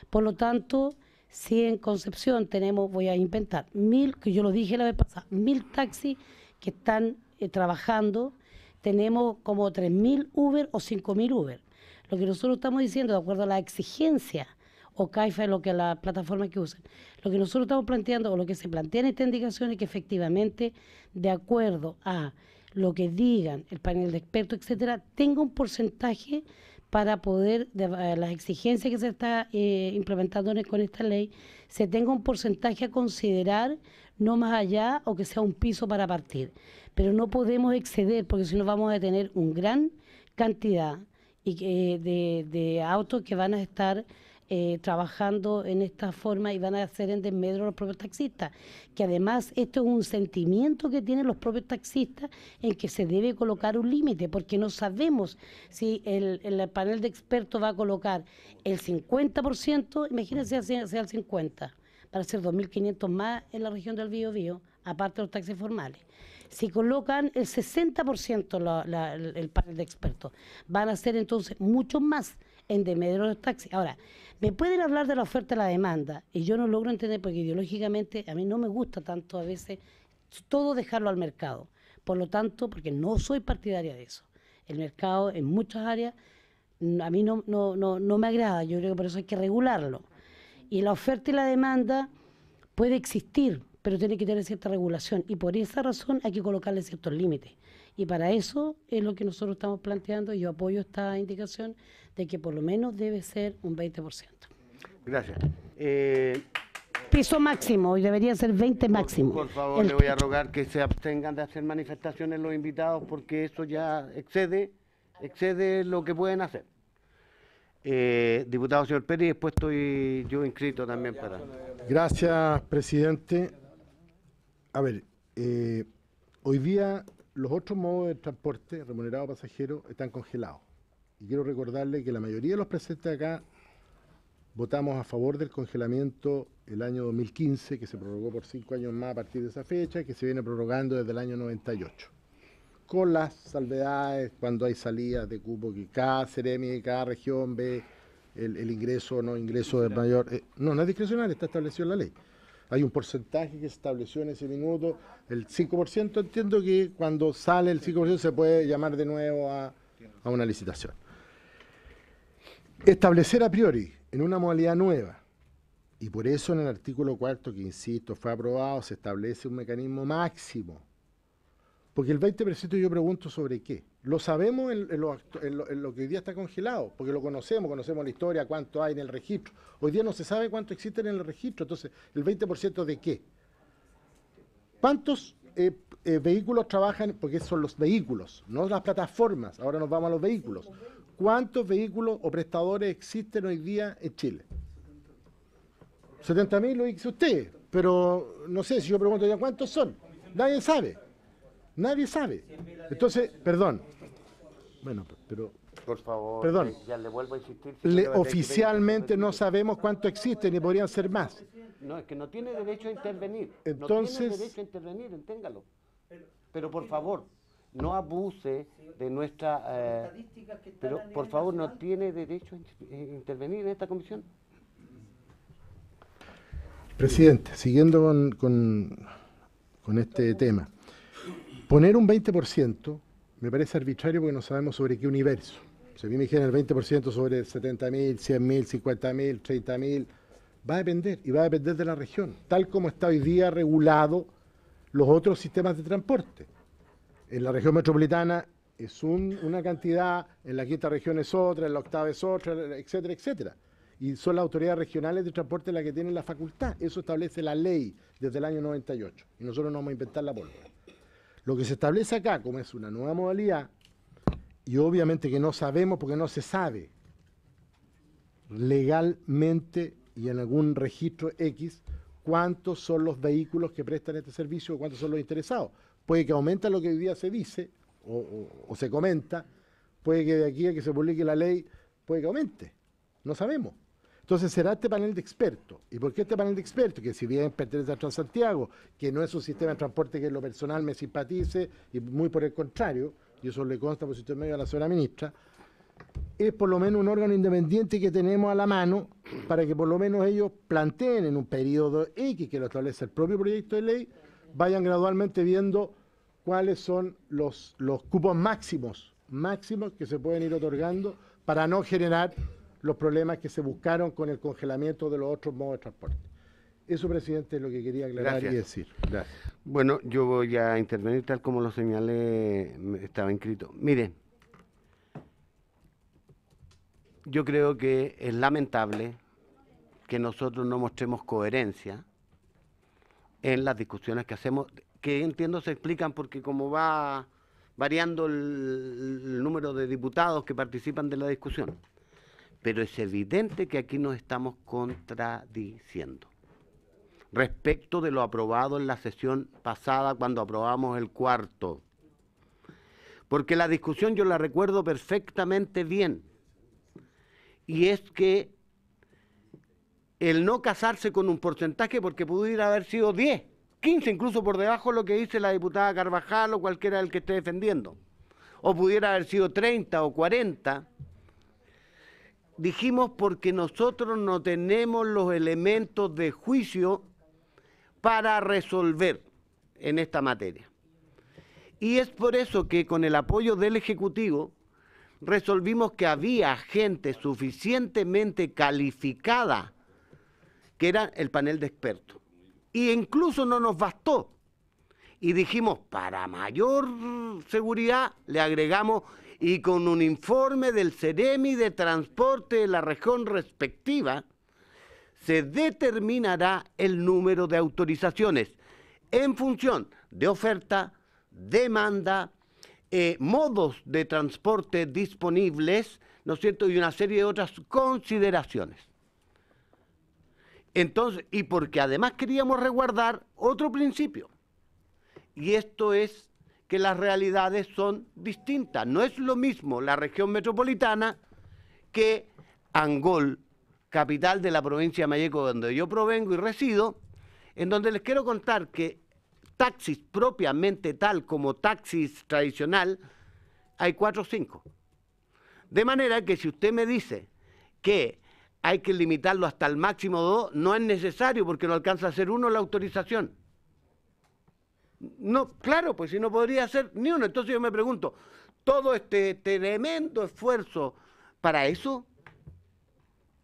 Por lo tanto, si en Concepción tenemos, voy a inventar, 1000, que yo lo dije la vez pasada, 1000 taxis que están trabajando, tenemos como 3000 Uber o 5000 Uber. Lo que nosotros estamos diciendo, de acuerdo a la exigencia, o CAIFA, lo que la plataforma que usan, lo que nosotros estamos planteando, o lo que se plantea en esta indicación es que efectivamente, de acuerdo a lo que digan el panel de expertos, etcétera, tenga un porcentaje para poder, de las exigencias que se está implementando con esta ley, se tenga un porcentaje a considerar, no más allá, o que sea un piso para partir. Pero no podemos exceder, porque si no vamos a tener una gran cantidad de autos que van a estar trabajando en esta forma y van a hacer en desmedro los propios taxistas, que además esto es un sentimiento que tienen los propios taxistas en que se debe colocar un límite, porque no sabemos si el panel de expertos va a colocar el 50%, imagínense sea el 50%, para ser 2.500 más en la región del Biobío, aparte de los taxis formales. Si colocan el 60% el panel de expertos, van a ser entonces mucho más en desmedro de los taxis. Ahora, me pueden hablar de la oferta y la demanda, y yo no logro entender porque ideológicamente a mí no me gusta tanto a veces todo dejarlo al mercado. Por lo tanto, porque no soy partidaria de eso. El mercado en muchas áreas a mí no me agrada, yo creo que por eso hay que regularlo. Y la oferta y la demanda puede existir, pero tiene que tener cierta regulación, y por esa razón hay que colocarle ciertos límites. Y para eso es lo que nosotros estamos planteando, y yo apoyo esta indicación de que por lo menos debe ser un 20%. Gracias. Piso máximo, y debería ser 20 máximo. Por favor, le voy a rogar que se abstengan de hacer manifestaciones los invitados, porque eso ya excede lo que pueden hacer. Diputado señor Pérez, después estoy yo inscrito también para... Gracias, presidente. A ver, hoy día los otros modos de transporte remunerado pasajero están congelados. Y quiero recordarle que la mayoría de los presentes acá votamos a favor del congelamiento el año 2015, que se prorrogó por 5 años más a partir de esa fecha, que se viene prorrogando desde el año 98. Con las salvedades cuando hay salidas de cupo que cada Ceremi, cada región ve el ingreso o no ingreso de mayor... no es discrecional, está establecido en la ley. Hay un porcentaje que se estableció en ese minuto, el 5%, entiendo que cuando sale el 5% se puede llamar de nuevo a una licitación. Establecer a priori en una modalidad nueva, y por eso en el artículo 4, que insisto, fue aprobado, se establece un mecanismo máximo. Porque el 20% yo pregunto sobre qué. Lo sabemos en lo que hoy día está congelado, porque lo conocemos la historia, cuánto hay en el registro. Hoy día no se sabe cuánto existen en el registro, entonces, ¿el 20% de qué? ¿Cuántos vehículos trabajan? Porque son los vehículos, no las plataformas, ahora nos vamos a los vehículos. ¿Cuántos vehículos o prestadores existen hoy día en Chile? 70.000 lo dice usted, pero no sé, si yo pregunto ya cuántos son, nadie sabe. Nadie sabe. Entonces, perdón. Bueno, pero... Por favor, perdón. Ya le vuelvo a insistir. Oficialmente no sabemos cuánto existen y podrían ser más. No, es que no tiene derecho a intervenir. Entonces... No tiene derecho a intervenir, enténgalo. Pero por favor, no abuse de nuestra... pero por favor, no tiene derecho a intervenir en esta comisión. Presidente, siguiendo con este tema. Poner un 20% me parece arbitrario porque no sabemos sobre qué universo. Si a mí me dijeran el 20% sobre 70.000, 100.000, 50.000, 30.000, va a depender, y va a depender de la región, tal como está hoy día regulado los otros sistemas de transporte. En la región metropolitana es una cantidad, en la quinta región es otra, en la octava es otra, etcétera, etcétera. Y son las autoridades regionales de transporte las que tienen la facultad. Eso establece la ley desde el año 98, y nosotros no vamos a inventar la pólvora. Lo que se establece acá, como es una nueva modalidad, y obviamente que no sabemos porque no se sabe legalmente y en algún registro X cuántos son los vehículos que prestan este servicio o cuántos son los interesados. Puede que aumente lo que hoy día se dice o se comenta, puede que de aquí a que se publique la ley, puede que aumente. No sabemos. Entonces será este panel de expertos. ¿Y por qué este panel de expertos? Que si bien pertenece a Transantiago, que no es un sistema de transporte que en lo personal me simpatice, y muy por el contrario, y eso le consta por si estoy en medio a la señora ministra, es por lo menos un órgano independiente que tenemos a la mano para que por lo menos ellos planteen en un periodo X, que lo establece el propio proyecto de ley, vayan gradualmente viendo cuáles son los cupos máximos que se pueden ir otorgando para no generar los problemas que se buscaron con el congelamiento de los otros modos de transporte. Eso, presidente, es lo que quería aclarar. Gracias. Y decir. Gracias. Bueno, yo voy a intervenir tal como lo señalé, estaba inscrito. Miren, yo creo que es lamentable que nosotros no mostremos coherencia en las discusiones que hacemos, que entiendo se explican porque como va variando el número de diputados que participan de la discusión. Pero es evidente que aquí nos estamos contradiciendo respecto de lo aprobado en la sesión pasada cuando aprobamos el cuarto. Porque la discusión yo la recuerdo perfectamente bien. Y es que el no casarse con un porcentaje, porque pudiera haber sido 10, 15, incluso por debajo de lo que dice la diputada Carvajal o cualquiera del que esté defendiendo. O pudiera haber sido 30 o 40. Dijimos porque nosotros no tenemos los elementos de juicio para resolver en esta materia. Y es por eso que con el apoyo del Ejecutivo resolvimos que había gente suficientemente calificada, que era el panel de expertos. Y incluso no nos bastó. Y dijimos, para mayor seguridad, le agregamos... y con un informe del Ceremi de Transporte de la región respectiva, se determinará el número de autorizaciones en función de oferta, demanda, modos de transporte disponibles, ¿no es cierto?, y una serie de otras consideraciones. Entonces, y porque además queríamos resguardar otro principio, y esto es que las realidades son distintas. No es lo mismo la región metropolitana que Angol, capital de la provincia de Malleco, donde yo provengo y resido, en donde les quiero contar que taxis propiamente tal como taxis tradicional, hay 4 o 5. De manera que si usted me dice que hay que limitarlo hasta el máximo 2, no es necesario porque no alcanza a ser 1 la autorización. No, claro, pues si no podría ser ni 1. Entonces yo me pregunto, ¿todo este tremendo esfuerzo para eso?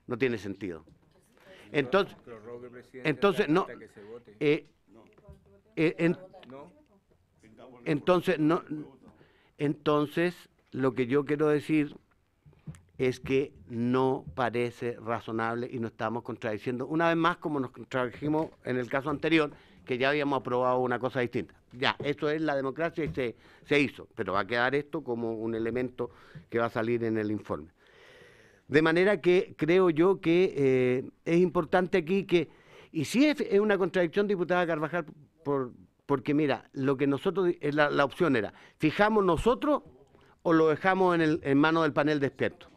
No tiene sentido. Entonces no. Entonces, lo que yo quiero decir es que no parece razonable y nos estamos contradiciendo una vez más como nos contradijimos en el caso anterior, que ya habíamos aprobado una cosa distinta. Ya, eso es la democracia y se hizo, pero va a quedar esto como un elemento que va a salir en el informe. De manera que creo yo que es importante aquí que, y sí es una contradicción, diputada Carvajal, porque mira, lo que nosotros, la opción era, ¿fijamos nosotros o lo dejamos en manos del panel de expertos?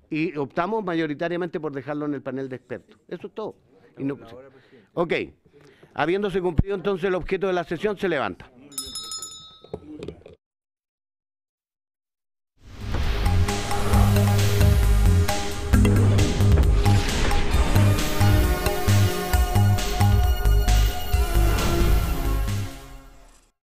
Y optamos mayoritariamente por dejarlo en el panel de expertos. Eso es todo. Y no, ok, habiéndose cumplido entonces el objeto de la sesión, se levanta.